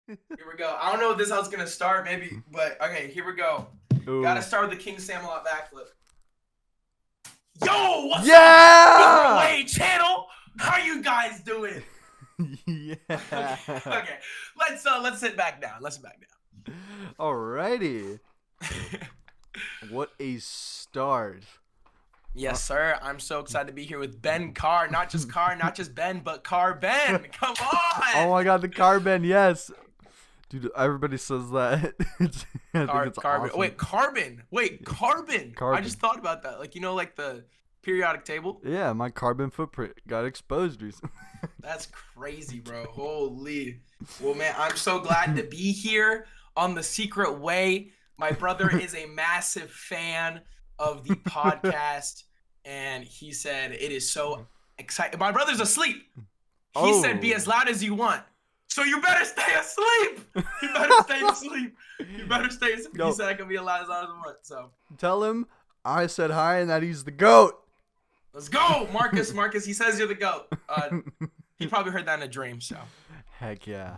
Here we go. I don't know if this is how it's gonna start, maybe, but okay, here we go. Ooh. Gotta start with the KingSammelot backflip. Yo, what's Yeah! up? Way channel. How you guys doing? Yeah. Okay. Let's sit back down. Let's sit back down. Alrighty. What a start. Yes, sir. I'm so excited to be here with BenCar. Not just Car, not just Ben, but Car Ben. Come on. Oh my god, the Carbon, yes. Dude, everybody says that. I think it's Carbon. awesome. Wait, Carbon. Wait, Carbon. Carbon. I just thought about that. Like, like the periodic table? Yeah, my carbon footprint got exposed recently. That's crazy, bro. Holy. Well, man, I'm so glad to be here on The Secret Way. My brother is a massive fan of the podcast, and he said it is so exciting. My brother's asleep. He said, be as loud as you want. So you better stay asleep. You better stay asleep. You better stay asleep. No. He said I can be as loud as I want. So Tell him I said hi and that he's the GOAT. let's go, Marcus. Marcus, he says you're the GOAT. He probably heard that in a dream, so. Heck yeah.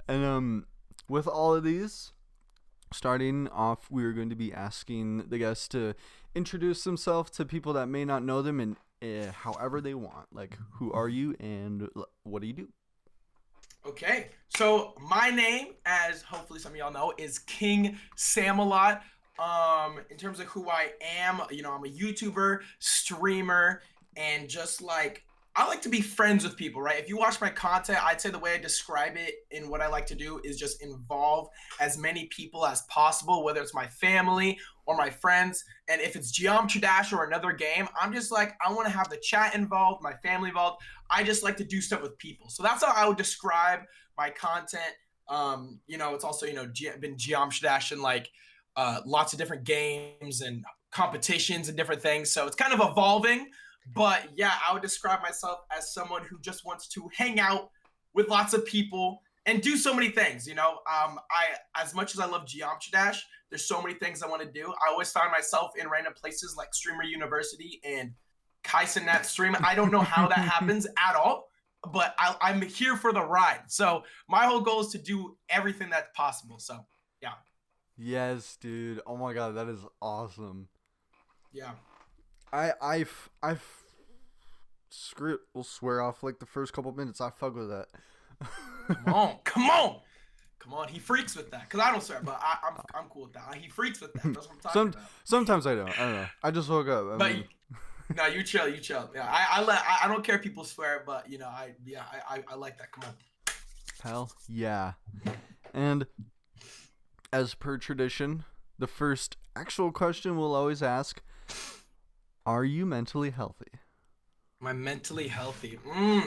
And with all of these, starting off, we're going to be asking the guests to introduce themselves to people that may not know them and however they want. Like, who are you and what do you do? Okay, so my name, as hopefully some of y'all know, is KingSammelot. In terms of who I am, I'm a YouTuber, streamer, and just like, I like to be friends with people, right? If you watch my content, I'd say the way I describe it and what I like to do is just involve as many people as possible, whether it's my family or my friends. And if it's Geometry Dash or another game, I'm just like, I want to have the chat involved, my family involved. I just like to do stuff with people. So that's how I would describe my content. It's also, been Geometry Dash and like lots of different games and competitions and different things. So it's kind of evolving. But yeah, I would describe myself as someone who just wants to hang out with lots of people and do so many things. As much as I love Geometry Dash, there's so many things I want to do. I always find myself in random places like Streamer University and Kai Cenat stream. I don't know how that happens at all, but I'm here for the ride. So my whole goal is to do everything that's possible. So yeah. Yes, dude. Oh my god, that is awesome. Yeah. I've screw it. We'll swear off like the first couple minutes. I fuck with that. Come on. He freaks with that because I don't swear, but I'm cool with that. He freaks with that. That's what I'm talking about. Sometimes I don't. I don't know. I just woke up. No, you chill. Yeah, I don't care if people swear, but I like that. Come on. Hell yeah. And as per tradition, the first actual question we'll always ask: are you mentally healthy? Am I mentally healthy?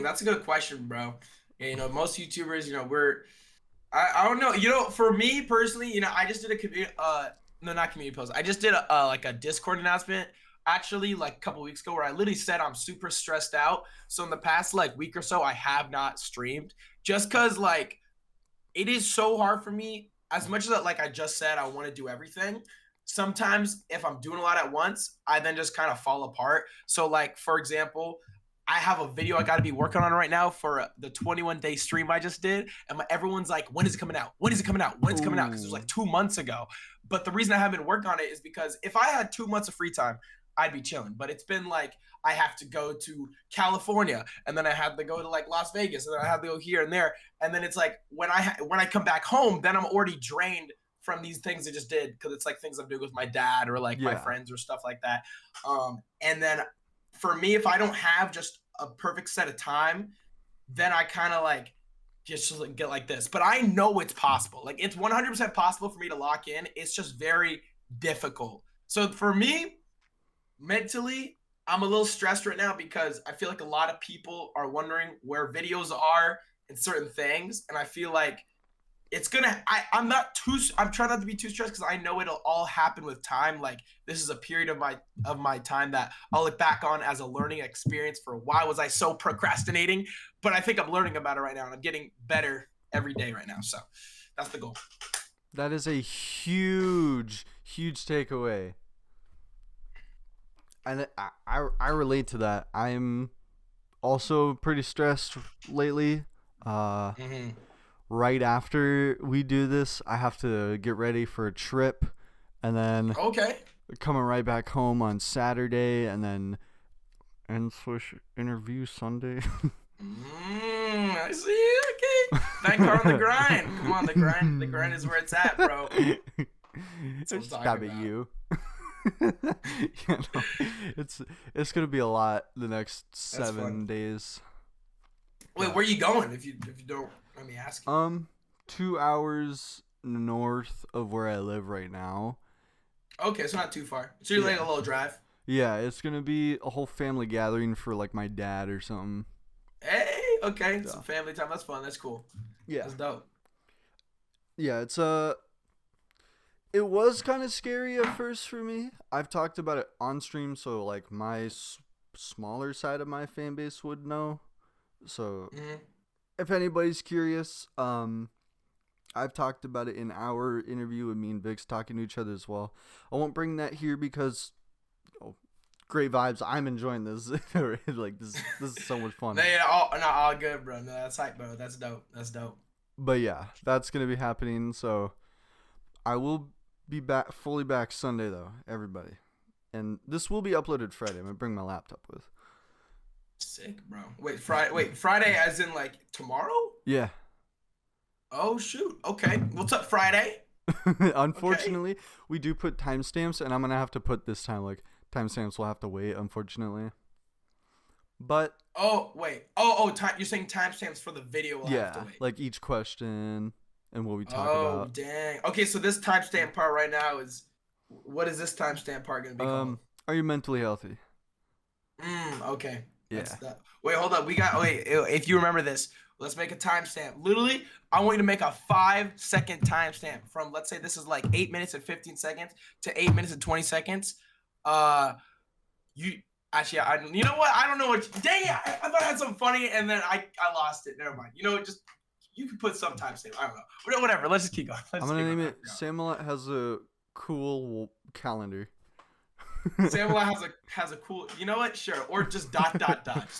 That's a good question, bro. Yeah, most YouTubers, I don't know. For me personally, I just did a community, not community post. I just did a Discord announcement actually like a couple weeks ago where I literally said I'm super stressed out. So in the past like week or so, I have not streamed just because like it is so hard for me. As much as like I just said, I want to do everything. Sometimes if I'm doing a lot at once, I then just kind of fall apart. So like, for example, I have a video I got to be working on right now for the 21-day stream I just did. And everyone's like, when is it coming out? When is it coming out? When is it coming out? Because it was like 2 months ago. But the reason I haven't worked on it is because if I had 2 months of free time, I'd be chilling. But it's been like, I have to go to California and then I have to go to like Las Vegas and then I have to go here and there. And then it's like, when I come back home, then I'm already drained from these things I just did because it's like things I'm doing with my dad or like my friends or stuff like that. And then for me, if I don't have just a perfect set of time, then I kind of like just get like this. But I know it's possible. Like it's 100% possible for me to lock in. It's just very difficult. So for me, mentally, I'm a little stressed right now because I feel like a lot of people are wondering where videos are and certain things. And I feel like it's gonna, I'm trying not to be too stressed because I know it'll all happen with time. Like this is a period of my time that I'll look back on as a learning experience for why was I so procrastinating. But I think I'm learning about it right now and I'm getting better every day right now. So that's the goal. That is a huge takeaway. And I relate to that. I'm also pretty stressed lately. right after we do this, I have to get ready for a trip, and then Okay. coming right back home on Saturday, and then Switch interview Sunday. I see. Okay. BenCar on the grind. Come on, the grind. The grind is where it's at, bro. That's what I'm Just talking stab at about. you. No, it's gonna be a lot the next That's 7 fun. days. Wait, where are you going? If you don't let me ask you. 2 hours north of where I live right now. Okay, so not too far. So you're like a little drive. Yeah, it's gonna be a whole family gathering for like my dad or something. Hey, okay, Yeah. some family time. That's fun. That's cool. Yeah. That's dope. Yeah, it was kind of scary at first for me. I've talked about it on stream, so like my smaller side of my fan base would know. So if anybody's curious, I've talked about it in our interview with me and Vix talking to each other as well. I won't bring that here because great vibes. I'm enjoying this. Like this is so much fun. No, yeah, all good, bro. No, that's hype, bro. That's dope. That's dope. But yeah, that's gonna be happening. So I will be fully back Sunday though, everybody. And this will be uploaded Friday. I'm gonna bring my laptop with. Sick, bro. Wait, Friday as in like tomorrow? Yeah. Oh shoot. Okay. What's up, Friday? Unfortunately, we do put timestamps, and I'm gonna have to put this time like timestamps will have to wait. Unfortunately. But Oh wait. Time. You're saying timestamps for the video will have to wait. like each question and what we talk about. Oh dang. Okay, so this timestamp part right now is what is this timestamp part gonna be called? Are you mentally healthy? Okay. Yeah. Wait, hold up. If you remember this, let's make a timestamp. Literally, I want you to make a 5-second timestamp from, let's say this is like 8 minutes and 15 seconds to 8 minutes and 20 seconds. You know what? I don't know what. Dang it! I thought I had something funny, and then I lost it. Never mind. You know, just you can put some timestamp. I don't know. Whatever. Let's just keep going. I'm gonna name it. Sammelot has a cool calendar. Sammelot has a cool. You know what? Sure. Or just ... Just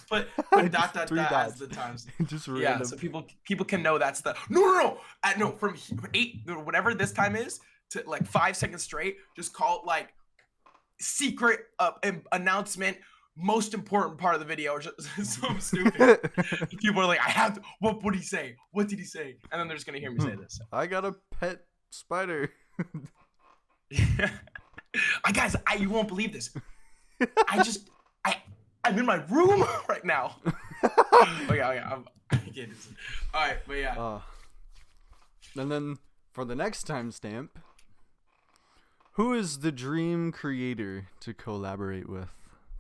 put ... as the times. Just random. Yeah. So people can know that's the no. From 8 whatever this time is to like 5 seconds straight. Just call it like secret announcement. Most important part of the video, or just something stupid. People are like, I have to. What did he say? What did he say? And then they're just gonna hear me say this. I got a pet spider. Guys, you won't believe this. I'm in my room right now. Okay, I can't do this. All right, but yeah. And then for the next timestamp, who is the dream creator to collaborate with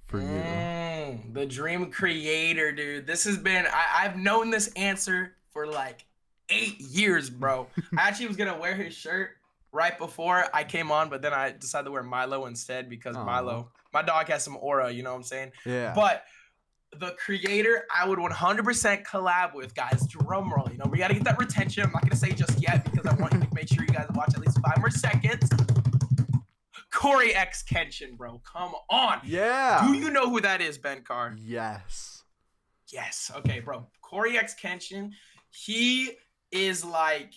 for you? The dream creator, dude. This has been. I've known this answer for like 8 years, bro. I actually was gonna wear his shirt right before I came on, but then I decided to wear Milo instead because Milo, my dog has some aura, you know what I'm saying? Yeah. But the creator I would 100% collab with, guys, drum roll. You know, we got to get that retention. I'm not going to say just yet because I want you to make sure you guys watch at least 5 more seconds. Corey X Kenshin, bro. Come on. Yeah. Do you know who that is, BenCar? Yes. Yes. Okay, bro. Corey X Kenshin, he is like,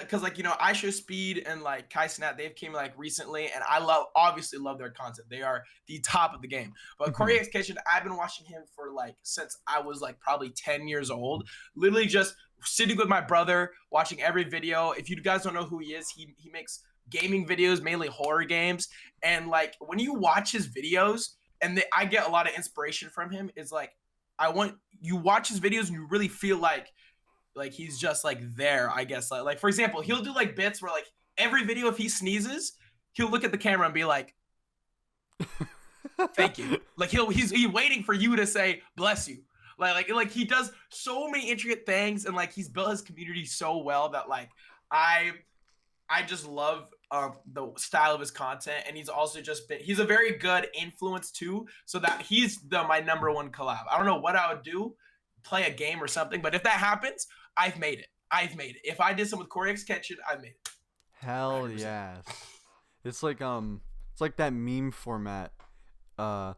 because like, you know, I Show Speed and like Kai Cenat, they've came like recently, and I obviously love their content. They are the top of the game. But Corey X Kenshin, I've been watching him for like since I was like probably 10 years old. Literally just sitting with my brother, watching every video. If you guys don't know who he is, he makes gaming videos, mainly horror games. And like when you watch his videos, and I get a lot of inspiration from him, is like you watch his videos and you really feel like he's just like there, I guess. Like for example, he'll do like bits where like every video, if he sneezes, he'll look at the camera and be like, thank you. Like he's waiting for you to say bless you. Like he does so many intricate things, and like he's built his community so well that like I just love the style of his content, and he's also he's a very good influence too, so that he's my #1 collab. I don't know what I would do, play a game or something, but if that happens, I've made it. If I did something with Corey X Kenshin, I've made it. Hell 100%. Yes. It's like that meme format. That's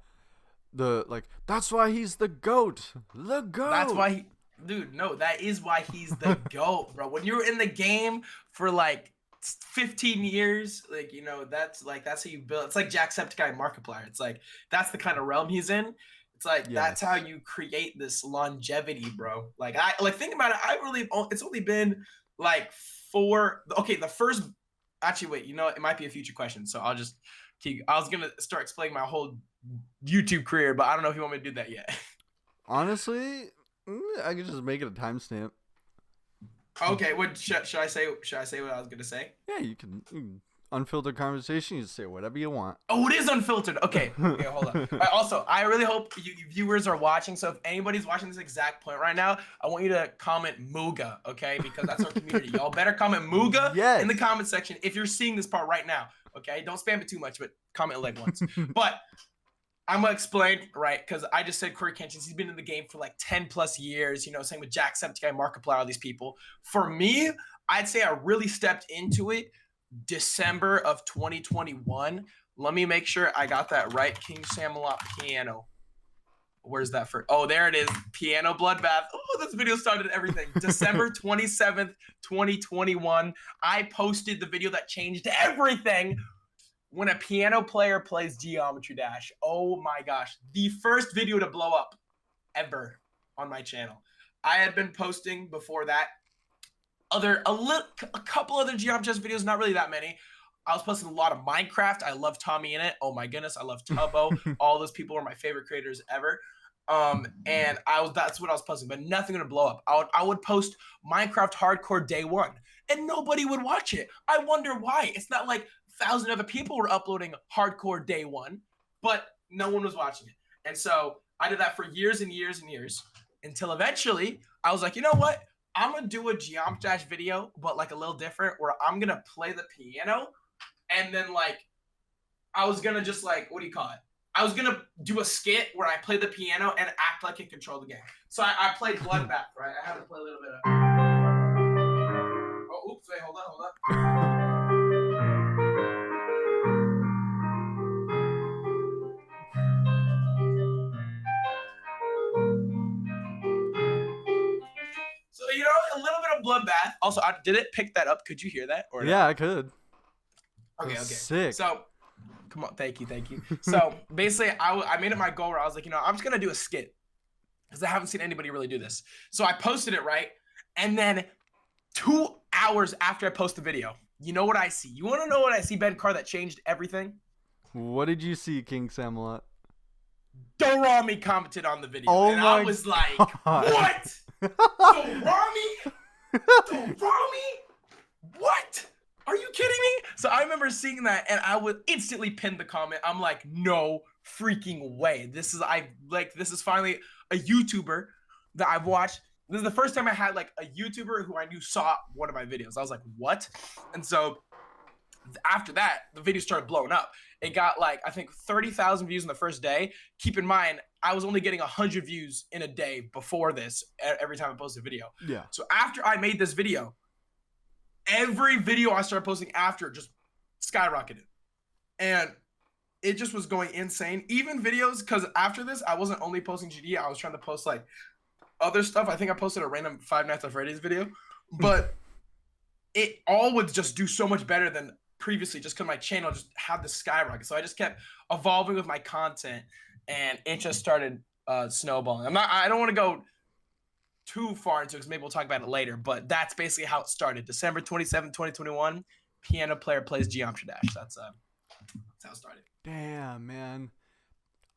why he's the GOAT. The GOAT. Dude, no, that is why he's the GOAT, bro. When you're in the game for like 15 years, like, you know, that's how you build. It's like Jacksepticeye and Markiplier. It's like that's the kind of realm he's in. It's like that's how Yes. you create this longevity, bro. Like I like think about it. I really it's only been like four. Okay, the first actually wait, you know, it might be a future question, so I'll just keep. I was gonna start explaining my whole YouTube career, but I don't know if you want me to do that yet. Honestly, I could just make it a timestamp. Okay, what should I say? Should I say what I was gonna say? Yeah, unfiltered conversation. You say whatever you want. Oh, it is unfiltered. Okay, okay, hold on. Also, I really hope you viewers are watching. So if anybody's watching this exact point right now, I want you to comment Muga, okay? Because that's our community. Y'all better comment Muga in the comment section if you're seeing this part right now. Okay, don't spam it too much, but comment like once. But I'm gonna explain, right? Because I just said Corey Kenshin. He's been in the game for like 10 plus years. You know, same with Jacksepticeye, Markiplier, all these people. For me, I'd say I really stepped into it December of 2021. Let me make sure I got that right. KingSammelot piano. Where's that for? Oh, there it is. Piano bloodbath. Oh, this video started everything. December 27th, 2021. I posted the video that changed everything. When a piano player plays Geometry Dash. Oh my gosh. The first video to blow up ever on my channel. I had been posting before that a couple other Geometry Dash videos, not really that many. I was posting a lot of Minecraft. I love Tommy in it. Oh my goodness, I love Tubbo. All those people are my favorite creators ever. And that's what I was posting, but nothing gonna blow up. I would post Minecraft Hardcore day one, and nobody would watch it. I wonder why. It's not like 1,000 other people were uploading Hardcore day one, but no one was watching it. And so I did that for years and years and years until eventually I was like, you know what? I'm gonna do a Geometry Dash video, but like a little different, where I'm gonna play the piano, and then like I was gonna just like, what do you call it? I was gonna do a skit where I play the piano and act like I control the game. So I played Bloodbath, right? I had to play a little bit of. Oh, oops! Wait, hold on. So you know, a little bit of Bloodbath. Also, did it pick that up? Could you hear that? Or yeah, no? I could. Okay. Sick. So. Come on, thank you. So basically, I made it my goal where I was like, you know, I'm just gonna do a skit because I haven't seen anybody really do this. So I posted it, right, and then 2 hours after I post the video, you know what I see? You want to know what I see, BenCar, that changed everything? What did you see, KingSammelot? Dorami commented on the video, and I was like, what? Dorami? What? Are you kidding me? So I remember seeing that, and I would instantly pin the comment. I'm like, no freaking way. This is finally a YouTuber that I've watched. This is the first time I had like a YouTuber who I knew saw one of my videos. I was like, what? And so after that, the video started blowing up. It got like, I think 30,000 views in the first day. Keep in mind, I was only getting 100 views in a day before this, every time I posted a video. Yeah. So after I made this video, every video I started posting after just skyrocketed, and it just was going insane. Even videos, because after this, I wasn't only posting GD, I was trying to post like other stuff. I think I posted a random Five Nights at Freddy's video, but it all would just do so much better than previously, just because my channel just had the skyrocket. So I just kept evolving with my content, and it just started snowballing. I don't want to go too far into it because maybe we'll talk about it later, but that's basically how it started. December 27, 2021, piano player plays Geometry Dash. That's how it started. Damn, man.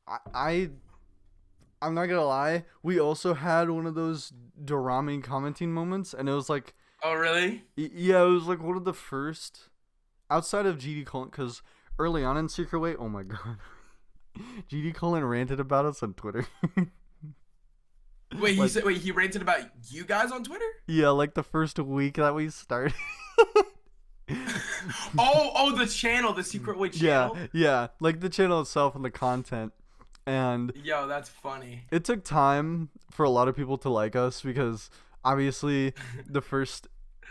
I'm not gonna lie, we also had one of those Dorami commenting moments, and it was like, oh really? Yeah, it was like one of the first outside of GD Colin, because early on in Secret Way, oh my god, GD Colin ranted about us on Twitter. Wait, he ranted about you guys on Twitter? Yeah, like the first week that we started. oh, the channel, the Secret Way channel? Yeah, like the channel itself and the content. And yo, that's funny. It took time for a lot of people to like us because obviously the first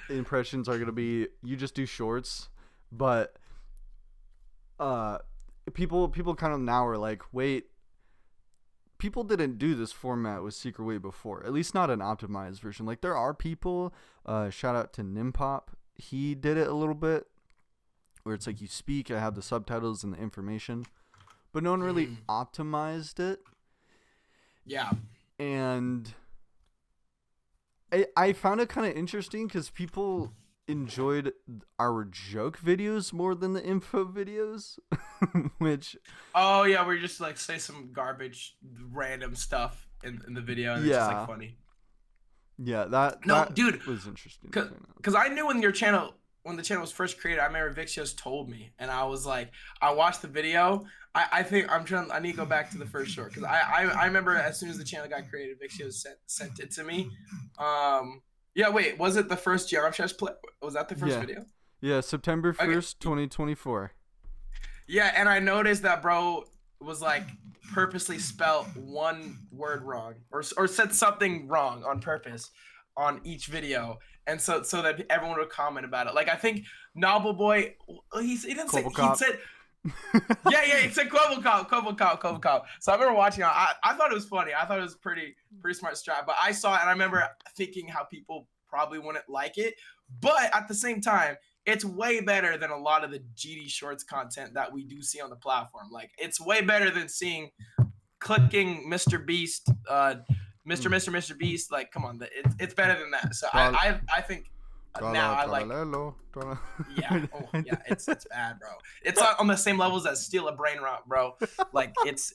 impressions are going to be you just do shorts, but people kind of now are like, wait, people didn't do this format with Secret Way before, at least not an optimized version. Like there are people, shout out to Nimpop, he did it a little bit where it's like you speak, I have the subtitles and the information, but no one really optimized it. Yeah. And I found it kind of interesting because people enjoyed our joke videos more than the info videos, which... Oh, yeah, where you just, like, say some garbage, random stuff in the video, and it's just, like, funny. Yeah, that dude, was interesting. Because I knew when the channel was first created, I remember Vixios told me, and I was like, I watched the video. I think I need to go back to the first short because I remember as soon as the channel got created, Vixios sent it to me. Yeah, wait, was it the first JUMPSCARE play? Was that the first video? Yeah, September 1st, 2024. Yeah, and I noticed that bro was like purposely spelled one word wrong or said something wrong on purpose on each video, and so that everyone would comment about it. Like I think Novel Boy, he didn't say, he said he said Cobble. So I remember watching it. I thought it was funny. I thought it was pretty smart strat. But I saw it and I remember thinking how people probably wouldn't like it. But at the same time, it's way better than a lot of the GD Shorts content that we do see on the platform. Like it's way better than clicking Mr. Beast, Mr. Beast. Like, come on, it's better than that. So I think now I like. Yeah, it's bad, bro. It's on the same levels as Steal a Brain Rot, bro. Like it's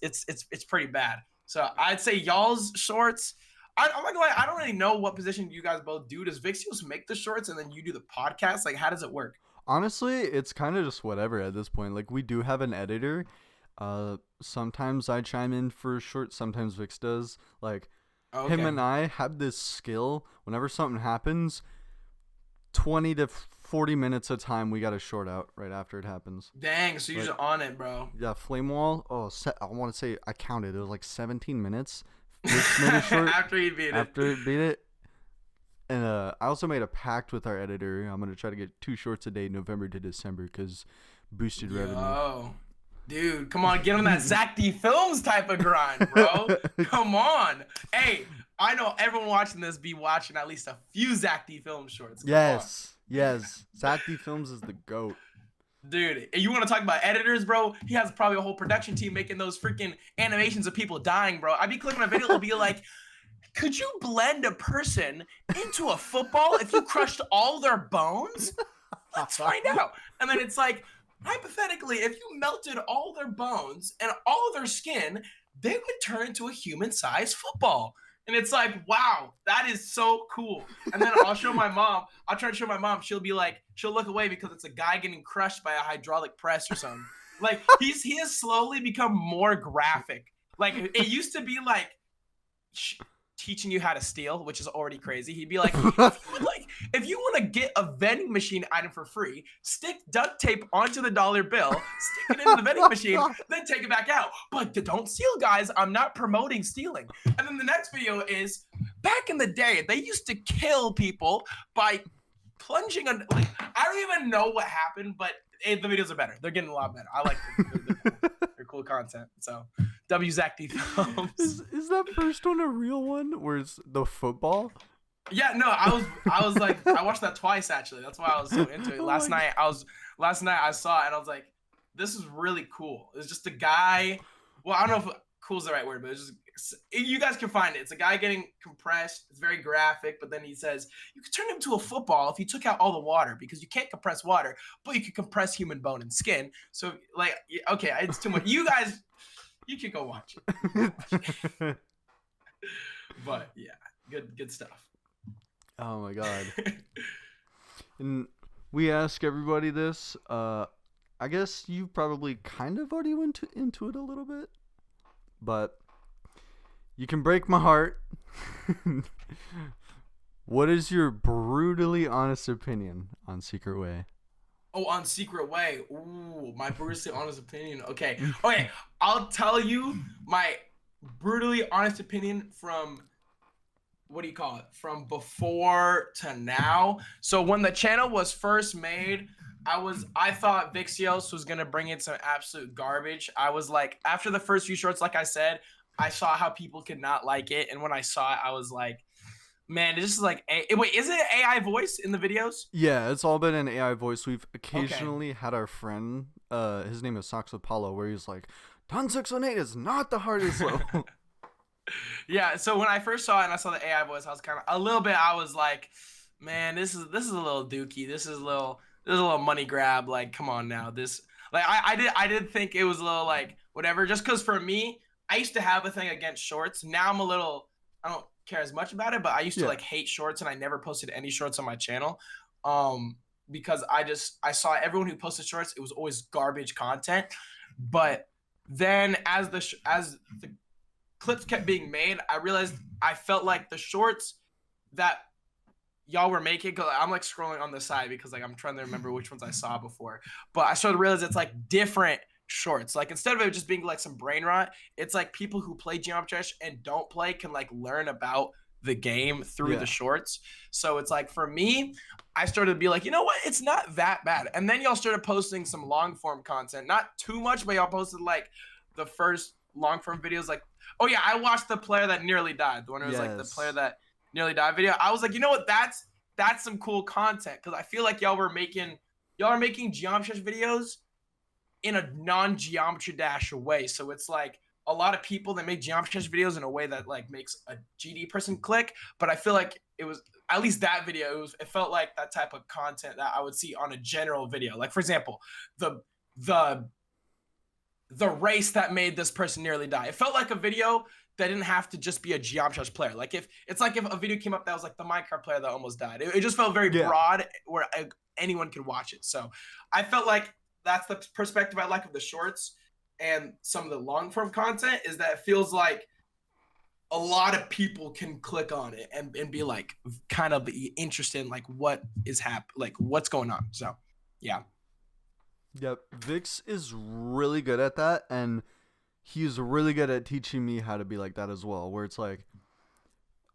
pretty bad. So I'd say y'all's shorts. I'm not gonna lie, I don't really know what position you guys both do. Does Vixios make the shorts and then you do the podcast? Like, how does it work? Honestly, it's kind of just whatever at this point. Like, we do have an editor. Sometimes I chime in for shorts, sometimes Vix does. Like, him and I have this skill. Whenever something happens, 20 to 40 minutes of time, we got to short out right after it happens. Dang, so you're just on it, bro. Yeah, Flame Wall. I want to say I counted. It was like 17 minutes. After he beat it. And I also made a pact with our editor. I'm going to try to get 2 shorts a day, November to December, because boosted revenue. Oh, dude, come on, get on that Zach D Films type of grind, bro. Come on. Hey, I know everyone watching this be watching at least a few Zach D Films shorts. Yes. Zach D Films is the GOAT. Dude, you want to talk about editors, bro? He has probably a whole production team making those freaking animations of people dying, bro. I'd be clicking a video, it'll be like, could you blend a person into a football if you crushed all their bones? Let's find out. And then it's like, hypothetically, if you melted all their bones and all their skin, they would turn into a human-sized football. And it's like, wow, that is so cool. And then I'll show my mom. I'll try to show my mom. She'll be like, she'll look away because it's a guy getting crushed by a hydraulic press or something. Like he has slowly become more graphic. Like it used to be like teaching you how to steal, which is already crazy. He'd be like, if you want to get a vending machine item for free, stick duct tape onto the dollar bill, stick it into the vending machine, then take it back out. But don't steal, guys. I'm not promoting stealing. And then the next video is, back in the day, they used to kill people by plunging on. Like, I don't even know what happened, but the videos are better. They're getting a lot better. I like them. They're cool content. So. Zach D Films. Is that first one a real one? Where it's the football? Yeah, no, I was like, I watched that twice actually. That's why I was so into it. Last night I saw it and I was like, this is really cool. It's just a guy. Well, I don't know if cool is the right word, but it's just, you guys can find it. It's a guy getting compressed. It's very graphic, but then he says you could turn him into a football if you took out all the water because you can't compress water, but you can compress human bone and skin. So like, okay, it's too much. You guys. You can go watch it. But yeah, good stuff. Oh my god. And we ask everybody this. I guess you probably kind of already went into it a little bit, but you can break my heart. What is your brutally honest opinion on Secret Way? Oh, on Secret Way. Ooh, my brutally honest opinion. Okay, I'll tell you my brutally honest opinion from, what do you call it? From before to now. So when the channel was first made, I thought Vixios was gonna bring in some absolute garbage. I was like, after the first few shorts, like I said, I saw how people could not like it, and when I saw it, I was like, man, this is like wait, is it AI voice in the videos? Yeah, it's all been an AI voice. We've Okay. occasionally had our friend, his name is Socks Apollo, where he's like, Ton 618 is not the hardest level. Yeah, so when I first saw it and I saw the AI voice, I was kind of a little bit. I was like, man, this is a little dookie. This is a little money grab. Like, come on now. This like I did think it was a little like whatever. Just because for me, I used to have a thing against shorts. Now I'm a little. I don't care as much about it, but I used to Yeah. like hate shorts and I never posted any shorts on my channel. Because I saw everyone who posted shorts, it was always garbage content. But then as the clips kept being made, I realized I felt like the shorts that y'all were making, because I'm like scrolling on the side because like I'm trying to remember which ones I saw before, but I started to realize it's like different shorts. Like instead of it just being like some brain rot, it's like people who play Geometry and don't play can like learn about the game through Yeah. the shorts. So it's like for me, I started to be like, you know what, it's not that bad. And then y'all started posting some long form content, not too much, but y'all posted like the first long form videos. Like, oh yeah, I watched the player that nearly died, the one who was like the player Yes. that nearly died video. I was like, you know what, that's some cool content, because I feel like y'all are making Geometry videos in a non-Geometry Dash way. So it's like a lot of people that make Geometry videos in a way that like makes a GD person click. But I feel like it was, at least that video, it felt like that type of content that I would see on a general video. Like for example, the the the race that made this person nearly die. It felt like a video that didn't have to just be a Geometry player. Like if it's like if a video came up that was like the Minecraft player that almost died. It just felt very Yeah. broad where anyone could watch it. So I felt like that's the perspective I like of the shorts and some of the long form content, is that it feels like a lot of people can click on it and be like kind of interested in like what is like what's going on. So yeah. Yep. Vix is really good at that, and he's really good at teaching me how to be like that as well. Where it's like,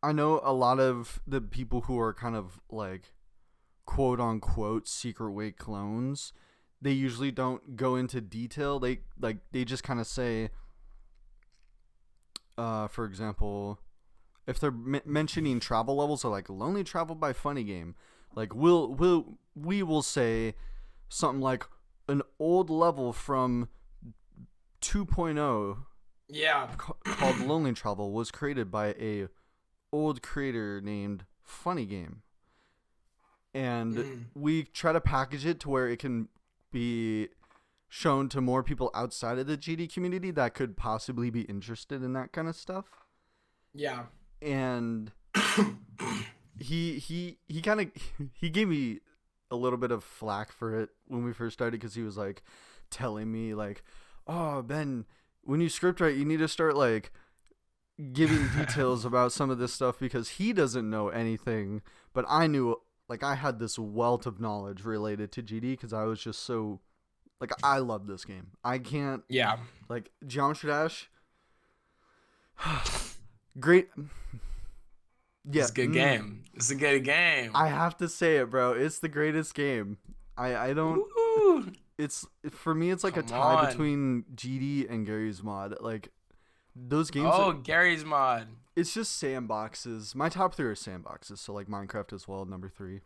I know a lot of the people who are kind of like quote unquote secret way clones, they usually don't go into detail. They just kind of say, for example, if they're mentioning travel levels, or like lonely travel by funny game, like we will say something like an old level from 2.0 Yeah. called Lonely Travel was created by a old creator named Funny Game, and we try to package it to where it can be shown to more people outside of the GD community that could possibly be interested in that kind of stuff. Yeah. And he kind of he gave me a little bit of flack for it when we first started, because he was like telling me like, oh Ben, when you script write you need to start like giving details about some of this stuff, because he doesn't know anything, but I knew, like I had this wealth of knowledge related to GD because I was just so like, I love this game. I can't, Yeah. like Geometry Dash. Great. Yeah. It's a good game. It's a good game. I have to say it, bro. It's the greatest game. I don't. Ooh. It's for me. It's like a Come tie on. between GD and Gary's mod. Like those games. Oh, Gary's mod. It's just sandboxes. My top three are sandboxes. So like Minecraft as well. Number 3.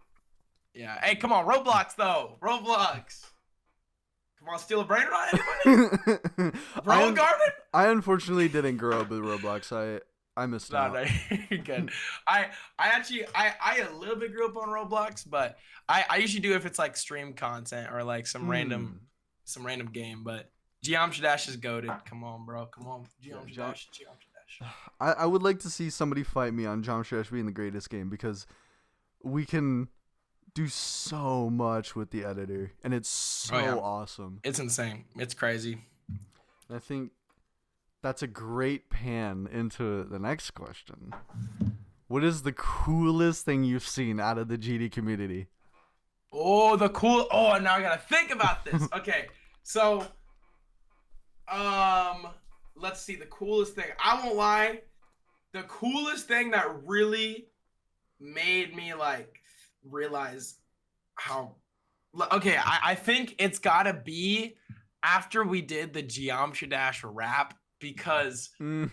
Yeah. Hey, come on, Roblox though. Roblox. Come on, steal a brain rot, anybody? Bro, Garden? I unfortunately didn't grow up with Roblox. I missed out. No, you're good. I a little bit grew up on Roblox, but I usually do if it's like stream content or like some random game. But Geometry Dash is goated. Come on, bro. Come on. Geometry Dash. I would like to see somebody fight me on Geometry Dash being the greatest game, because we can do so much with the editor, and it's so awesome. It's insane. It's crazy. I think that's a great pan into the next question. What is the coolest thing you've seen out of the GD community? Oh, now I gotta think about this. Okay, so let's see, the coolest thing. I won't lie, the coolest thing that really made me like realize how, I think it's gotta be after we did the Geometry Dash rap because Mhm.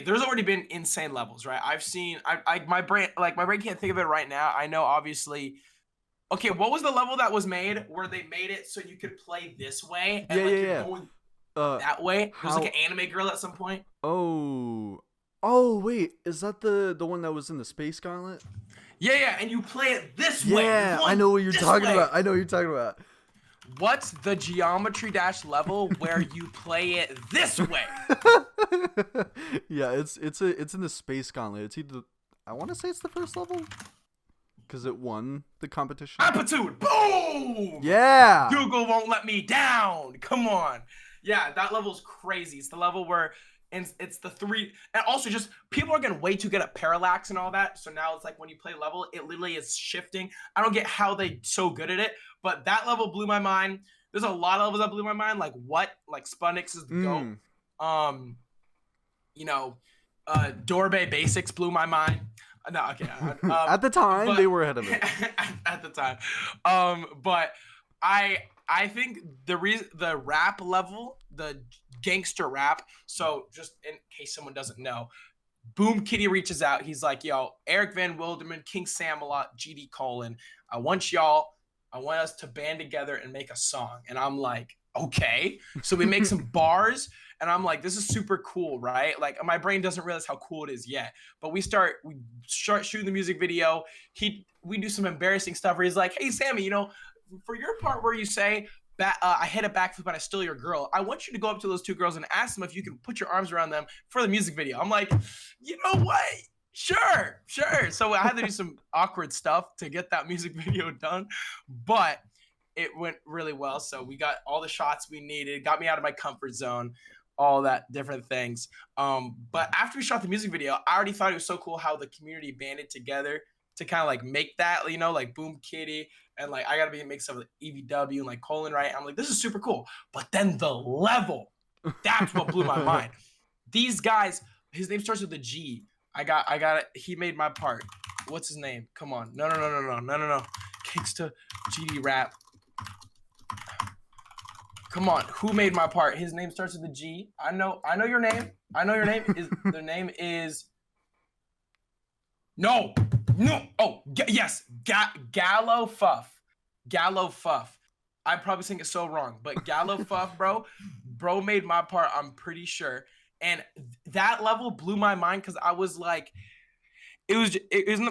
there's already been insane levels, right? I've seen my brain can't think of it right now. I know obviously. Okay, what was the level that was made where they made it so you could play this way and Yeah, like yeah, you're yeah. going Uh, that way? There's like how? an anime girl at some point. Oh, oh, wait, is that the one that was in the Space Gauntlet? Yeah, yeah, and you play it this way. You're Yeah, I going know what you're this talking way. about. I know what you're talking about. What's the Geometry Dash level where you play it this way? Yeah, it's in the Space Gauntlet. It's either, I want to say it's the first level because it won the competition. Amplitude, boom! Yeah. Google won't let me down. Come on. Yeah, that level's crazy. It's the level where it's the three, and also just people are getting way too good at parallax and all that. So now it's like when you play level, it literally is shifting. I don't get how they so good at it, but that level blew my mind. There's a lot of levels that blew my mind. Like what? Like Spunix is the GOAT. Mm. Um, you know, Dorbe Basics blew my mind. No, okay. At the time, But they were ahead of it. at the time, but I think the rap level, the gangster rap. So just in case someone doesn't know, Boom Kitty reaches out. He's like, "Yo, Eric Van Wilderman, KingSammelot, GD Colin. I want y'all. I want us to band together and make a song." And I'm like, "Okay." So we make some bars, and I'm like, "This is super cool, right?" Like my brain doesn't realize how cool it is yet. But we start shooting the music video. We do some embarrassing stuff where he's like, "Hey Sammy, for your part where you say." I hit a backflip and I stole your girl. I want you to go up to those two girls and ask them if you can put your arms around them for the music video. I'm like, you know what? Sure. So I had to do some awkward stuff to get that music video done, but it went really well. So we got all the shots we needed, got me out of my comfort zone, all that different things. But after we shot the music video, I already thought it was so cool how the community banded together to kind of like make that, like Boom Kitty and like I gotta be a mix of like EVW and like Colin, right? I'm like, this is super cool. But then the level, that's what blew my mind. These guys, his name starts with a G. I got it. He made my part. What's his name? Come on. No. Gangsta GD rap. Come on. Who made my part? His name starts with a G. I know your name. Their name is No. Oh, yes. Gallo Fuff. I'm probably saying it so wrong, but Gallo Fuff, bro made my part, I'm pretty sure. And that level blew my mind because I was like, it was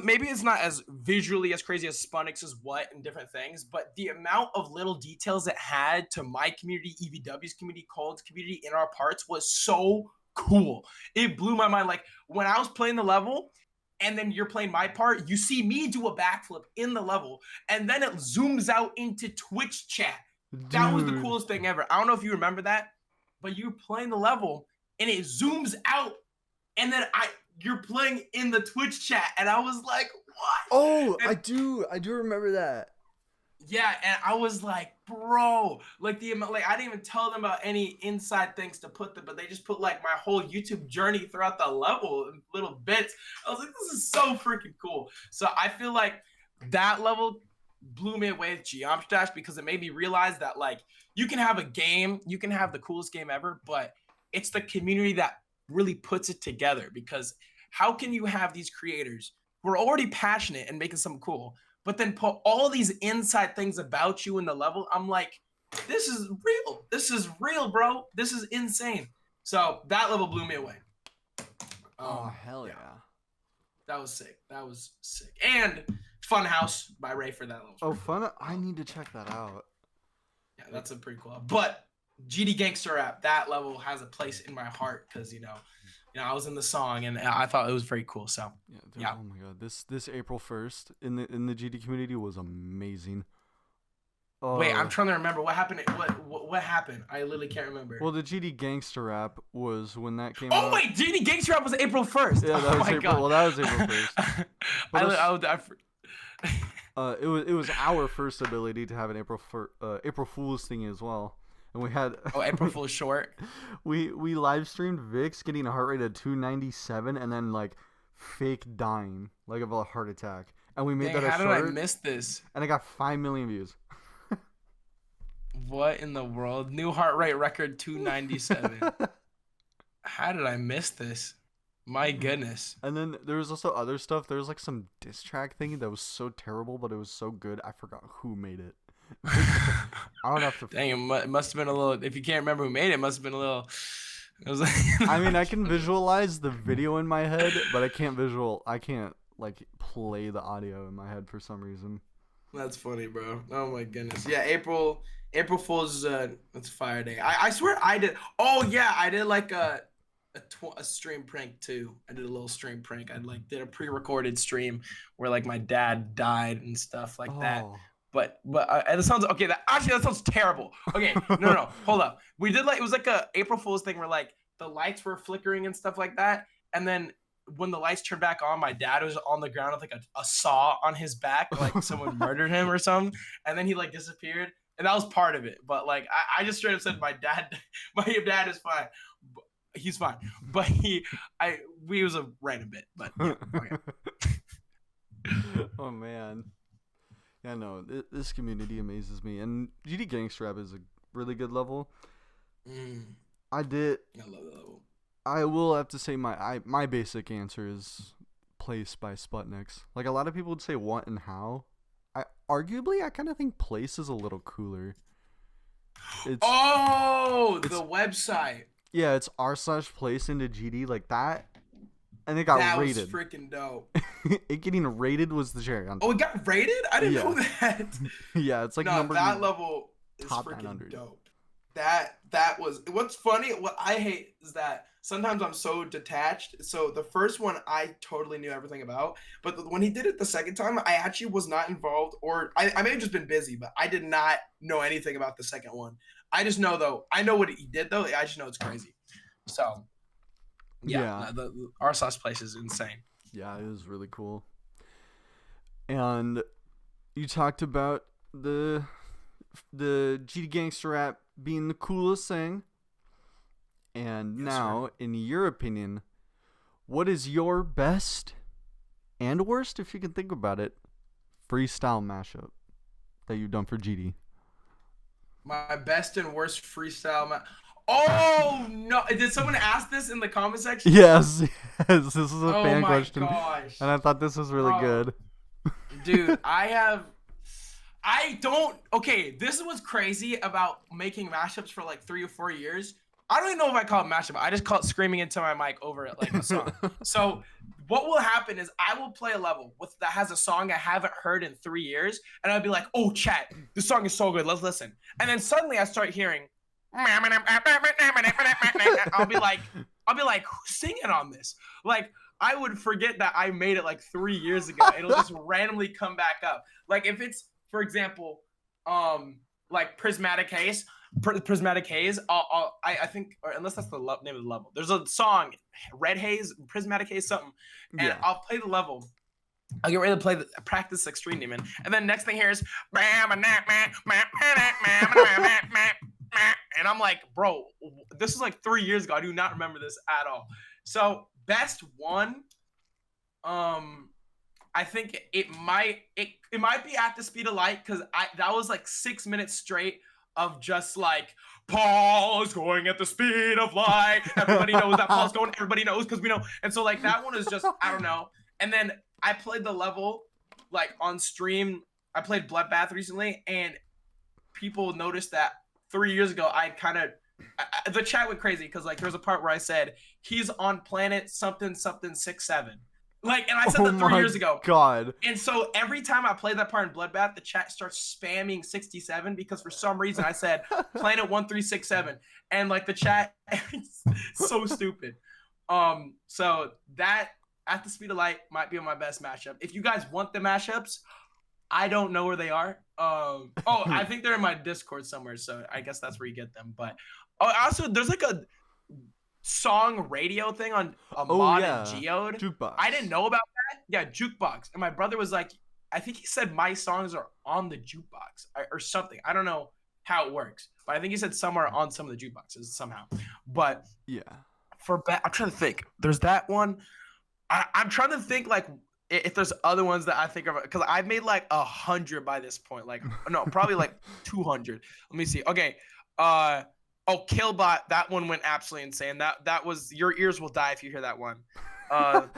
maybe it's not as visually as crazy as Spunix's what and different things, but the amount of little details it had to my community, EVW's community, Cold's community in our parts was so cool. It blew my mind. Like when I was playing the level, and then you're playing my part, you see me do a backflip in the level, and then it zooms out into Twitch chat. Dude. That was the coolest thing ever. I don't know if you remember that, but you're playing the level, and it zooms out, and then you're playing in the Twitch chat, and I was like, what? Oh, and I do remember that. Yeah, and I was like, bro, like I didn't even tell them about any inside things to put them, but they just put like my whole YouTube journey throughout the level in little bits. I was like, this is so freaking cool. So I feel like that level blew me away with Geometry Dash because it made me realize that like you can have a game, you can have the coolest game ever, but it's the community that really puts it together. Because how can you have these creators who are already passionate and making something cool, but then put all these inside things about you in the level? I'm like, this is real. This is real, bro. This is insane. So that level blew me away. Oh, hell yeah. That was sick. And Funhouse by Ray for that level. Oh, Fun. I need to check that out. Yeah, that's a pretty cool level. But GD Gangster Rap, that level has a place in my heart because, I was in the song and I thought it was very cool. So yeah. Oh my god, this April 1st in the GD community was amazing. Wait, I'm trying to remember what happened. What happened? I literally can't remember. Well, the GD Gangster Rap was when that came out. out. Oh wait, GD Gangster Rap was April 1st. Yeah, that was April. God. Well, that was April 1st. It was our first ability to have an April Fool's thing as well. And we had April Fool's short. We live streamed Vix getting a heart rate of 297 and then like fake dying like of a heart attack. And we made that a short. How did I miss this? And I got 5 million views. What in the world? New heart rate record 297. How did I miss this? My goodness. And then there was also other stuff. There was like some diss track thing that was so terrible, but it was so good. I forgot who made it. I would have to. Dang, it must have been a little. If you can't remember who made it, it must have been a little. It was like, I mean, I can visualize the video in my head, but I can't like play the audio in my head for some reason. That's funny, bro. Oh my goodness. Yeah, April Fool's. It's Fire Day. I swear I did. Oh yeah, I did like a stream prank too. I did a little stream prank. I like did a pre-recorded stream where like my dad died and stuff like that. But it sounds okay. That sounds terrible. Okay, no, hold up. We did like it was like a April Fool's thing where like the lights were flickering and stuff like that, and then when the lights turned back on, my dad was on the ground with like a saw on his back, like someone murdered him or something, and then he like disappeared, and that was part of it. But like I just straight up said my dad is fine. He's fine, but we was a random bit, but yeah, okay. Oh man. Yeah, no, this community amazes me, and GD Gangster Rap is a really good level. I love that level. I will have to say my basic answer is Place by Sputniks. Like a lot of people would say What and How. I kind of think Place is a little cooler. The website. Yeah, it's r/place into GD like that. And it got rated. That was freaking dope. It getting rated was the cherry on top. Oh, it got rated? I didn't know that. Yeah, it's like that level is top freaking 900. Dope. That was what's funny. What I hate is that sometimes I'm so detached. So the first one I totally knew everything about, but when he did it the second time, I actually was not involved, or I may have just been busy, but I did not know anything about the second one. I just know though. I know what he did though. I just know it's crazy. So. Yeah. The r/place is insane. Yeah, it was really cool. And you talked about the GD Gangster Rap being the coolest thing. And now, in your opinion, what is your best and worst, if you can think about it, freestyle mashup that you've done for GD? My best and worst freestyle Oh no! Did someone ask this in the comment section? Yes. This is a fan question. Gosh. And I thought this was really good. Dude, okay, this is what's crazy about making mashups for like 3 or 4 years. I don't even know if I call it mashup. I just call it screaming into my mic over it like a song. So what will happen is I will play a level that has a song I haven't heard in 3 years, and I'll be like, oh chat, this song is so good, let's listen. And then suddenly I start hearing I'll be like, who's singing on this? Like, I would forget that I made it like 3 years ago. It'll just randomly come back up. Like if it's, for example, like Prismatic Haze. I think, or unless that's the name of the level. There's a song, Red Haze, Prismatic Haze, something, and I'll play the level. I'll get ready to practice Extreme Demon, and then next thing here is and I'm like, bro, this is like 3 years ago. I do not remember this at all. So best one, I think it might be At the Speed of Light, because that was like 6 minutes straight of just like Paul's going at the speed of light. Everybody knows that Paul's going. Everybody knows because we know. And so like that one is just I don't know. And then I played the level like on stream. I played Bloodbath recently, and people noticed that 3 years ago the chat went crazy because like there's a part where I said he's on planet something 67. Like, and I said that 3 years ago. God. And so every time I play that part in Bloodbath, the chat starts spamming 67 because for some reason I said planet 1367, and like the chat is so stupid. So that At the Speed of Light might be my best mashup. If you guys want the mashups, I don't know where they are. I think they're in my Discord somewhere, so I guess that's where you get them. But also there's like a song radio thing on a mod in Geode. Jukebox. I didn't know about that. Yeah, Jukebox. And my brother was like, I think he said my songs are on the Jukebox or something. I don't know how it works, but I think he said somewhere on some of the jukeboxes somehow. But yeah, I'm trying to think. There's that one. I'm trying to think like if there's other ones that I think of, because I've made like 100 by this point. Like, no, probably like 200. Let me see. Okay. Killbot. That one went absolutely insane. That was, your ears will die if you hear that one. The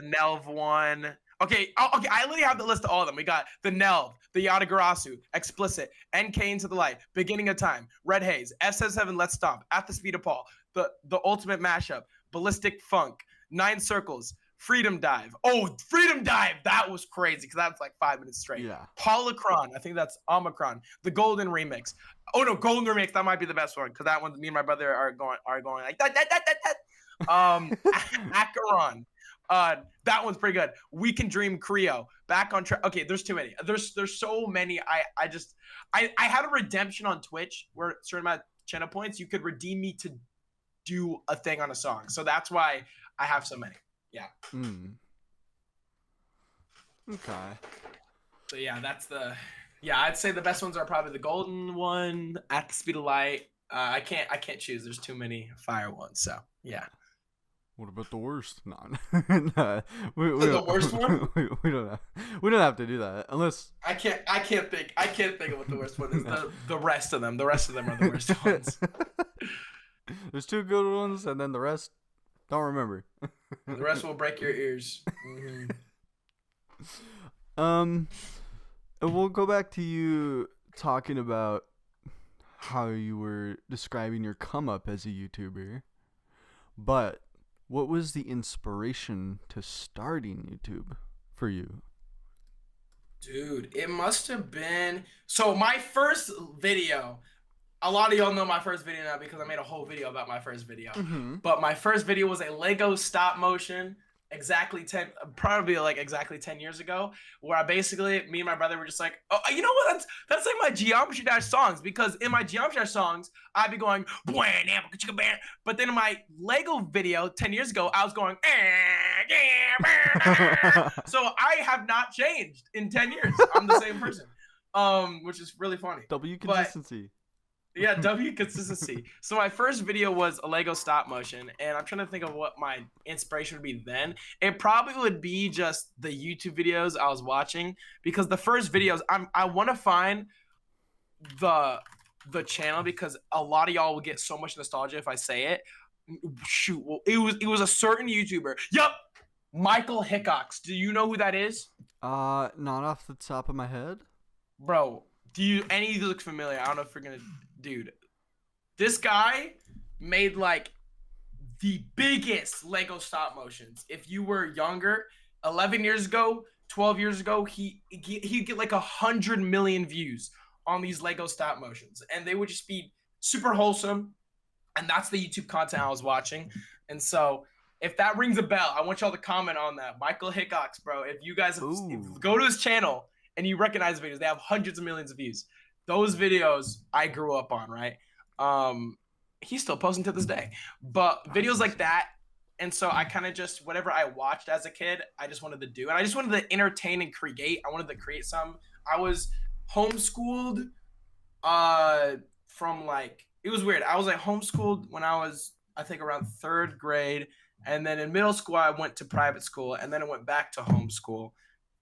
Nelv one. Okay. Okay. I literally have the list of all of them. We got the Nelv, the Yatagarasu, Explicit, NK Into the Light, Beginning of Time, Red Haze, F77 Let's Stomp, At the Speed of Paul, the Ultimate Mashup, Ballistic Funk, 9 Circles, Freedom Dive. Oh, Freedom Dive. That was crazy because that's like 5 minutes straight. Yeah. Polychron. I think that's Omicron. The Golden Remix. Oh no, Golden Remix. That might be the best one because that one, me and my brother are going like that. Acheron. That one's pretty good. We Can Dream Creo. Back on track. Okay, there's too many. There's so many. I had a redemption on Twitch where a certain amount of channel points you could redeem me to do a thing on a song. So that's why I have so many. Yeah. Okay. So yeah, I'd say the best ones are probably the Golden one, At the Speed of Light. I can't choose. There's too many fire ones. So yeah. What about the worst? No, no, The worst one? We don't have to do that unless I can't think of what the worst one is. The rest of them. The rest of them are the worst ones. There's 2 good ones, and then the rest don't remember. The rest will break your ears. We'll go back to you talking about how you were describing your come up as a YouTuber, but what was the inspiration to starting YouTube for you? Dude, it must have been, so my first video, a lot of y'all know my first video now because I made a whole video about my first video. But my first video was a Lego stop motion, exactly 10 years ago, where I basically, me and my brother were just like, oh, you know what? That's like my Geometry Dash songs, because in my Geometry Dash songs, I'd be going, but then in my Lego video 10 years ago, I was going, so I have not changed in 10 years. I'm the same person, which is really funny. W consistency. Yeah, W consistency. So my first video was a Lego stop motion, and I'm trying to think of what my inspiration would be then. It probably would be just the YouTube videos I was watching, because the first videos, I want to find the channel, because a lot of y'all will get so much nostalgia if I say it. Shoot, well, it was a certain YouTuber. Yup, Michael Hickox. Do you know who that is? Not off the top of my head. Bro, any of these look familiar? I don't know if we're gonna. Dude, this guy made like the biggest Lego stop motions. If you were younger, 11 years ago, 12 years ago, he'd get like 100 million views on these Lego stop motions, and they would just be super wholesome. And that's the YouTube content I was watching. And so if that rings a bell, I want y'all to comment on that. Michael Hickox, bro. If you guys go to his channel and you recognize videos, they have hundreds of millions of views. Those videos I grew up on, right? He's still posting to this day. But videos like that, and so I kind of just, whatever I watched as a kid, I just wanted to do. And I just wanted to entertain and create. I wanted to create some. I was homeschooled from like, it was weird. I was like homeschooled when I was, I think, around 3rd grade. And then in middle school, I went to private school. And then I went back to homeschool.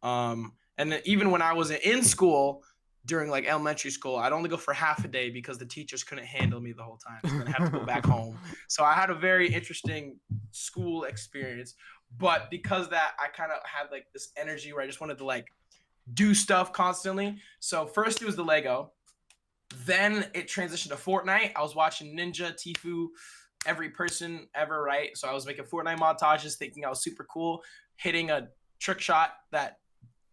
And then even when I was in school, during like elementary school, I'd only go for half a day because the teachers couldn't handle me the whole time. So then I have to go back home. So I had a very interesting school experience. But because of that, I kind of had like this energy where I just wanted to like do stuff constantly. So first it was the Lego. Then it transitioned to Fortnite. I was watching Ninja, Tfue, every person ever, right? So I was making Fortnite montages thinking I was super cool, hitting a trick shot that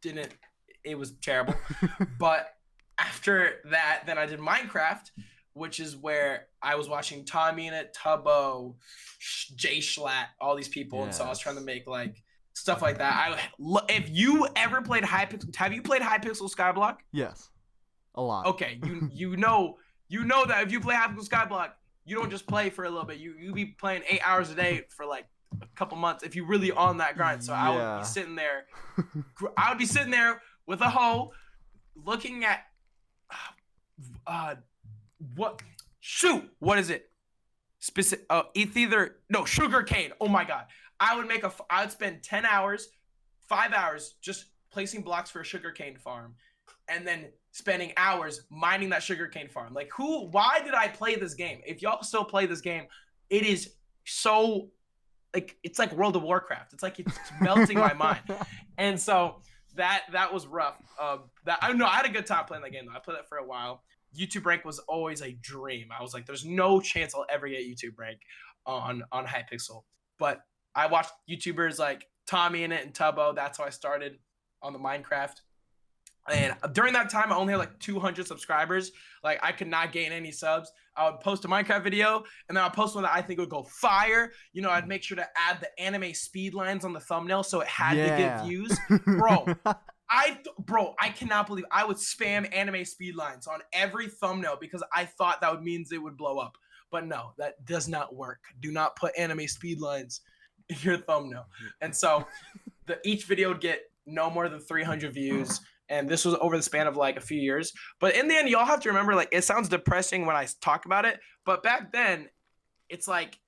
didn't, it was terrible. But after that, then I did Minecraft, which is where I was watching Tommy in it, Tubbo, Jay Schlatt, all these people. Yes. And so I was trying to make like stuff like that. If you ever played Hypixel, have you played Hypixel Skyblock? Yes, a lot. Okay, you know that if you play Hypixel Skyblock, you don't just play for a little bit. You be playing 8 hours a day for like a couple months if you really on that grind. So I would be sitting there. I would be sitting there with a hoe, looking at what is it? Specific. It's either sugar cane. Oh my god. I would spend 10 hours 5 hours just placing blocks for a sugarcane farm, and then spending hours mining that sugarcane farm. Like, why did I play this game? If y'all still play this game, it is so, like, it's like World of Warcraft. It's like, it's melting my mind. And so that was rough. I had a good time playing that game though. I played it for a while. YouTube rank was always a dream. I was like, there's no chance I'll ever get YouTube rank on Hypixel. But I watched YouTubers like Tommy in it and Tubbo. That's how I started on the Minecraft. And during that time, I only had like 200 subscribers. Like, I could not gain any subs. I would post a Minecraft video, and then I'd post one that I think would go fire. You know, I'd make sure to add the anime speed lines on the thumbnail so it had to get views. Bro, I cannot believe I would spam anime speed lines on every thumbnail because I thought that would means it would blow up. But no, that does not work. Do not put anime speed lines in your thumbnail. And so each video would get no more than 300 views. And this was over the span of like a few years. But in the end, y'all have to remember, like, it sounds depressing when I talk about it. But back then, it's like,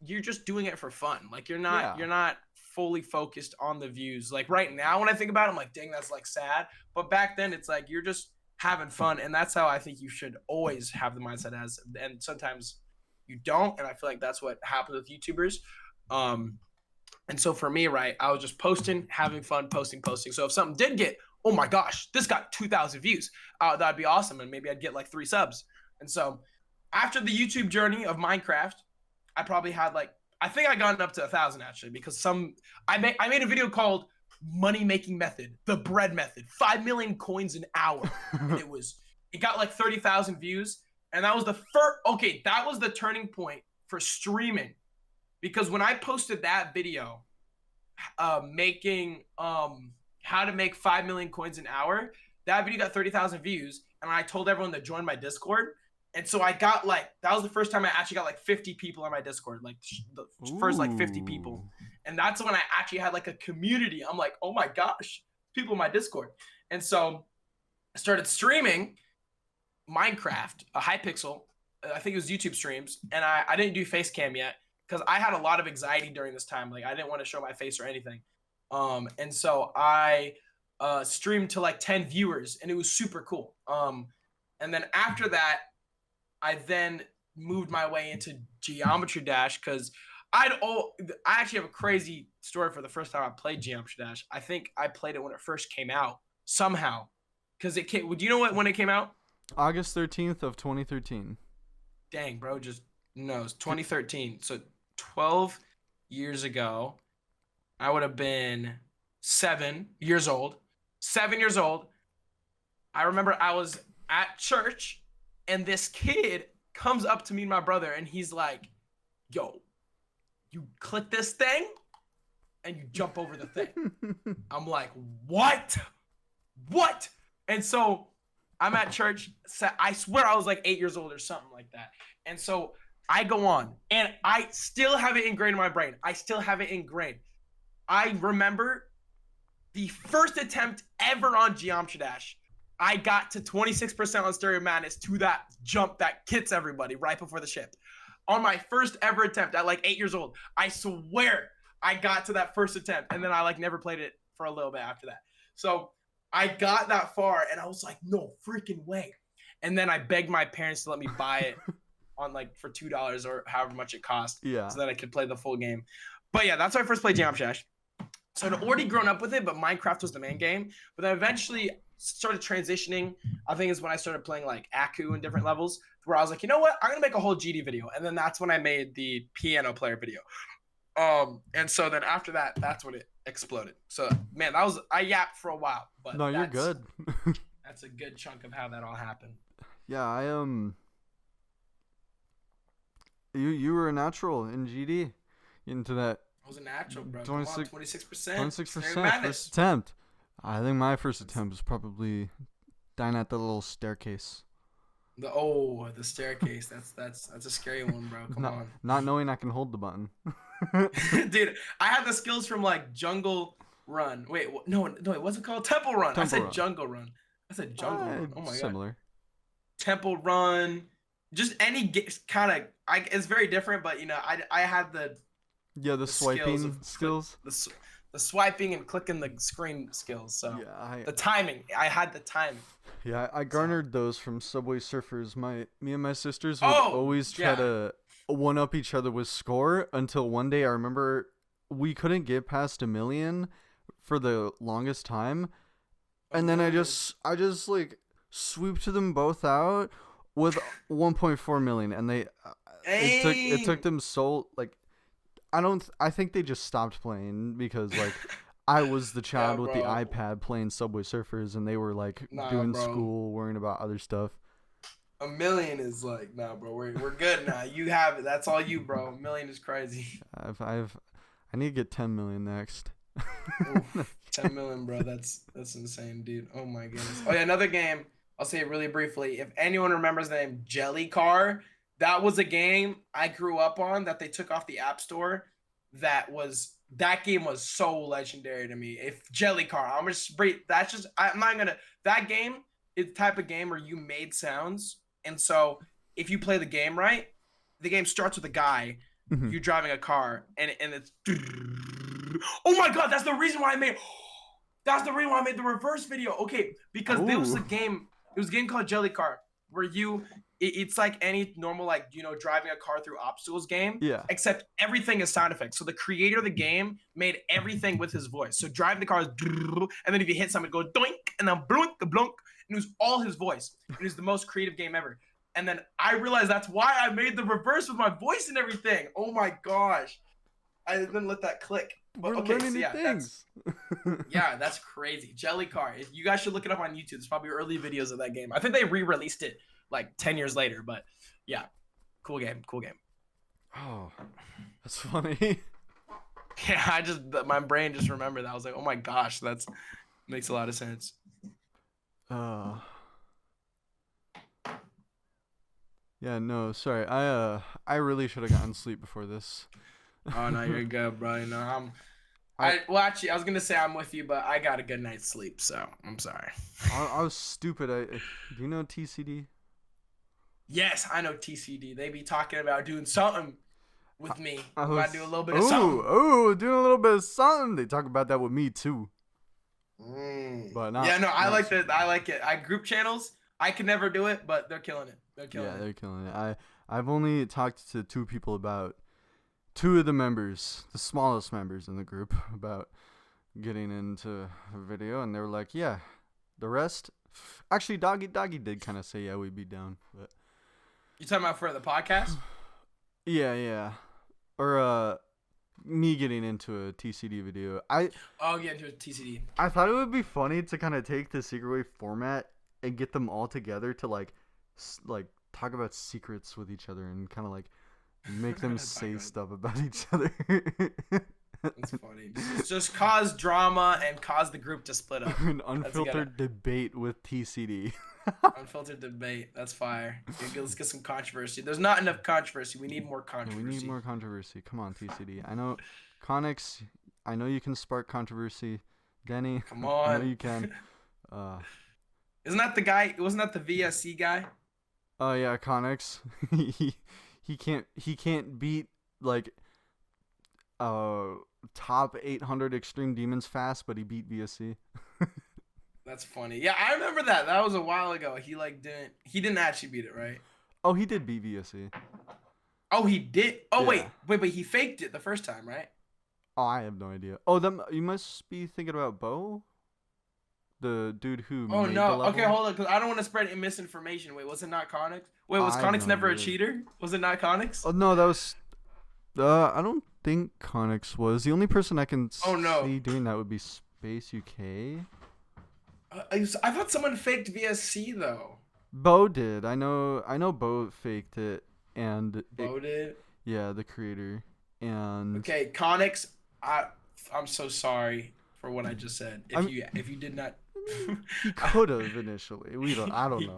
you're just doing it for fun. Like, you're not fully focused on the views. Like, right now, when I think about it, I'm like, dang, that's like sad. But back then, it's like, you're just having fun. And that's how I think you should always have the mindset as. And sometimes you don't. And I feel like that's what happens with YouTubers. And so for me, right, I was just posting, having fun, posting. So if something did get, oh my gosh, this got 2,000 views, that'd be awesome. And maybe I'd get like 3 subs. And so after the YouTube journey of Minecraft, I probably had like, I think I got up to 1,000 actually, because I made a video called Money Making Method, the bread method, 5 million coins an hour. And it got like 30,000 views. And that was that was the turning point for streaming. Because when I posted that video, making how to make 5 million coins an hour, that video got 30,000 views, and I told everyone to join my Discord. And so I got like, that was the first time I actually got like 50 people on my Discord, like the first like 50 people. And that's when I actually had like a community. I'm like, oh my gosh, people in my Discord. And so I started streaming Minecraft, a Hypixel. I think it was YouTube streams, and I didn't do face cam yet, because I had a lot of anxiety during this time. Like, I didn't want to show my face or anything. And so I streamed to like 10 viewers, and it was super cool. And then after that, I then moved my way into Geometry Dash, because I actually have a crazy story for the first time I played Geometry Dash. I think I played it when it first came out somehow, because it came. Do you know when it came out? August 13th of 2013. Dang, bro, no, it's 2013. So 12 years ago, I would have been 7 years old. 7 years old. I remember I was at church, and this kid comes up to me and my brother, and he's like, yo, you click this thing, and you jump over the thing. I'm like, what? And so I'm at church. I swear I was like 8 years old or something like that. And so I go on, and I still have it ingrained in my brain. I remember the first attempt ever on Geometry Dash. I got to 26% on Stereo Madness to that jump that hits everybody right before the ship. On my first ever attempt at like 8 years old, I swear I got to that first attempt, and then I like never played it for a little bit after that. So I got that far, and I was like, no freaking way. And then I begged my parents to let me buy it on like for $2 or however much it cost, so that I could play the full game. But yeah, that's when I first played Geometry Dash. So I'd already grown up with it, but Minecraft was the main game. But then eventually started transitioning. I think is when I started playing like Aku in different levels, where I was like, you know what, I'm gonna make a whole GD video. And then that's when I made the piano player video. And so then after that, that's when it exploded. So man, I yapped for a while, but no, you're good. That's a good chunk of how that all happened. Yeah, you were a natural in GD into that. I was a natural, bro. 26%. 26%. First attempt. I think my first attempt was probably down at the little staircase. The staircase. That's a scary one, bro. Come on. Not knowing I can hold the button. Dude, I had the skills from like Jungle Run. Wait, no, it wasn't called Temple Run. I said Jungle Run. Run. Oh my god. Similar. Temple Run. Just any kind of. It's very different, but you know, I had the swiping skills. the swiping and clicking the screen skills. So Yeah, the timing, I had the timing. yeah, I garnered those from Subway Surfers. Me and my sisters would Oh, always try yeah. to one up each other with score until one day I remember we couldn't get past 1 million for the longest time, and then I just like swooped them both out with 1.4 million, and it took them so like I think they just stopped playing because like I was the child with the bro. iPad playing Subway Surfers, and they were like Nah, doing bro. school, worrying about other stuff. 1 million is like, nah, bro. We're good now. You have it. That's all you, bro. 1 million is crazy. I need to get 10 million next. Oof, 10 million, bro. That's insane, dude. Oh my goodness. Oh yeah, another game. I'll say it really briefly. If anyone remembers the name JellyCar, that was a game I grew up on that they took off the App Store. That game was so legendary to me. If JellyCar, I'm just that's just I'm not gonna that game is the type of game where you made sounds, and so if you play the game right, the game starts with a guy. You're driving a car, and it's oh my god, that's the reason why I made the reverse video. Okay, because there was a game. It was a game called JellyCar where it's like any normal like driving a car through obstacles game. Yeah. Except everything is sound effects. So the creator of the game made everything with his voice. So driving the car is, and then if you hit something, it goes doink, and then blunk, blunk, and it was all his voice. It was the most creative game ever. And then I realized that's why I made the reverse with my voice and everything. Oh my gosh. I didn't let that click. But, We're learning new things. That's crazy. JellyCar. You guys should look it up on YouTube. There's probably early videos of that game. I think they re-released it like 10 years later. But yeah, cool game. Oh, that's funny. Yeah, my brain just remembered that. I was like, oh my gosh, that's makes a lot of sense. Yeah, no, sorry. I really should have gotten sleep before this. Oh no, you're good, bro. Actually, I was gonna say I'm with you, but I got a good night's sleep, so I'm sorry. I was stupid. Do you know TCD? Yes, I know TCD. They be talking about doing something with me. I might do a little bit of something. Doing a little bit of something. They talk about that with me too. But not. Yeah, no, I like that. I like it. Group channels. I could never do it, but they're killing it. They're killing it. I've only talked to 2 people about 2 of the members, the smallest members in the group, about getting into a video, and they were like, yeah. The rest, actually, Doggy did kind of say, yeah, we'd be down. But you talking about for the podcast? Yeah. Or me getting into a TCD video. Into a TCD. I thought it would be funny to kind of take the Secret Wave format and get them all together to like talk about secrets with each other and kind of like make them say stuff about each other. That's funny. Just cause drama and cause the group to split up. An unfiltered debate with TCD. Unfiltered debate. That's fire. Let's get some controversy. There's not enough controversy. We need more controversy. We need more controversy. Come on, TCD. I know, Connix. I know you can spark controversy. Denny. Come on. I know you can. Isn't that the guy? Wasn't that the VSC guy? Oh yeah, Connix. he can't beat like top 800 extreme demons fast, but he beat VSC. That's funny. Yeah, I remember that. That was a while ago. He didn't actually beat it, right? Oh, he did beat VSC. Oh, he did. Oh, yeah. wait, he faked it the first time, right? Oh, I have no idea. Oh, you must be thinking about Bo, the dude who. Oh made no. the level. Okay, hold on, because I don't want to spread misinformation. Wait, was it not Connix? Wait, was Connix never a cheater? Was it not Connix? Oh no, that was. I don't think Connix was. The only person I can see doing that would be Space UK. I thought someone faked VSC though. Bo did. I know Bo faked it, and Bo did. Yeah, the creator. And okay, Connix. I'm so sorry for what I just said. If you did not. He could have initially. I don't know.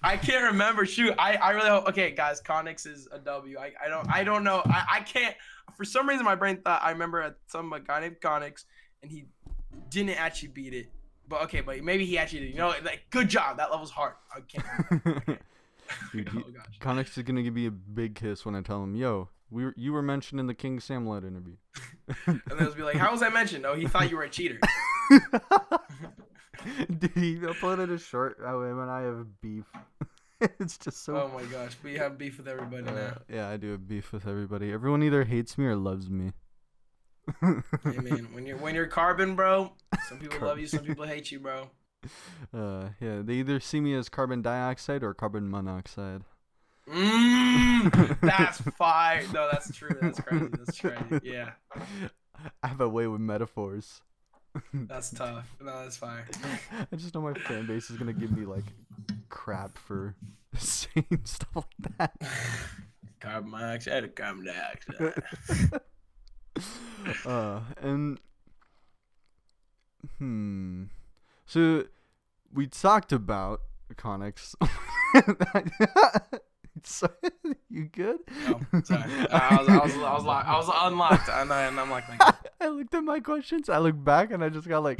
I can't remember. Shoot, I really hope. Okay, guys, Connix is a W. I don't know. I can't. For some reason, my brain thought I remember a guy named Connix, and he didn't actually beat it. But maybe he actually did. You know, like good job. That level's hard. I can't. Dude, Connix is gonna give me a big kiss when I tell him, yo, You were mentioned in the KingSammelot interview. And then it was be like, how was I mentioned? Oh, he thought you were a cheater. Dude, he uploaded a short. Oh, him and I have beef. It's just so. Oh my gosh, we have beef with everybody now. Yeah, I do have beef with everybody. Everyone either hates me or loves me. Hey man, when you're carbon, bro, some people love you, some people hate you, bro. Yeah, they either see me as carbon dioxide or carbon monoxide. That's fire. No, that's true. That's crazy. That's crazy. Yeah. I have a way with metaphors. That's tough. No, that's fire. I just know my fan base is gonna give me like crap for saying stuff like that. Carbon monoxide or carbon dioxide. So we talked about Conics. So, you good? Oh, sorry. I was unlocked. And I'm like, I looked at my questions. I looked back and I just got like,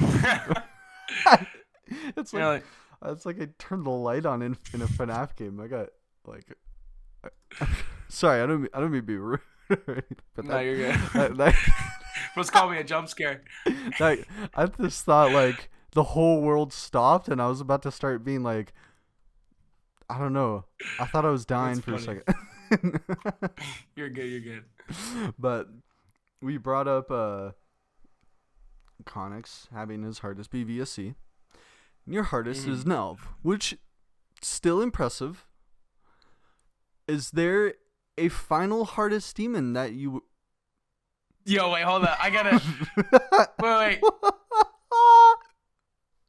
it's like I turned the light on in a FNAF game. I got like, sorry, I don't mean to be rude. But no, you're good. Let's call me a jump scare. I just thought like the whole world stopped and I was about to start being like, I don't know. I thought I was dying for a second. You're good. But we brought up Conics having his hardest be VSC. And your hardest is Nelv, which still impressive. Is there a final hardest demon that you... Yo, wait, hold on. I gotta... wait.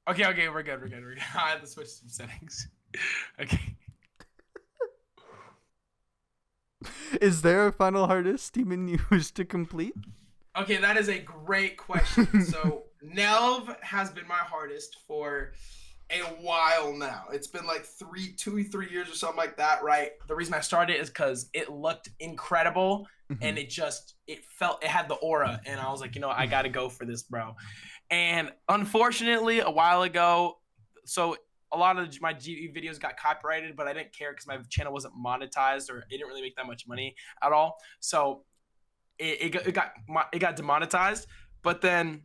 Okay, we're good. I had to switch some settings. Okay. Is there a final hardest demon you wish to complete? Okay, that is a great question. So, Nelv has been my hardest for a while now. It's been like 3 years or something like that, right? The reason I started is because it looked incredible and it had the aura, and I was like, I gotta go for this, bro. And unfortunately, a while ago, so a lot of my GE videos got copyrighted, but I didn't care because my channel wasn't monetized, or it didn't really make that much money at all. So it got demonetized. But then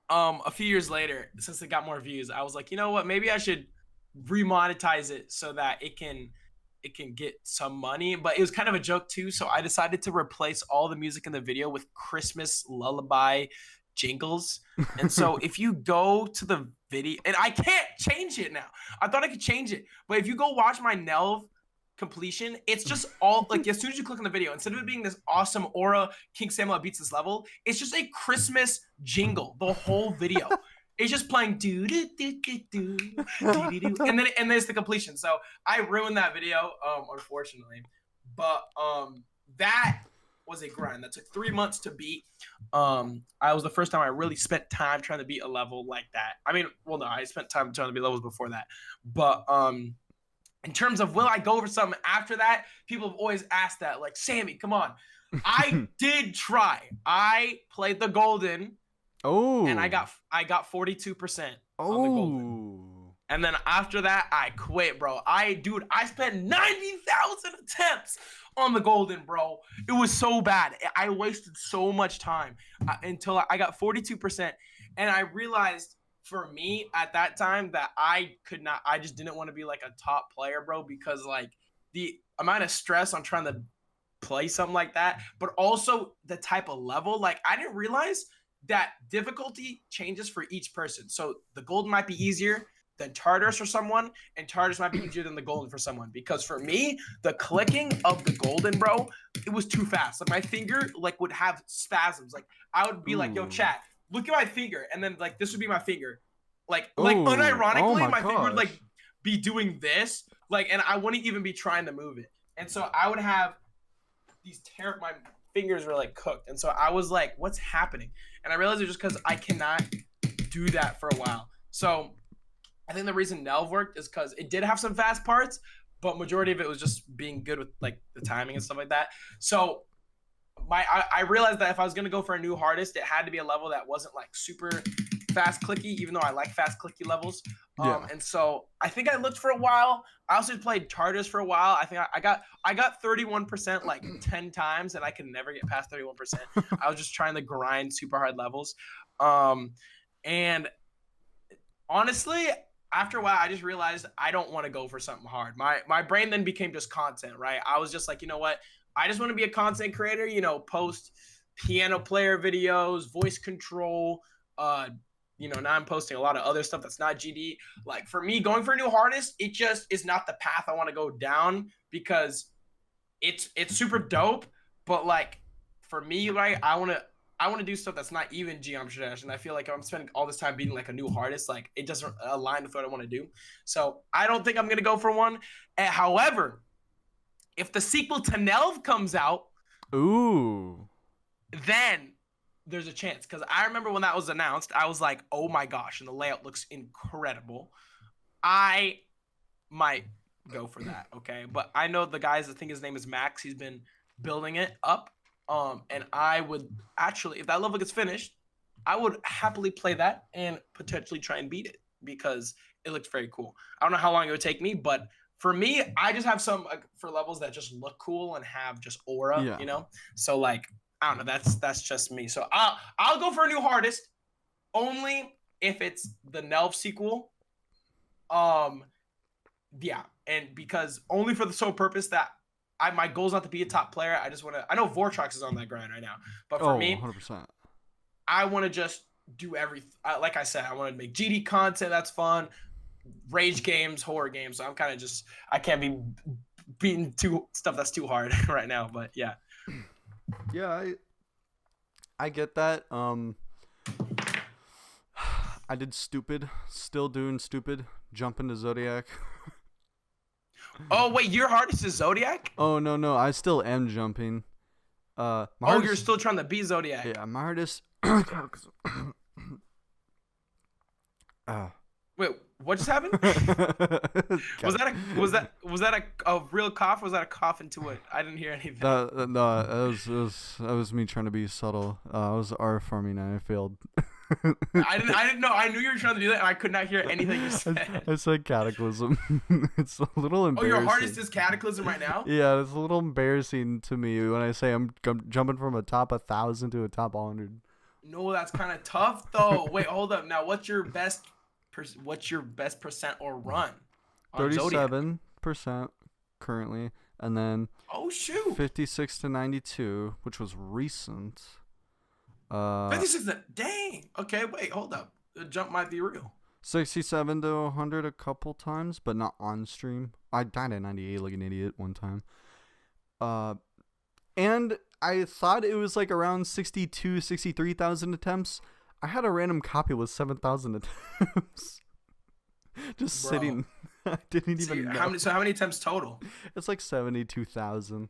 a few years later, since it got more views, I was like, you know what? Maybe I should remonetize it so that it can get some money. But it was kind of a joke too. So I decided to replace all the music in the video with Christmas lullaby jingles. And so if you go to the video, and I can't change it now. I thought I could change it, but if you go watch my Nelv completion, it's just all like, as soon as you click on the video, instead of it being this awesome aura, KingSammelot beats this level, it's just a Christmas jingle the whole video. It's just playing do do do do do do do, and then it's the completion. So I ruined that video, unfortunately, but that was a grind that took 3 months to beat. I was the first time I really spent time trying to beat a level like that. I mean, well, no, I spent time trying to beat levels before that, but in terms of will I go over something after that, people have always asked that, like, Sammy, come on. I did try. I played the golden. Oh. And I got 42% on the golden. And then after that, I quit, bro. I spent 90,000 attempts on the golden, bro. It was so bad. I wasted so much time until I got 42%. And I realized for me at that time that I just didn't want to be like a top player, bro, because like the amount of stress on trying to play something like that, but also the type of level, like I didn't realize that difficulty changes for each person. So the golden might be easier than Tartarus for someone, and Tartarus might be easier than the golden for someone. Because for me, the clicking of the golden, bro, it was too fast. Like my finger like would have spasms. Like I would be like, yo, chat, look at my finger, and then like this would be my finger. Like unironically, my finger would like be doing this, like, and I wouldn't even be trying to move it. And so I would have these my fingers were like cooked, and so I was like, what's happening? And I realized it was just because I cannot do that for a while. So I think the reason Nelv worked is because it did have some fast parts, but majority of it was just being good with like the timing and stuff like that. So I realized that if I was gonna go for a new hardest, it had to be a level that wasn't like super fast clicky, even though I like fast clicky levels. Yeah. And so I think I looked for a while. I also played Tartarus for a while. I think I got 31% like 10 times, and I could never get past 31%. I was just trying to grind super hard levels. And honestly, after a while, I just realized I don't want to go for something hard. My brain then became just content, right? I was just like, you know what? I just want to be a content creator, you know, post piano player videos, voice control. Now I'm posting a lot of other stuff that's not GD. Like for me, going for a new hardest, it just is not the path I want to go down because it's super dope. But like for me, right, I want to do stuff that's not even JUMPSCARE, and I feel like I'm spending all this time beating like a new hardest. Like it doesn't align with what I want to do. So I don't think I'm gonna go for one. However, if the sequel to Nelv comes out, Ooh. then there's a chance. Because I remember when that was announced, I was like, oh my gosh, and the layout looks incredible. I might go for that, okay? But I know the guys, I think his name is Max, he's been building it up. And I would actually, if that level gets finished, I would happily play that and potentially try and beat it because it looked very cool. I don't know how long it would take me, but for me, I just have some for levels that just look cool and have just aura, Yeah. you know? So like, I don't know, that's just me. So I'll go for a new hardest only if it's the Nelv sequel. Yeah, and because only for the sole purpose that my goal is not to be a top player. I just want to. I know Vortrox is on that grind right now, but for me, 100%. I want to just do everything. Like I said, I want to make GD content that's fun, rage games, horror games. So I'm kind of just I can't be beating stuff that's too hard right now. But yeah, Yeah, I get that. I did stupid, still doing stupid, jump into Zodiac. Oh wait, your hardest is Zodiac? Oh no, I still am jumping. My You're still trying to beat Zodiac. Yeah, my hardest. Wait, what just happened? was that a real cough? Or was that a cough into it? I didn't hear anything. No, that was me trying to be subtle. I was R farming and I failed. I didn't know. I knew you were trying to do that, and I could not hear anything you said. I said Cataclysm. It's a little embarrassing. Oh, your hardest is Cataclysm right now? Yeah, it's a little embarrassing to me when I say I'm jumping from a top 1,000 to a top 100. No, that's kind of tough though. Wait, hold up. Now, what's your best percent or run? 37% currently, and then oh shoot, 56 to 92, which was recent. 56. Dang. Okay, wait, hold up. The jump might be real. 67 to 100 a couple times, but not on stream. I died at 98 like an idiot one time. And I thought it was like around 63,000 attempts. I had a random copy with 7,000 attempts. Just Bro. sitting. I didn't even know. How many attempts total? It's like 72,000.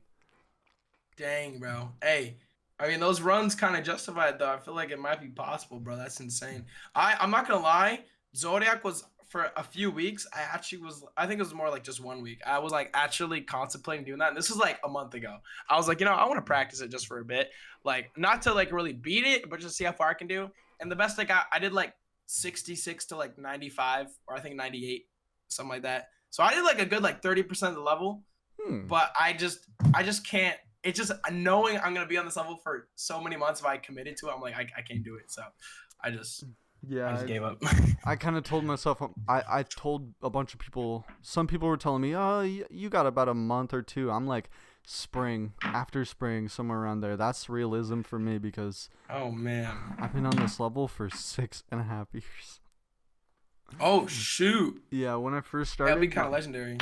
Dang, bro. Hey, I mean, those runs kind of justify it, though. I feel like it might be possible, bro. That's insane. I'm not going to lie. Zodiac was, for a few weeks, I think it was more like just 1 week. I was like actually contemplating doing that. And this was like a month ago. I was like, I want to practice it just for a bit. Like, not to like really beat it, but just see how far I can do. And the best I did like 66 to like 95, or I think 98, something like that. So I did like a good like 30% of the level. But I just can't. It's just knowing I'm gonna be on this level for so many months. If I committed to it, I'm like I can't do it. So I just gave up. I kind of told myself. I told a bunch of people. Some people were telling me, "Oh, you got about a month or two." I'm like, after spring, somewhere around there. That's realism for me because oh man, I've been on this level for 6.5 years. Oh shoot! Yeah, when I first started, that'd be kind of legendary.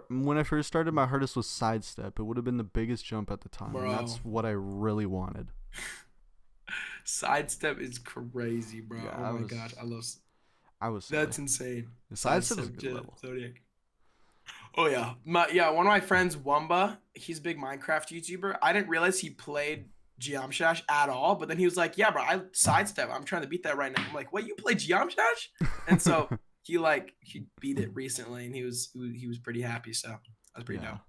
When I first started, my hardest was sidestep. It would have been the biggest jump at the time. Bro. And that's what I really wanted. Sidestep is crazy, bro. Yeah, oh my gosh, I was. That's insane. Sidestep is a good level. Zodiac. Oh yeah, one of my friends, Wumba, he's a big Minecraft YouTuber. I didn't realize he played JUMPSCARE at all, but then he was like, yeah, bro, I sidestep. I'm trying to beat that right now. I'm like, what, you play JUMPSCARE? And so he beat it recently, and he was pretty happy. So that's pretty dope.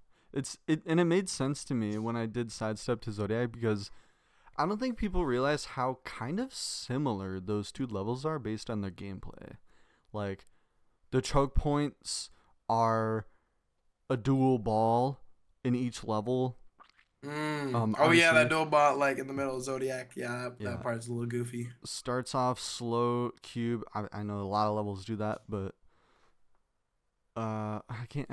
And it made sense to me when I did sidestep to Zodiac because I don't think people realize how kind of similar those two levels are based on their gameplay. Like, the choke points are a dual ball in each level. Oh yeah, that Obviously, dual bot like in the middle of Zodiac. Yeah, that yeah. part's a little goofy. Starts off slow cube. I know a lot of levels do that, but I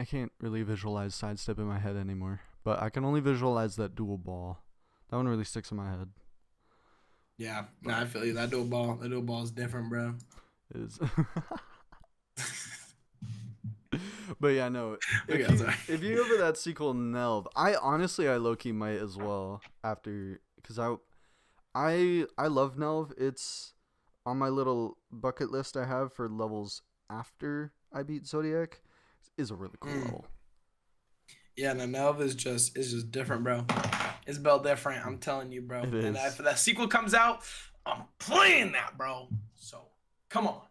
can't really visualize sidestep in my head anymore. But I can only visualize that dual ball. That one really sticks in my head. Yeah, no, I But feel you. That dual ball is different, bro. it is. But yeah, no. Okay, If I'm you sorry. if you go for that sequel Nelv, I honestly I low key might as well after because I love Nelv. It's on my little bucket list I have for levels after I beat Zodiac. Is a really cool Mm. level. Yeah, no, Nelv is just different, bro. It's built different. I'm telling you, bro. It And is. if that sequel comes out, I'm playing that, bro. So come on.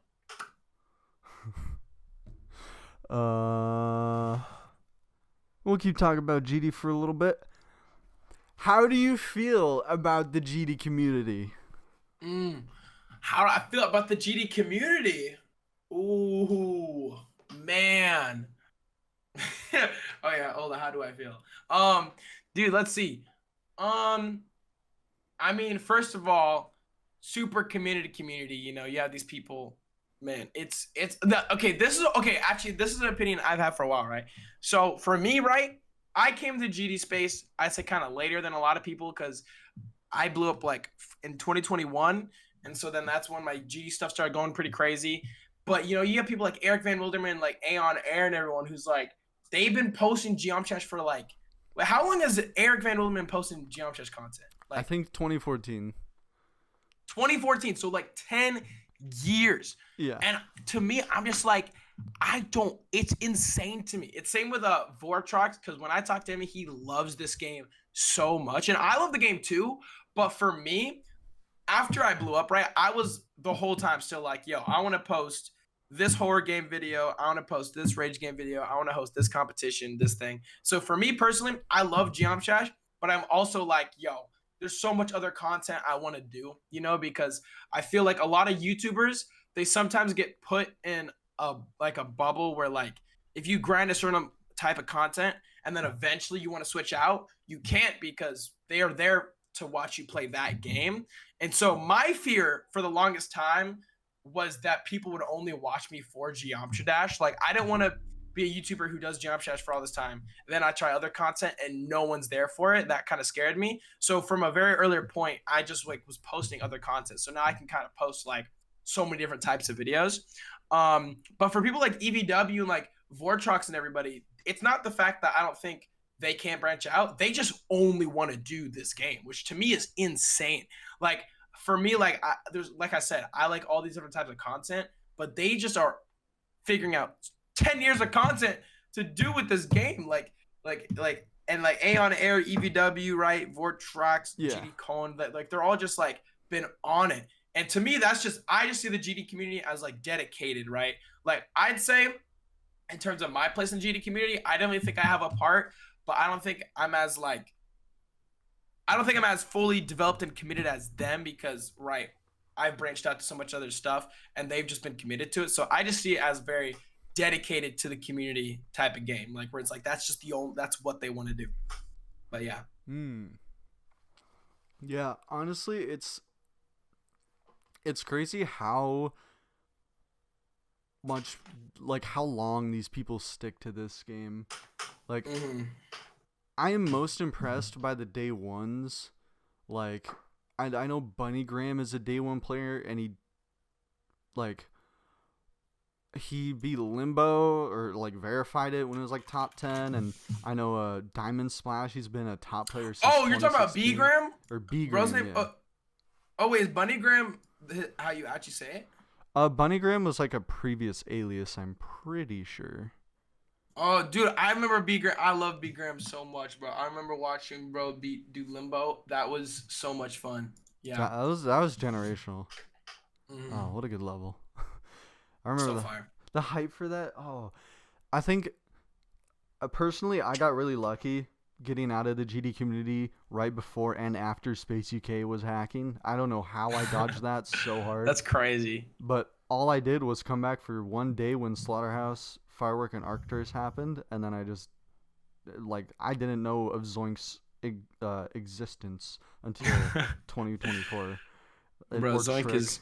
Uh, we'll keep talking about GD for a little bit. How do you feel about the GD community? Mm. How do I feel about the GD community? Ooh, man. Oh yeah, hold on. How do I feel? Um, Dude, let's see. Um, I mean, first of all, super community. You know, you have these people. Man, okay. This is okay. Actually, this is an opinion I've had for a while, right? So for me, right, I came to GD space. I'd say kind of later than a lot of people because I blew up like in 2021, and so then that's when my GD stuff started going pretty crazy. But you know, you have people like Eric Van Wilderman, like Aeon, Aaron, everyone who's like they've been posting Geom for like how long has Eric Van Wilderman posting Geom content? I Like think 2014. 2014, so like 10 years. Yeah. And to me, I'm just like, I don't, it's insane to me. It's same with Vortrox, because when I talk to him, he loves this game so much. And I love the game too. But for me, after I blew up, right, I was the whole time still like, yo, I want to post this horror game video. I want to post this rage game video. I want to host this competition, this thing. So for me personally, I love Geom, but I'm also like, yo, there's so much other content I want to do, you know, because I feel like a lot of YouTubers, they sometimes get put in a bubble where like if you grind a certain type of content and then eventually you want to switch out, you can't because they are there to watch you play that game. And so my fear for the longest time was that people would only watch me for Geometry Dash. Like I didn't want to be a YouTuber who does Geometry Dash for all this time. Then I try other content and no one's there for it. That kind of scared me. So from a very earlier point, I just like was posting other content. So now I can kind of post like so many different types of videos. But for people like EVW and like Vortrox and everybody, it's not the fact that I don't think they can't branch out. They just only want to do this game, which to me is insane. Like for me, there's like I said, I like all these different types of content, but they just are figuring out 10 years of content to do with this game. And like Aeon Air, EVW, right? Vortrox, Yeah. GD Cohen, like they're all just like been on it. And to me, I just see the GD community as like dedicated, right? Like I'd say in terms of my place in the GD community, I definitely think I have a part, but I don't think I'm as fully developed and committed as them because, right, I've branched out to so much other stuff and they've just been committed to it. So I just see it as very dedicated to the community type of game, like where it's like that's what they want to do. But yeah. Yeah, honestly, it's crazy how much like how long these people stick to this game. Like I am most impressed by the day ones. Like I know Bunny Graham is a day one player and he beat Limbo or like verified it when it was like top 10, and I know Diamond Splash, he's been a top player since Oh, you're talking about 2016. B Graham? Or B Bro's Graham, name? yeah. Oh wait, is Bunny Graham how you actually say it? Bunny Graham was like a previous alias, I'm pretty sure. Oh, dude, I remember B Graham. I love B Graham so much, bro. I remember watching bro do Limbo. That was so much fun. Yeah. That was generational. Mm-hmm. Oh, what a good level. I remember So fire. the hype for that. Oh, I think personally I got really lucky getting out of the GD community right before and after Space UK was hacking. I don't know how I dodged that so hard. That's crazy. But all I did was come back for one day when Slaughterhouse, Firework, and Arcturus happened, and then I just, like, I didn't know of Zoink's existence until 2024. Bro, Zoink is...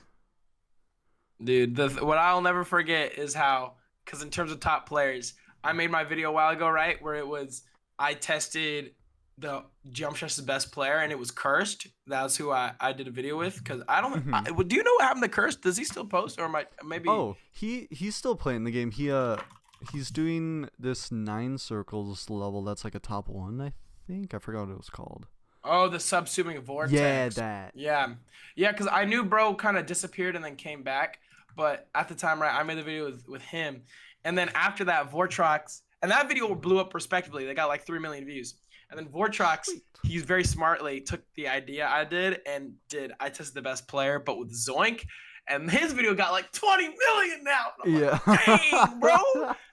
Dude, what I'll never forget is how, because in terms of top players, I made my video a while ago, right, where it was, I tested the JUMPSCARE's best player, and it was Cursed. That's who I did a video with, because I don't... do you know what happened to Cursed? Does he still post, or maybe... Oh, he's still playing the game. He's doing this 9 circles level that's like a top 1, I think. I forgot what it was called. Oh, the subsuming Vortex. Yeah, that. Yeah, because I knew bro kind of disappeared and then came back. But at the time, right, I made the video with him. And then after that, Vortrox, and that video blew up respectively. They got like 3 million views. And then Vortrox, he's very smartly took the idea I did and I tested the best player, but with Zoink. And his video got like 20 million now. And I'm like, dang, bro.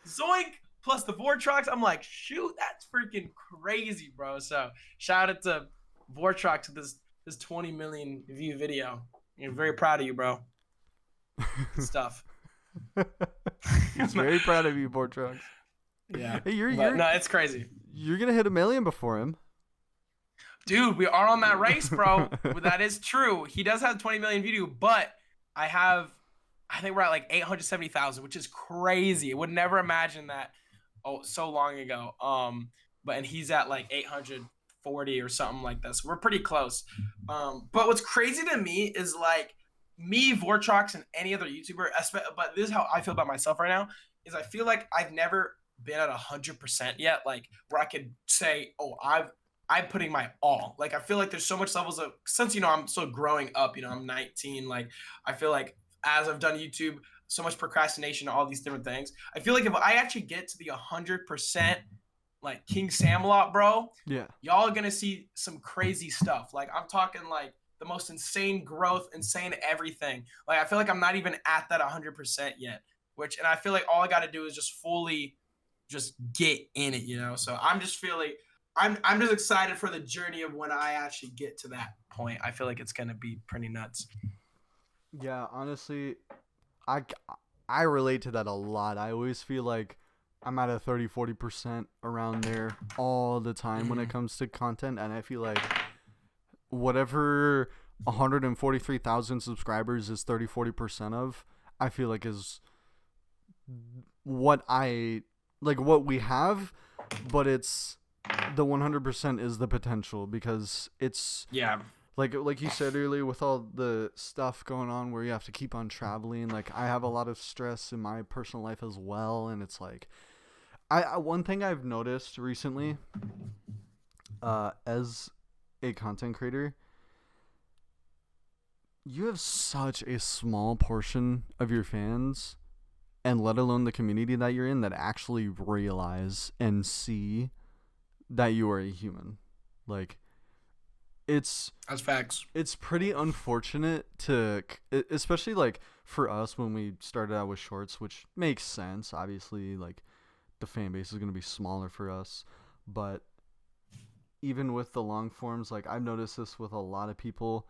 Zoink plus the Vortrox. I'm like, shoot, that's freaking crazy, bro. So shout out to Vortrox with this 20 million view video. I'm very proud of you, bro. Good stuff. He's very proud of you, Vortrox. Yeah. Hey, no, it's crazy. You're gonna hit 1 million before him. Dude, we are on that race, bro. That is true. He does have 20 million views, but I think we're at like 870,000, which is crazy. I would never imagine that so long ago. And he's at like 840 or something like that. So we're pretty close. But what's crazy to me is like me, Vortrox, and any other YouTuber, but this is how I feel about myself right now, is I feel like I've never been at 100% yet, like where I could say, oh, I'm putting my all. Like I feel like there's so much levels of, since I'm still growing up, I'm 19, like I feel like as I've done YouTube, so much procrastination, all these different things. I feel like if I actually get to the 100% like KingSammelot, bro, yeah, y'all are gonna see some crazy stuff. Like I'm talking like the most insane growth, insane everything. Like I feel like I'm not even at that 100% yet. And I feel like all I got to do is just fully just get in it, So I'm just feeling, I'm just excited for the journey of when I actually get to that point. I feel like it's gonna be pretty nuts. Yeah, honestly, I relate to that a lot. I always feel like I'm at a 30-40% around there all the time when it comes to content, and I feel like whatever 143,000 subscribers is 30-40% of, I feel like is what we have, but it's the 100% is the potential, because it's like you said earlier, with all the stuff going on where you have to keep on traveling, like I have a lot of stress in my personal life as well, and it's like one thing I've noticed recently as a content creator, you have such a small portion of your fans, and let alone the community that you're in, that actually realize and see that you are a human. Like that's facts. It's pretty unfortunate to, especially like for us when we started out with shorts, which makes sense. Obviously, like the fan base is going to be smaller for us, but even with the long forms, like I've noticed this with a lot of people.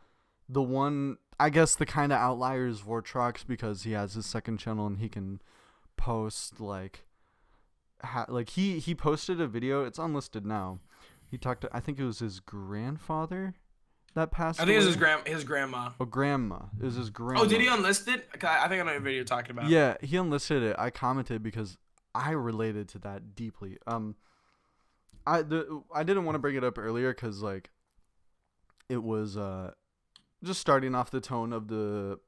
The one, I guess the kind of outlier is Vortrox, because he has his second channel and he can post like he posted a video. It's unlisted now. He talked to, I think it was his grandfather that passed away. I think it was his grandma. Oh, grandma. It was his grandma. Oh, did he unlist it? I think I know what video you're talking about. Yeah, he unlisted it. I commented because I related to that deeply. I didn't want to bring it up earlier because like it was just starting off the tone of the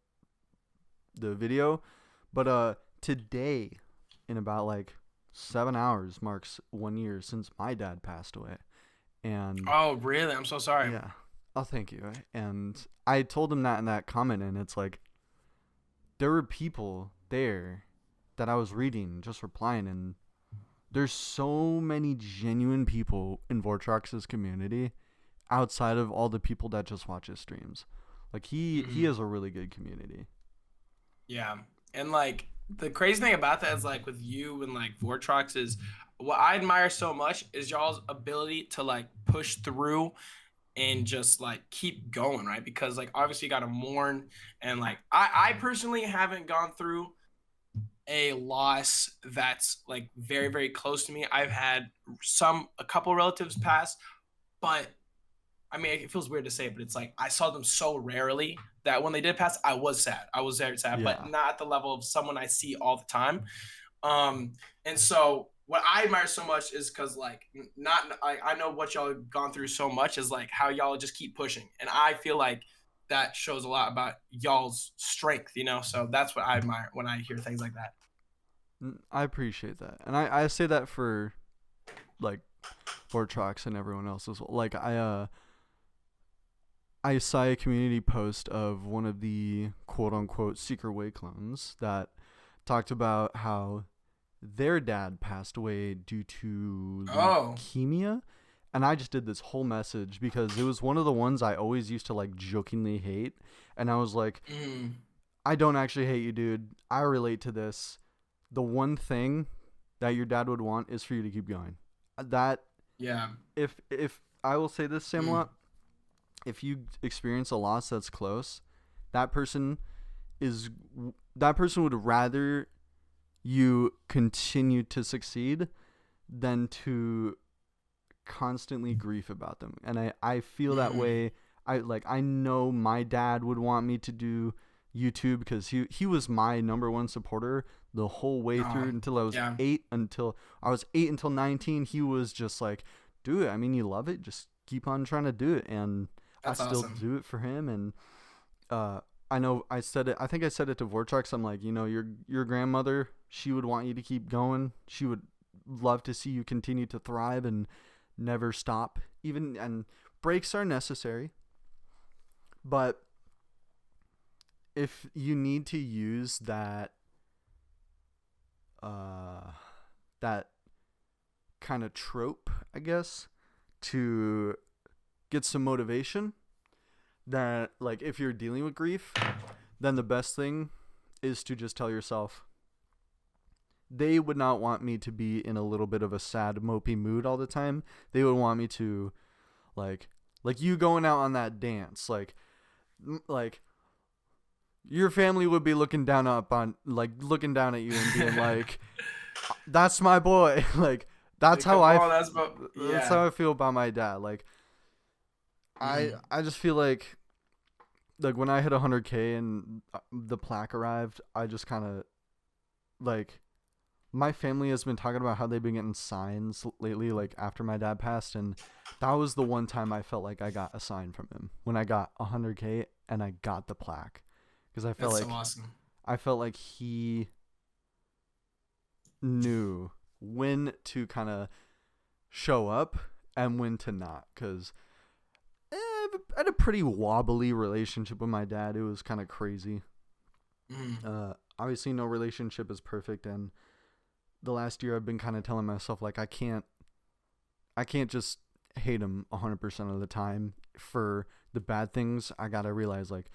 video, but today, in about like 7 hours, marks 1 year since my dad passed away. And oh, really? I'm so sorry. Yeah. Oh, thank you. And I told him that in that comment, and it's like there were people there that I was reading, just replying, and there's so many genuine people in Vortrox's community outside of all the people that just watch his streams. Like he has a really good community. Yeah. And like The crazy thing about that is like with you and like Vortrox is what I admire so much is y'all's ability to like push through and just like keep going, right? Because like obviously you gotta mourn and like I personally haven't gone through a loss that's like very, very close to me. I've had a couple relatives pass, but I mean, it feels weird to say, but it's like I saw them so rarely that when they did pass, I was sad. I was very sad, but Yeah. not at the level of someone I see all the time. And so what I admire so much is because like not I know what y'all have gone through so much is like how y'all just keep pushing, and I feel like that shows a lot about y'all's strength, you know. So that's what I admire when I hear things like that. I appreciate that, and I say that for like Vortrox and everyone else as well. Like I saw a community post of one of the quote unquote Secret Way clones that talked about how their dad passed away due to Oh, leukemia. And I just did this whole message because it was one of the ones I always used to like jokingly hate. And I was like, mm, I don't actually hate you, dude. I relate to this. The one thing that your dad would want is for you to keep going. That yeah, if I will say this, mm, Sammelot, if you experience a loss that's close, that person is that person would rather you continue to succeed than to constantly grief about them. And I feel that mm, way. I know my dad would want me to do YouTube because he was my number one supporter the whole way oh, through until I was yeah, 8 until 19. He was just like, do it. I mean, you love it, just keep on trying to do it. And I that's still awesome. do it for him. And I know I said it. I think I said it to Vortex. I'm like, your grandmother, she would want you to keep going. She would love to see you continue to thrive and never stop. Even and breaks are necessary, but if you need to use uh that kind of trope, I guess, to get some motivation, that like if you're dealing with grief, then the best thing is to just tell yourself they would not want me to be in a little bit of a sad mopey mood all the time. They would want me to like you going out on that dance, like your family would be looking down at you and being like, that's my boy. Like that's Like, come how on, that's about that's yeah. how I feel about my dad. Like Mm, I just feel like when I hit 100K and the plaque arrived, I just kind of like my family has been talking about how they've been getting signs lately, like after my dad passed, and that was the one time I felt like I got a sign from him when I got 100K and I got the plaque, because that's so awesome. I felt like he knew when to kind of show up and when to not, because I had a pretty wobbly relationship with my dad. It was kind of crazy. Mm, Obviously, no relationship is perfect, and the last year I've been kind of telling myself like I can't just hate him 100% of the time for the bad things. I gotta realize like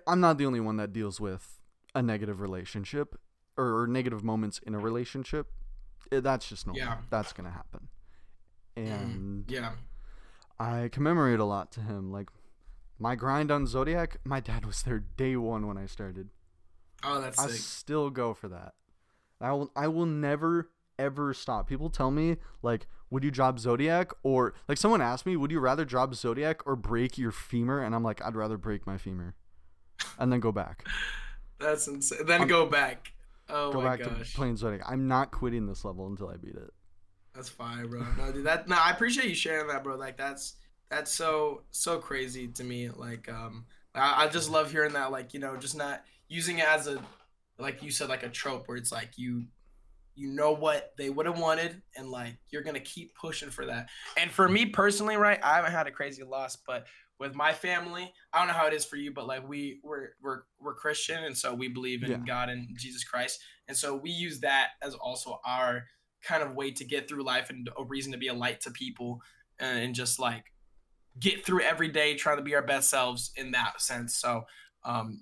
I'm not the only one that deals with a negative relationship or negative moments in a relationship. That's just normal. yeah. That's gonna happen, Mm, and yeah. I commemorate a lot to him. Like my grind on Zodiac, my dad was there day one when I started. Oh, that's I sick. still go for that. I will never ever stop. People tell me like, would you drop Zodiac, or like someone asked me, would you rather drop Zodiac or break your femur? And I'm like, I'd rather break my femur and then go back. That's insane. Then I'm go back. Oh go my back to gosh. playing Zodiac. I'm not quitting this level until I beat it. That's fire, bro. No, dude, that no, I appreciate you sharing that, bro. Like that's so crazy to me. Like I just love hearing that, like, you know, just not using it as a like you said, like a trope where it's like you know what they would have wanted and like you're gonna keep pushing for that. And for me personally, right, I haven't had a crazy loss, but with my family, I don't know how it is for you, but like we're Christian, and so we believe in Yeah. God and Jesus Christ, and so we use that as also our kind of way to get through life and a reason to be a light to people, and just like get through every day trying to be our best selves in that sense. So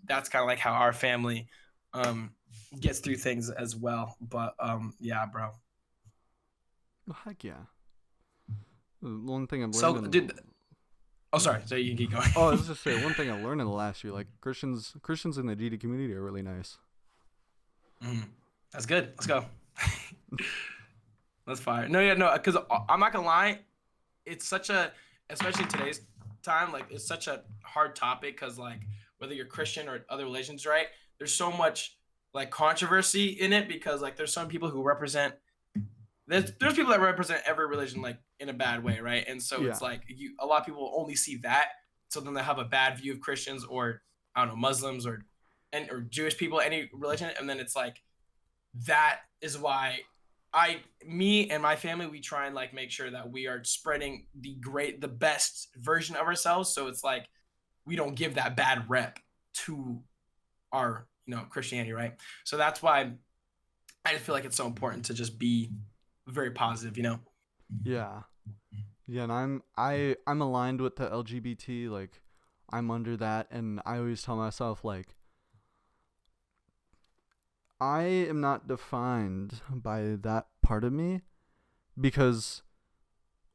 that's kind of like how our family gets through things as well. But yeah, bro. Heck yeah. One thing I've So, learned in dude. Oh, sorry. So you can keep going. oh, I was just say one thing I learned in the last year, like Christians in the GD community are really nice. That's good. Let's go. That's fire. No, yeah, no, because I'm not gonna lie, it's such a, especially in today's time, like it's such a hard topic because like whether you're Christian or other religions, right? There's so much like controversy in it because like there's some people who represent there's people that represent every religion like in a bad way, right? And so Yeah. it's like a lot of people only see that, so then they have a bad view of Christians or I don't know Muslims or Jewish people, any religion, and then it's like that is why me and my family, we try and like make sure that we are spreading the best version of ourselves. So it's like we don't give that bad rep to our, Christianity, right? So that's why I just feel like it's so important to just be very positive. Yeah. Yeah, and I'm aligned with the LGBT, like I'm under that, and I always tell myself like I am not defined by that part of me because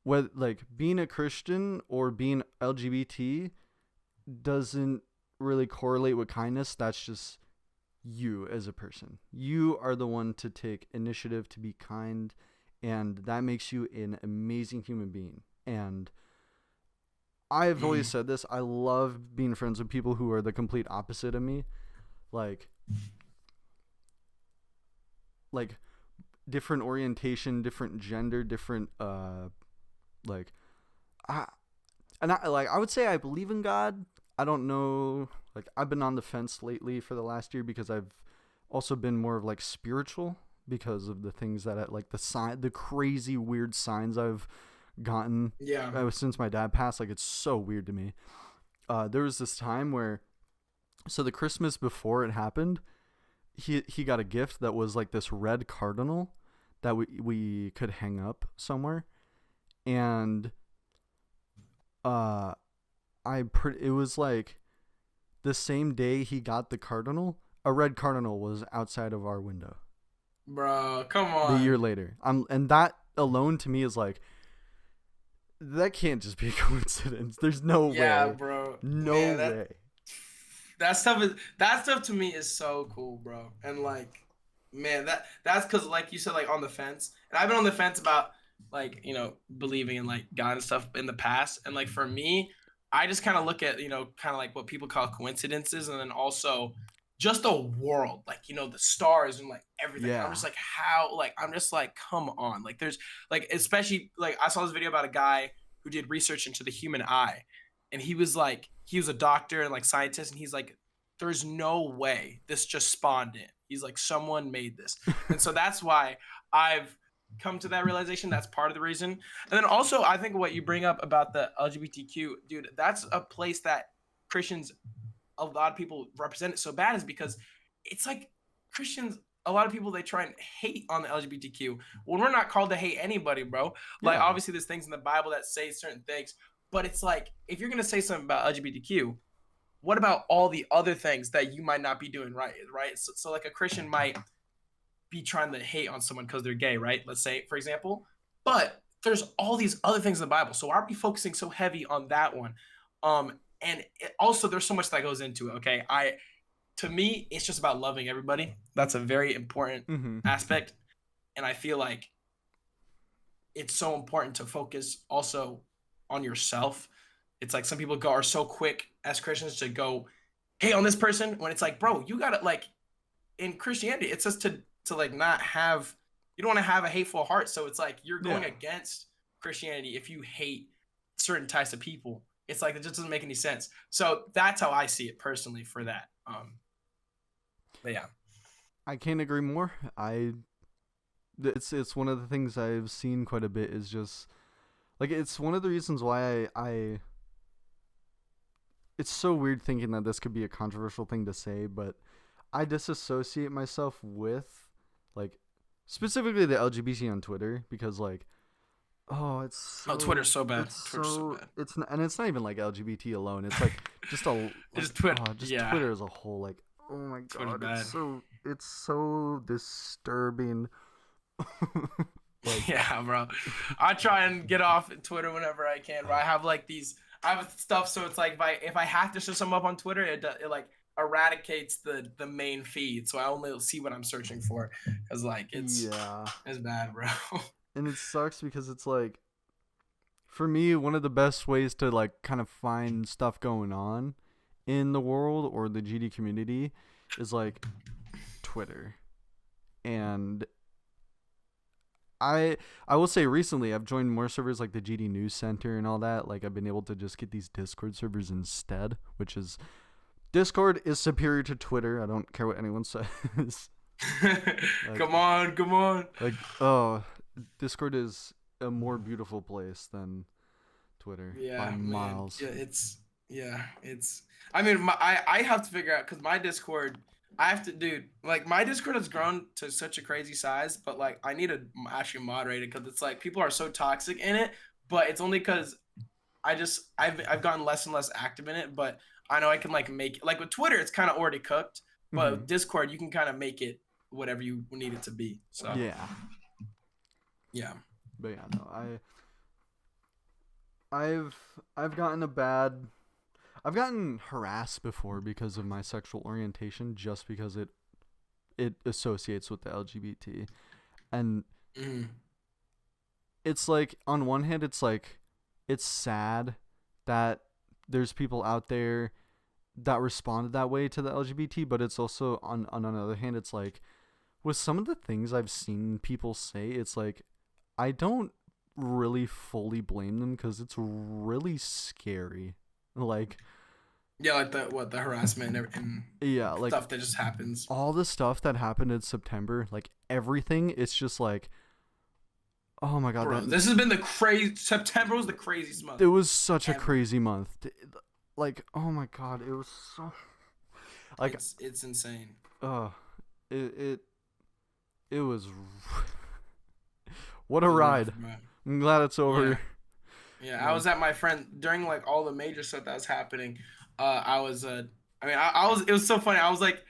whether like being a Christian or being LGBT doesn't really correlate with kindness. That's just you as a person. You are the one to take initiative to be kind, and that makes you an amazing human being. And I've always said this, I love being friends with people who are the complete opposite of me. Like different orientation, different gender, different like I I would say I believe in God. I don't know, like I've been on the fence lately for the last year because I've also been more of like spiritual because of the things that like the crazy weird signs I've gotten since my dad passed. Like it's so weird to me. There was this time where, so the Christmas before it happened, he got a gift that was like this red cardinal that we could hang up somewhere, and it was like the same day he got the cardinal, a red cardinal was outside of our window. Bro, come on. The year later. And that alone to me is like, that can't just be a coincidence. There's no way. Yeah, bro. No way. That stuff to me is so cool, bro. And like, man, that's because like you said, like on the fence. And I've been on the fence about like, believing in like God and stuff in the past. And like for me, I just kind of look at, kind of like what people call coincidences, and then also just the world, like, the stars and like everything. Yeah. I'm just like, I'm just like, come on. Like there's like, especially like I saw this video about a guy who did research into the human eye, and he was a doctor and like scientist, and he's like, there's no way this just spawned in. He's like, someone made this. And so that's why I've come to that realization. That's part of the reason. And then also I think what you bring up about the LGBTQ, dude, that's a place that Christians, a lot of people represent it so bad, is because it's like Christians, a lot of people, they try and hate on the LGBTQ when we're not called to hate anybody, bro. Like obviously there's things in the Bible that say certain things, but it's like, if you're going to say something about LGBTQ, what about all the other things that you might not be doing right? So like a Christian might be trying to hate on someone because they're gay, right? Let's say, for example, but there's all these other things in the Bible. So why are we focusing so heavy on that one? And also there's so much that goes into it. Okay. To me, it's just about loving everybody. That's a very important aspect. And I feel like it's so important to focus also on yourself. It's like some people are so quick as Christians to go hate on this person, when it's like, bro, you gotta, like, in Christianity, it says to like not have, you don't want to have a hateful heart. So it's like you're going against Christianity if you hate certain types of people. It's like, it just doesn't make any sense. So that's how I see it personally for that. But yeah, I can't agree more. It's one of the things I've seen quite a bit, is just like, it's one of the reasons why I it's so weird thinking that this could be a controversial thing to say, but I disassociate myself with, like, specifically the LGBT on Twitter, because like, Twitter's so bad. It's not even like LGBT alone. It's like just Twitter as a whole. Like, Oh my Twitter's god, bad. it's so disturbing. Like, Yeah, bro. I try and get off Twitter whenever I can. Bro. I have like I have stuff, so it's like if I have to show something up on Twitter, it like eradicates the main feed, so I only see what I'm searching for, because like yeah. it's bad, bro. And it sucks because it's like, for me, one of the best ways to like kind of find stuff going on in the world or the GD community is like Twitter. And I will say recently I've joined more servers like the GD News Center and all that. Like I've been able to just get these Discord servers instead, which is, Discord is superior to Twitter. I don't care what anyone says. Like, Come on. like, oh, Discord is a more beautiful place than Twitter by Yeah, man. miles. It's. I mean, I have to figure out, because my Discord, I have to, dude. Like my Discord has grown to such a crazy size, but like I need to actually moderate it, because it's like people are so toxic in it. But it's only because I've gotten less and less active in it. But I know I can like make, like with Twitter, it's kind of already cooked. But with Discord, you can kind of make it whatever you need it to be. So Yeah. yeah. But yeah, no, I've gotten harassed before because of my sexual orientation, just because it associates with the LGBT. And it's like, on one hand, it's like, it's sad that there's people out there that responded that way to the LGBT, but it's also, on another hand, it's like, with some of the things I've seen people say, it's like, I don't really fully blame them, because it's really scary. Like, Yeah, like the harassment and yeah, like stuff that just happens. all the stuff that happened in September, like everything, it's just like, oh my god, Bro, this has been the crazy. September was the craziest month. it was such ever. a crazy month. Like, oh my god, it was so, like, it's insane. it was what a ride. Rough, I'm glad it's over. Yeah, I was at my friend during like all the major stuff that was happening. I was I was, it was so funny. I was like,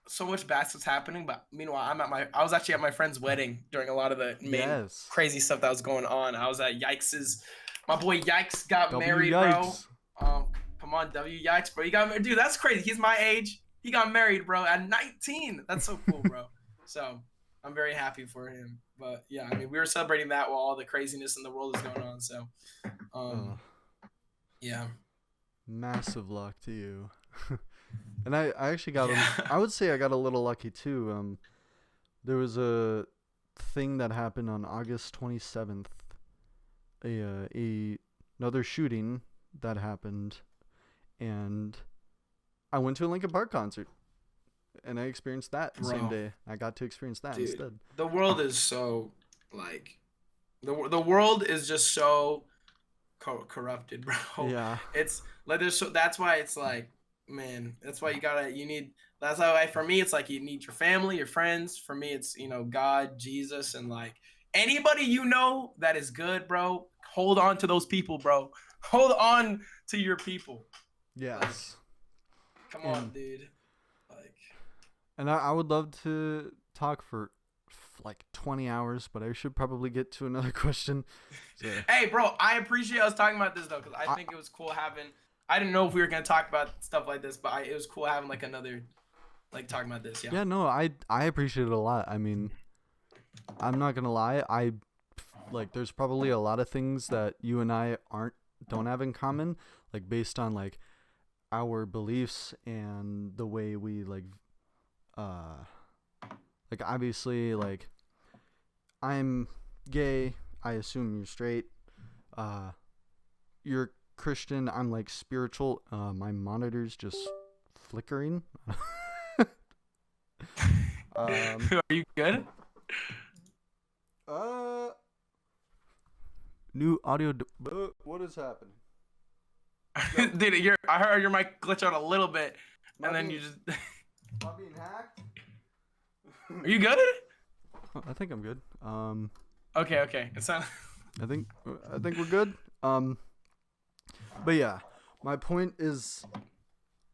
so much bad stuff's happening, but meanwhile I was actually at my friend's wedding during a lot of the main crazy stuff that was going on. I was at Yikes's. My boy Yikes got married, Yikes. bro. Come on, Yikes, bro. He got married. Dude, that's crazy. He's my age. He got married, bro, at 19. That's so cool, bro. So I'm very happy for him. But yeah, I mean, we were celebrating that while all the craziness in the world is going on. So, yeah. Massive luck to you. And I actually got I would say I got a little lucky too. There was a thing that happened on August 27th. Another shooting that happened, and I went to a Linkin Park concert, and I experienced that the same day. I got to experience that instead. The world is so, like, the world is just so corrupted, bro. Yeah. It's like that's why it's like, man, that's why that's how for me it's like you need your family, your friends. For me it's, God, Jesus, and like anybody that is good, bro. Hold on to those people, bro. Hold on to your people. Yes. Like, come on, dude. Like, and I would love to talk for like 20 hours, but I should probably get to another question. So. Hey, bro, I appreciate us talking about this though, because I think it was cool having. I didn't know if we were gonna talk about stuff like this, but it was cool having like another, like, talking about this. Yeah. Yeah, no, I appreciate it a lot. I mean, I'm not gonna lie. Like, there's probably a lot of things that you and I don't have in common, like based on like our beliefs and the way we like obviously, like, I'm gay. I assume you're straight. You're Christian. I'm like spiritual. My monitor's just flickering. Are you good? New audio. What is happening? Dude, I heard your mic glitch out a little bit, and then you just. Am I being hacked? Are you good? I think I'm good. Okay. It's not. I think we're good. But yeah, my point is,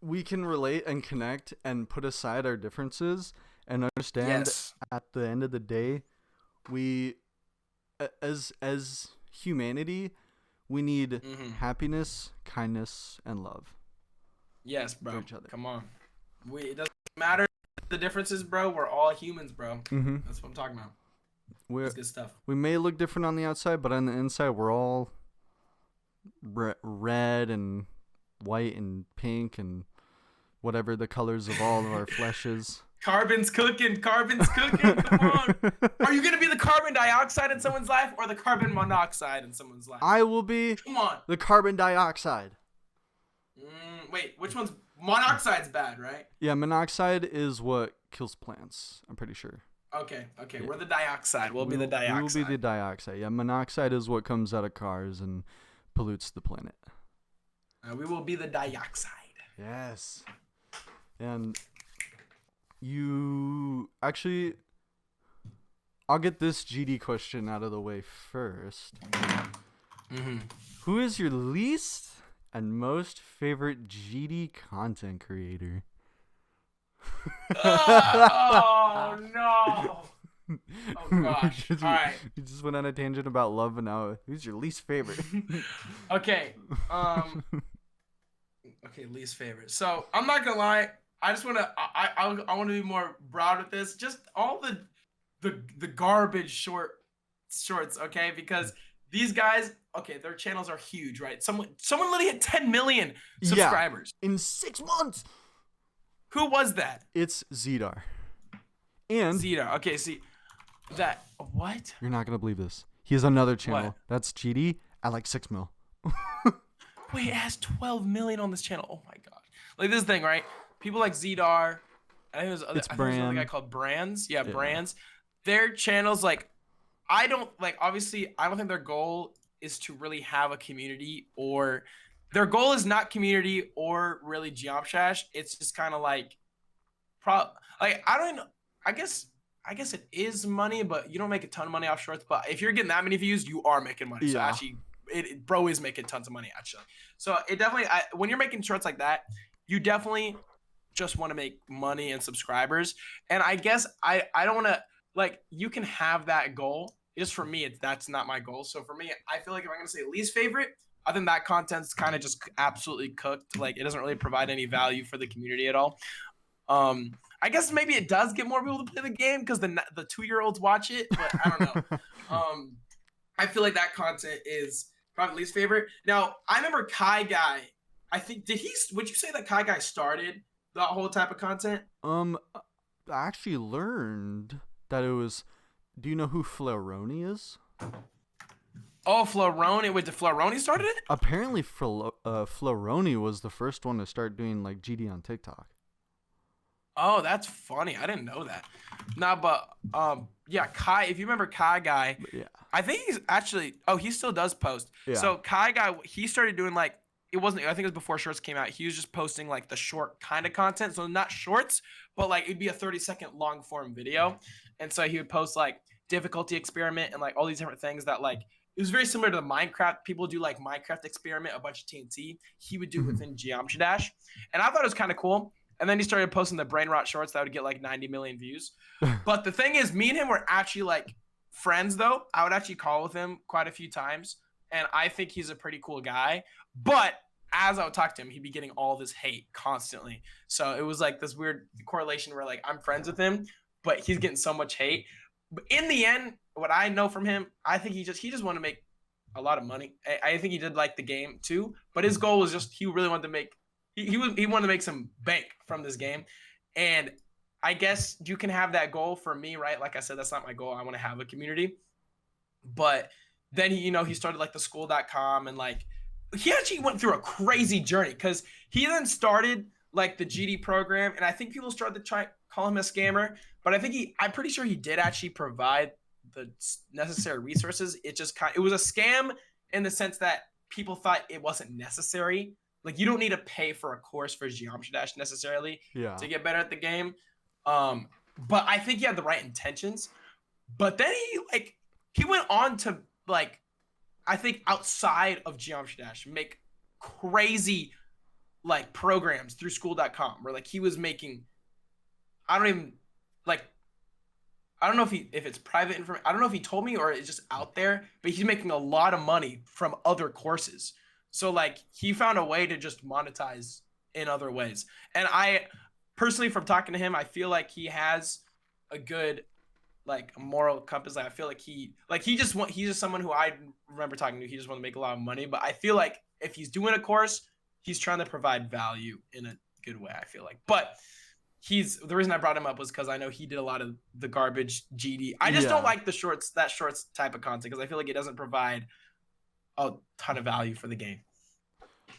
we can relate and connect and put aside our differences and understand at the end of the day, we as humanity, we need happiness, kindness, and love. Yes, bro. For each other. Come on. It doesn't matter the differences, bro. We're all humans, bro. That's what I'm talking about. That's good stuff. We may look different on the outside, but on the inside, we're all red and white and pink and whatever the colors of all of our flesh is. Carbon's cooking. Come on. Are you going to be the carbon dioxide in someone's life or the carbon monoxide in someone's life? I will be the carbon dioxide. Wait, which one's monoxide's bad, right? Yeah, monoxide is what kills plants, I'm pretty sure. Okay. Yeah. We're the dioxide. We'll be the dioxide. We will be the dioxide. Yeah, monoxide is what comes out of cars and pollutes the planet. We will be the dioxide. Yes. And you actually, I'll get this GD question out of the way first. Who is your least and most favorite GD content creator? Oh no! Oh gosh! All right. You just went on a tangent about love, and now who's your least favorite? Okay. Okay, least favorite. So I'm not gonna lie. I just wanna I want to be more broad with this. Just all the garbage shorts. Okay, because these guys, okay, their channels are huge, right? Someone literally hit 10 million subscribers in 6 months. Who was that? It's Zedar. And Zedar. Okay, see that what? You're not gonna believe this. He has another channel. What? That's GD at like 6 mil. Wait, it has 12 million on this channel. Oh my gosh. Like this thing, right? People like Zedar. I think there's another guy called Brands. Yeah, Brands. Their channels, like, I don't think their goal is to really have a community, or their goal is not community or really JUMPSCARE. It's just kind of like, I don't know. I guess it is money, but you don't make a ton of money off shorts. But if you're getting that many views, you are making money. Yeah. So actually, bro is making tons of money actually. So it definitely, when you're making shorts like that, you definitely just want to make money and subscribers. And I guess I don't want to, like, you can have that goal. Just for me, that's not my goal. So for me, I feel like if I'm gonna say least favorite, I think that content's kind of just absolutely cooked. Like, it doesn't really provide any value for the community at all. I guess maybe it does get more people to play the game because the 2-year-olds watch it, but I don't know. I feel like that content is probably least favorite. Now, I remember Kai Guy. I think would you say that Kai Guy started that whole type of content? I actually learned that it was. Do you know who Flaroni is? Oh, Flaroni. Wait, did Flaroni started it? Apparently, Flaroni was the first one to start doing like GD on TikTok. Oh, that's funny. I didn't know that. Nah, but yeah, Kai. If you remember Kai Guy, yeah, I think he's actually. Oh, he still does post. Yeah. So Kai Guy, he started doing like, it wasn't. I think it was before shorts came out. He was just posting like the short kind of content. So not shorts, but like it'd be a 30-second long form video, and so he would post like difficulty experiment and like all these different things that like. It was very similar to the Minecraft. People do like Minecraft experiment, a bunch of TNT. He would do within JUMPSCARE, and I thought it was kind of cool. And then he started posting the brain rot shorts that would get like 90 million views. But the thing is, me and him were actually like friends though. I would actually call with him quite a few times. And I think he's a pretty cool guy. But as I would talk to him, he'd be getting all this hate constantly. So it was like this weird correlation where like I'm friends with him, but he's getting so much hate. But in the end, what I know from him, I think he just wanted to make a lot of money. I think he did like the game too. But his goal was just, he really wanted to make, he wanted to make some bank from this game. And I guess you can have that goal. For me, right? Like I said, that's not my goal. I want to have a community. But then he started like the school.com, and like he actually went through a crazy journey because he then started like the GD program, and I think people started to try call him a scammer, but I'm pretty sure he did actually provide the necessary resources. It was a scam in the sense that people thought it wasn't necessary. Like, you don't need to pay for a course for JUMPSCARE necessarily to get better at the game. But I think he had the right intentions. But then he went on to, like, I think outside of JUMPSCARE make crazy like programs through school.com where like he was making, I don't even like, I don't know if it's private information. I don't know if he told me or it's just out there, but he's making a lot of money from other courses. So like he found a way to just monetize in other ways. And I personally, from talking to him, I feel like he has a good like moral compass. Like I feel like he's just someone who I remember talking to. He just want to make a lot of money. But I feel like if he's doing a course, he's trying to provide value in a good way. I feel like, but he's the reason I brought him up was because I know he did a lot of the garbage GD. I just don't like the shorts type of content because I feel like it doesn't provide a ton of value for the game.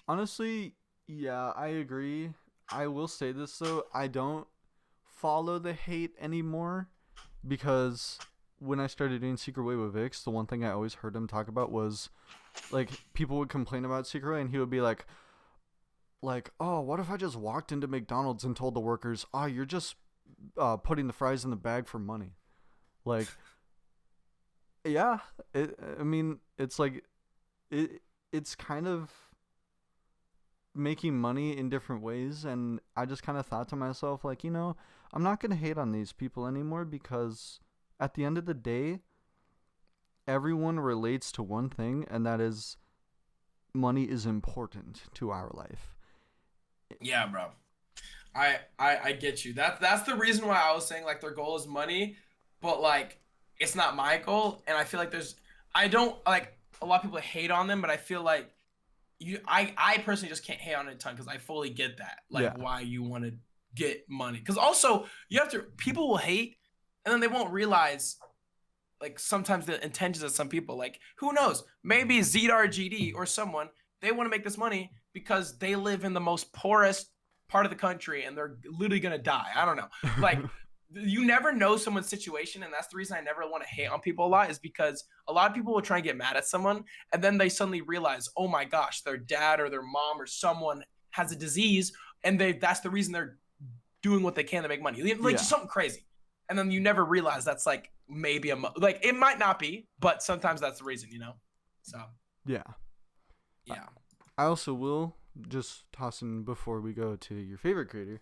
Honestly, yeah, I agree. I will say this though, I don't follow the hate anymore because when I started doing Secret Way with Vix, the one thing I always heard him talk about was like people would complain about Secret Way and he would be like, oh, what if I just walked into McDonald's and told the workers, oh, you're just putting the fries in the bag for money? Like, yeah, I mean, it's like, it's kind of making money in different ways. And I just kind of thought to myself, like, I'm not going to hate on these people anymore because at the end of the day, everyone relates to one thing, and that is money is important to our life. Yeah, bro. I get you. That's the reason why I was saying like their goal is money, but like it's not my goal. And I feel like I don't like a lot of people hate on them, but I feel like I personally just can't hate on it a ton because I fully get that. Like why you want to get money. Because also people will hate and then they won't realize like sometimes the intentions of some people, like who knows, maybe ZRGD or someone, they want to make this money because they live in the most poorest part of the country and they're literally gonna die. I don't know. Like you never know someone's situation, and that's the reason I never want to hate on people a lot, is because a lot of people will try and get mad at someone and then they suddenly realize, oh my gosh, their dad or their mom or someone has a disease and that's the reason they're doing what they can to make money. Like just something crazy. And then you never realize that's like maybe like it might not be, but sometimes that's the reason, So yeah. I also will just toss in before we go to your favorite creator.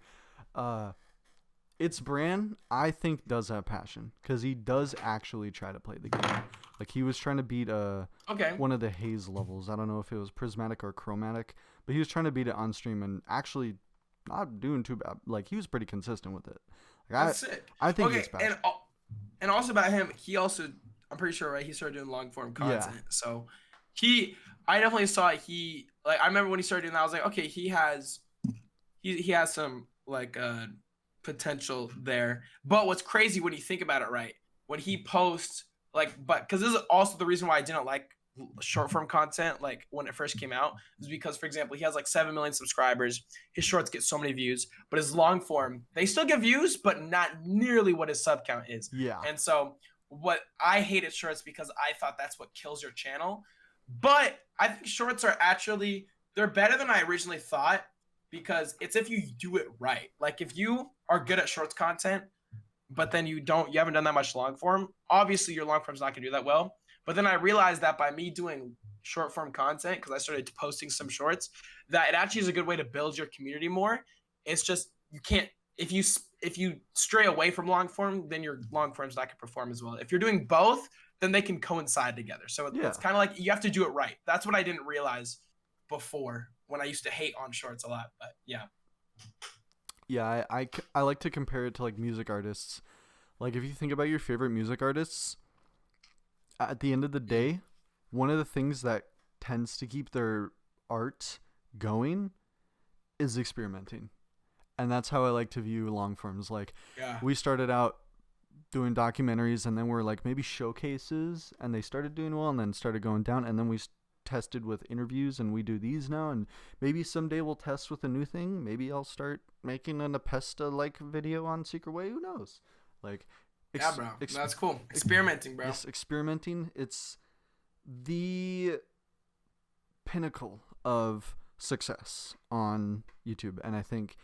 It's Bran, I think, does have passion because he does actually try to play the game. Like he was trying to beat one of the haze levels. I don't know if it was prismatic or chromatic, but he was trying to beat it on stream and actually not doing too bad. Like he was pretty consistent with it. Like, that's sick. I think it's passion. And also about him, I'm pretty sure, right? He started doing long form content. Yeah. So I definitely saw I remember when he started doing that, I was like, okay, he has some like potential there. But what's crazy when you think about it, right? When he posts because this is also the reason why I didn't like short form content like when it first came out, is because, for example, he has like 7 million subscribers. His shorts get so many views, but his long form, they still get views, but not nearly what his sub count is. Yeah. And so what I hated shorts because I thought that's what kills your channel. But I think shorts are actually, they're better than I originally thought because it's if you do it right. Like if you are good at shorts content, but then you haven't done that much long form, obviously your long form's not gonna do that well. But then I realized that by me doing short form content, because I started posting some shorts, that it actually is a good way to build your community more. It's just, you can't, if you stray away from long form, then your long form's not gonna perform as well. If you're doing both, then they can coincide together. So it's kind of like you have to do it right. That's what I didn't realize before when I used to hate on shorts a lot. But yeah. Yeah, I like to compare it to like music artists. Like if you think about your favorite music artists, at the end of the day, one of the things that tends to keep their art going is experimenting. And that's how I like to view long forms. Like we started out doing documentaries and then we're like maybe showcases and they started doing well and then started going down, and then we tested with interviews and we do these now, and maybe someday we'll test with a new thing. Maybe I'll start making an Apesta like video on Secret Way, who knows. Like bro, that's cool. Experimenting, bro. Yes, experimenting. It's the pinnacle of success on YouTube, and I think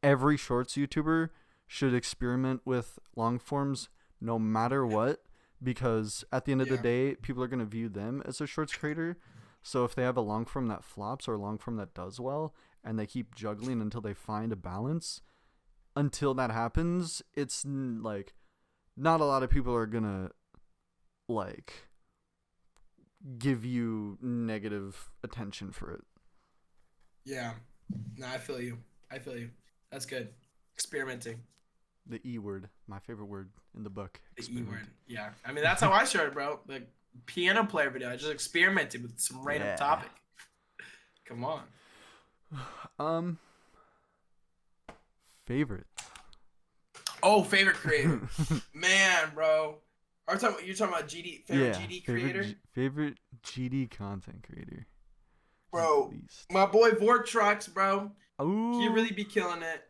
every shorts YouTuber should experiment with long forms no matter what, because at the end of the day, people are going to view them as a shorts creator. So if they have a long form that flops or a long form that does well, and they keep juggling until they find a balance. Until that happens, it's like not a lot of people are gonna like give you negative attention for it. Yeah. No, I feel you. I feel you. That's good. Experimenting. The E word, my favorite word in the book. The E word. Yeah. I mean, that's how I started, bro. Like piano player video. I just experimented with some random topic. Come on. Favorite. Oh, favorite creator. Man, bro. You're talking about favorite GD creator? Favorite GD content creator. Bro, my boy Vortrox, bro. Ooh. He really be killing it.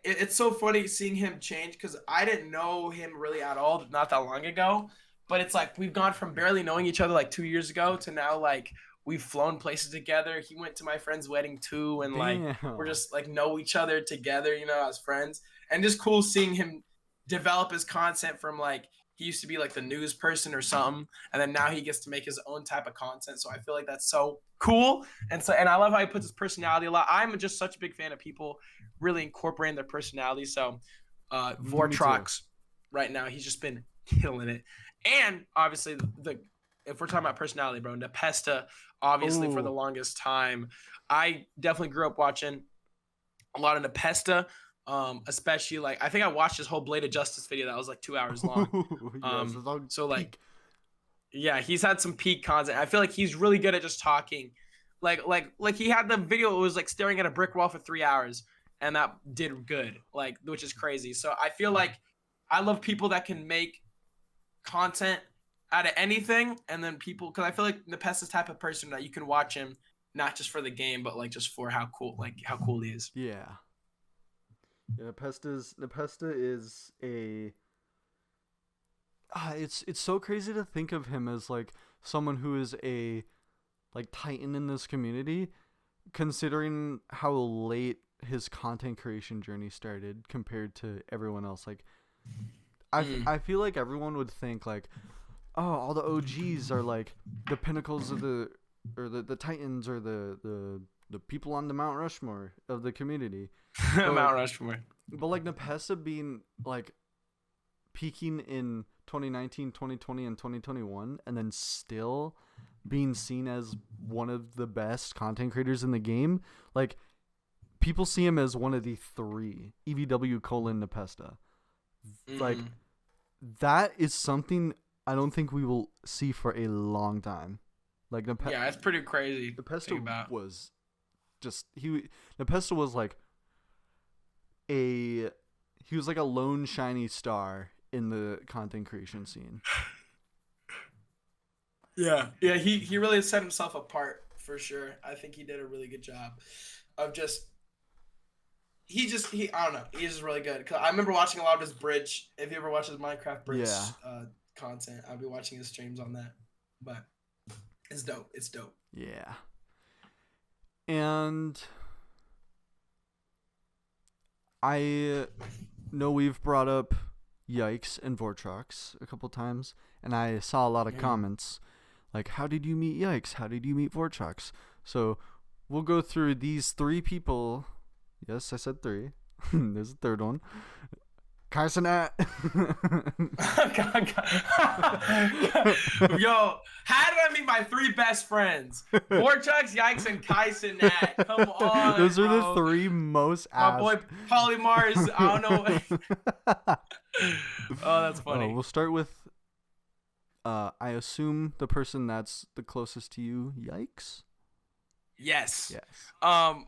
It's so funny seeing him change because I didn't know him really at all not that long ago. But it's like we've gone from barely knowing each other like 2 years ago to now like we've flown places together. He went to my friend's wedding too, and like we're just like know each other together, you know, as friends. And just cool seeing him develop his content from like he used to be like the news person or something, and then now he gets to make his own type of content. So I feel like that's so cool. And I love how he puts his personality a lot. I'm just such a big fan of people really incorporating their personality. So Vortrox right now, he's just been killing it. And obviously if we're talking about personality, bro, Nepesta, obviously for the longest time, I definitely grew up watching a lot of Nepesta. Especially like I think I watched his whole Blade of Justice video that was like 2 hours long. So like, yeah, he's had some peak content. I feel like he's really good at just talking. Like he had the video. It was like staring at a brick wall for 3 hours, and that did good. Like, which is crazy. So I feel like I love people that can make content out of anything, and then people because I feel like Nepesta's type of person that you can watch him not just for the game, but like just for how cool he is. Yeah. Nepesta is a. It's so crazy to think of him as like someone who is a like titan in this community, considering how late his content creation journey started compared to everyone else. Like, I feel like everyone would think like, oh, all the OGs are like the pinnacles of the titans or the people on the Mount Rushmore of the community. Mount Rushmore. But like Nepesta being like peaking in 2019, 2020, and 2021, and then still being seen as one of the best content creators in the game, like people see him as one of the 3 EVW : Nepesta. Like that is something I don't think we will see for a long time. Like yeah, it's pretty crazy. Nepesta was just Nepesta was like he was like a lone shiny star in the content creation scene. Yeah, he really set himself apart for sure. I think he did a really good job of I don't know, he's just really good. 'Cause I remember watching a lot of his bridge. If you ever watch his Minecraft bridge content, I'll be watching his streams on that. But it's dope. It's dope. Yeah. And I know we've brought up Yikes and Vortrox a couple times, and I saw a lot of comments like, how did you meet Yikes? How did you meet Vortrox? So we'll go through these 3 people. Yes, I said 3. There's a third one. Kai Cenat. Yo, how did I meet my 3 best friends? Vortrox, Yikes, and Kai Cenat. Come on, those are the 3 most asked. My boy Polymars. I don't know. Oh, that's funny. We'll start with I assume the person that's the closest to you, Yikes? Yes.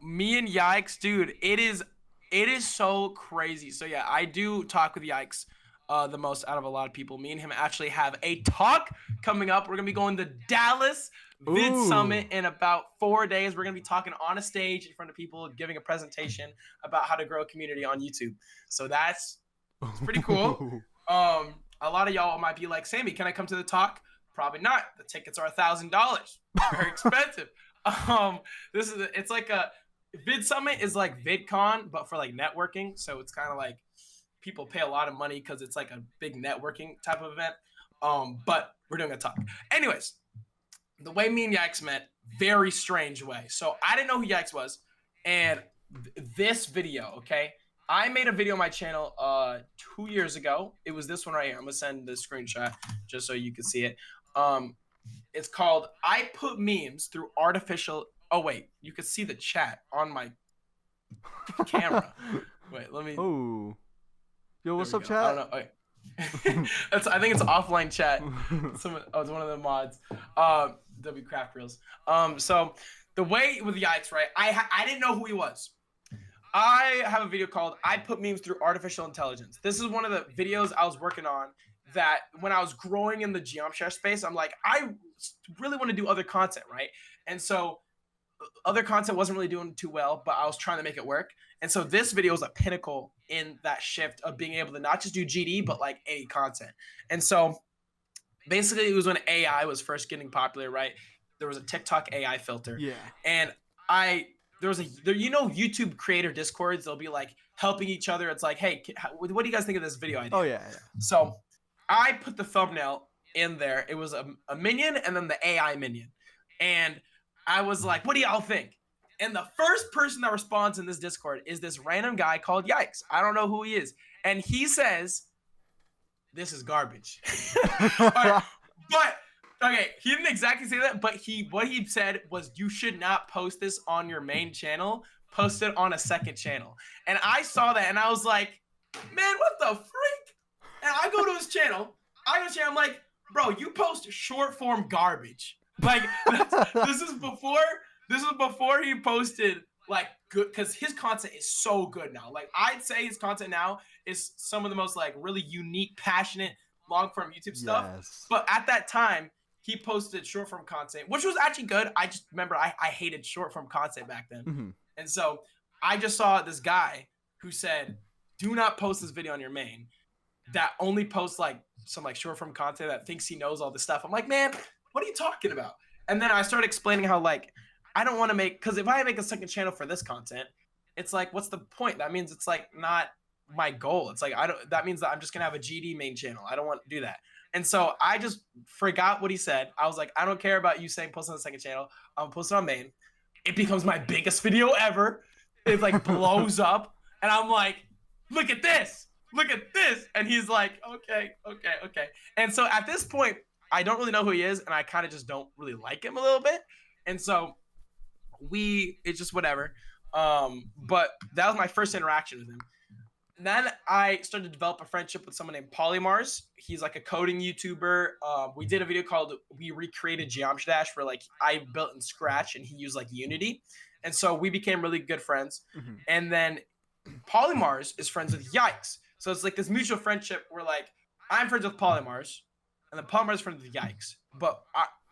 Me and Yikes, dude, it is so crazy. So yeah, I do talk with Yikes the most out of a lot of people. Me and him actually have a talk coming up. We're going to be going to Dallas Vid Summit in about 4 days. We're going to be talking on a stage in front of people, giving a presentation about how to grow a community on YouTube. So it's pretty cool. A lot of y'all might be like, Sammy, can I come to the talk? Probably not. The tickets are $1,000. Very expensive. It's like a Vid Summit is like VidCon, but for like networking. So it's kind of like people pay a lot of money because it's like a big networking type of event. But we're doing a talk. Anyways, the way me and Yikes met, very strange way. So I didn't know who Yikes was, and this video, okay, I made a video on my channel 2 years ago. It was this one right here. I'm gonna send the screenshot just so you can see it. It's called "I Put Memes Through Artificial." Oh wait, you can see the chat on my camera. Wait, let me. Oh, yo, what's up, I chat? don't know. Wait. I think it's offline chat. It's one of the mods. W Craft Reels. So the way with Yikes, right? I didn't know who he was. I have a video called "I Put Memes Through Artificial Intelligence." This is one of the videos I was working on that when I was growing in the JUMPSCARE space, I'm like, I really want to do other content, right? And so other content wasn't really doing too well, but I was trying to make it work. And so this video was a pinnacle in that shift of being able to not just do GD, but like any content. And so basically it was when AI was first getting popular, right? There was a TikTok AI filter. Yeah. And YouTube creator discords, they'll be like helping each other. It's like, hey, what do you guys think of this video idea? Oh yeah. So I put the thumbnail in there. It was a minion and then the AI minion. And I was like, what do y'all think? And the first person that responds in this Discord is this random guy called Yikes. I don't know who he is. And he says, this is garbage. Right. But okay, he didn't exactly say that, but what he said was, you should not post this on your main channel. Post it on a second channel. And I saw that and I was like, man, what the freak? And I go to his channel. I'm like, bro, you post short form garbage. Like this is before he posted like good, because his content is so good now. Like I'd say his content now is some of the most like really unique, passionate, long form YouTube stuff. Yes. But at that time, he posted short form content, which was actually good. I just remember I hated short form content back then. Mm-hmm. And so I just saw this guy who said, do not post this video on your main, that only posts like some like short form content, that thinks he knows all this stuff. I'm like, man, what are you talking about? And then I started explaining how like, I don't want to make, because if I make a second channel for this content, it's like, what's the point? That means it's like not my goal. It's like, that means that I'm just going to have a GD main channel. I don't want to do that. And so I just forgot what he said. I was like, I don't care about you saying post on the second channel. I'm posting on main. It becomes my biggest video ever. It like blows up. And I'm like, look at this. Look at this. And he's like, okay. And so at this point, I don't really know who he is. And I kind of just don't really like him a little bit. And so it's just whatever. But that was my first interaction with him. And then I started to develop a friendship with someone named Polymars. He's like a coding YouTuber. We did a video called We Recreated Geometry Dash, where like I built in Scratch and he used like Unity. And so we became really good friends. Mm-hmm. And then Polymars is friends with Yikes. So it's like this mutual friendship where like I'm friends with Polymars and then Polymars is friends with Yikes. But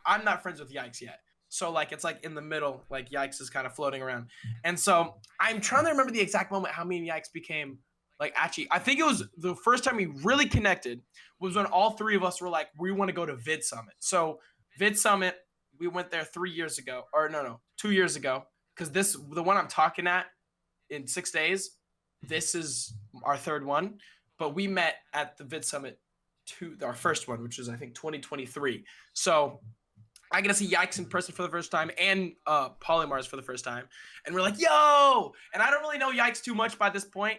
I'm not friends with Yikes yet. So like it's like in the middle, like Yikes is kind of floating around. And so I'm trying to remember the exact moment how me and Yikes became like, actually, I think it was the first time we really connected was when all three of us were like, we want to go to Vid Summit. So Vid Summit, we went there 2 years ago. Because the one I'm talking at in 6 days, this is our third one. But we met at the Vid Summit our first one, which was I think 2023. So I get to see Yikes in person for the first time and Polymars for the first time. And we're like, yo! And I don't really know Yikes too much by this point.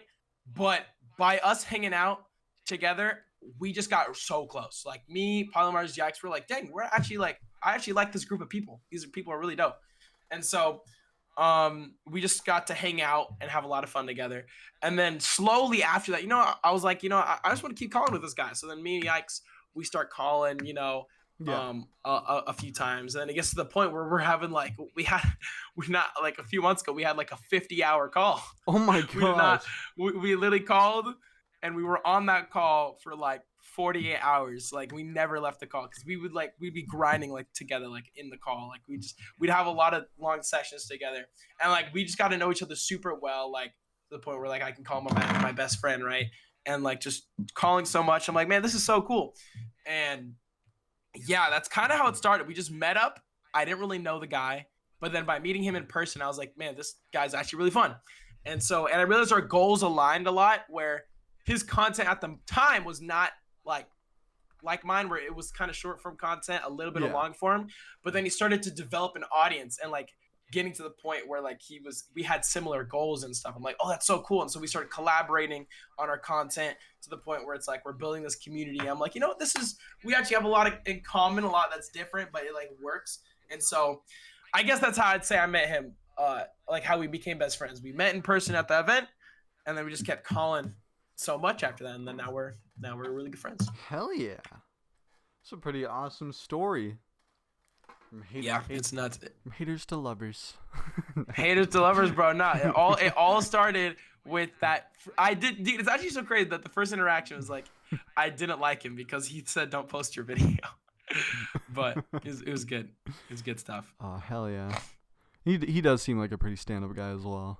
But by us hanging out together, we just got so close. Like me, Polymars, Yikes, we're like, dang, I actually like this group of people. These people are really dope. And so we just got to hang out and have a lot of fun together. And then slowly after that, I was like, I just want to keep calling with this guy. So then me and Yikes, we start calling, a few times. And then it gets to the point where we're having like, a few months ago, we had like a 50-hour call. Oh my gosh. We literally called and we were on that call for like 48 hours. Like we never left the call because we'd be grinding like together, like in the call. Like we'd have a lot of long sessions together. And like, we just got to know each other super well. Like to the point where like, I can call him my best friend. Right. And like, just calling so much. I'm like, man, this is so cool. And yeah, that's kind of how it started. We just met up. I didn't really know the guy, but then by meeting him in person, I was like, man, this guy's actually really fun. And I realized our goals aligned a lot, where his content at the time was not like like mine, where it was kind of short form content, a little bit of Yeah. long form, but then he started to develop an audience and like getting to the point where like we had similar goals and stuff. I'm like, oh, that's so cool. And so we started collaborating on our content to the point where it's like we're building this community. I'm like, you know what, we actually have a lot in common, a lot that's different, but it like works. And so I guess that's how I'd say I met him. Like how we became best friends. We met in person at the event, and then we just kept calling so much after that, and then now we're really good friends. Hell yeah. It's a pretty awesome story. It's nuts. From haters to lovers. Haters to lovers, bro. Nah, it all started with that. Dude, it's actually so crazy that the first interaction was like, I didn't like him because he said don't post your video. But it was good. It was good stuff. Oh, hell yeah. He does seem like a pretty stand-up guy as well.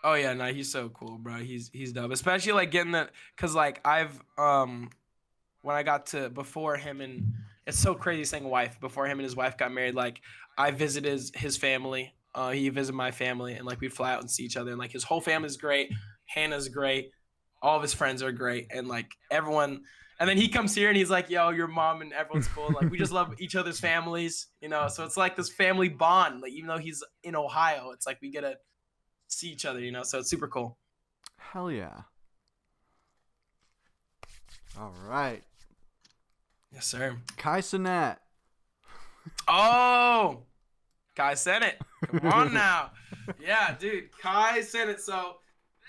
Oh yeah, no, he's so cool, bro. He's dope. Especially like getting that, cause like I've when I got to before him and it's so crazy saying wife, before him and his wife got married, like I visited his family. He visited my family, and like we'd fly out and see each other, and like his whole family's great. Hannah's great. All of his friends are great, and like everyone. And then he comes here and he's like, yo, your mom and everyone's cool. Like we just love each other's families, you know. So it's like this family bond. Like even though he's in Ohio, it's like we get to see each other, you know. So it's super cool. Hell yeah. All right. Yes, sir. Kai Cenat. Oh, Kai Cenat. Come on now. Yeah, dude. Kai Cenat. So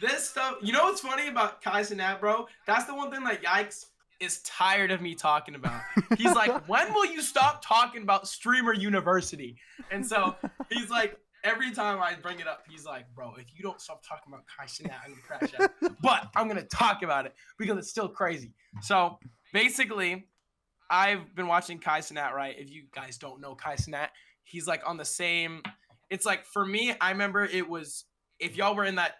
this stuff, you know what's funny about Kai Cenat, bro? That's the one thing that Yikes is tired of me talking about. He's like, when will you stop talking about Streamer University? And so he's like, every time I bring it up, he's like, bro, if you don't stop talking about Kai Cenat, I'm going to crash out. But I'm going to talk about it because it's still crazy. So basically, I've been watching Kai Cenat, right? If you guys don't know Kai Cenat, he's like on the same. It's like for me, I remember it was, if y'all were in that,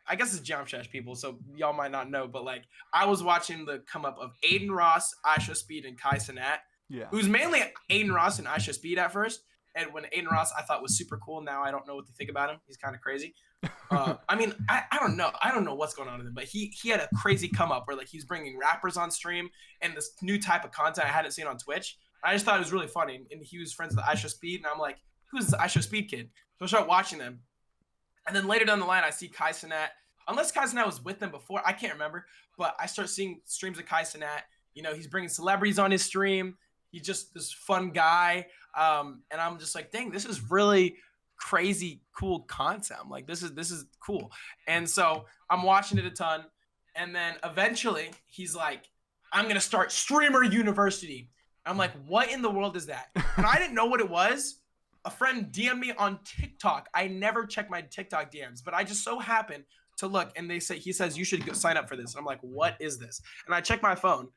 I guess it's JUMPSCARE people, so y'all might not know, but like I was watching the come up of Aiden Ross, Aisha Speed, and Kai Cenat. Yeah. It was mainly Aiden Ross and Aisha Speed at first. And when Aiden Ross I thought was super cool, now I don't know what to think about him. He's kind of crazy. I mean, I don't know. I don't know what's going on with him, but he had a crazy come up where like he's bringing rappers on stream and this new type of content I hadn't seen on Twitch. I just thought it was really funny. And he was friends with Aisha Speed, and I'm like, who's this Aisha Speed kid? So I start watching them. And then later down the line, I see Kai Cenat. Unless Kai Cenat was with them before, I can't remember. But I start seeing streams of Kai Cenat. You know, he's bringing celebrities on his stream. He's just this fun guy. And I'm just like, dang, this is really crazy cool content. I'm like, this is cool. And so I'm watching it a ton. And then eventually he's like, I'm going to start Streamer University. I'm like, what in the world is that? And I didn't know what it was. A friend DM'd me on TikTok. I never check my TikTok DMs, but I just so happened to look, and he says, you should go sign up for this. And I'm like, what is this? And I check my phone,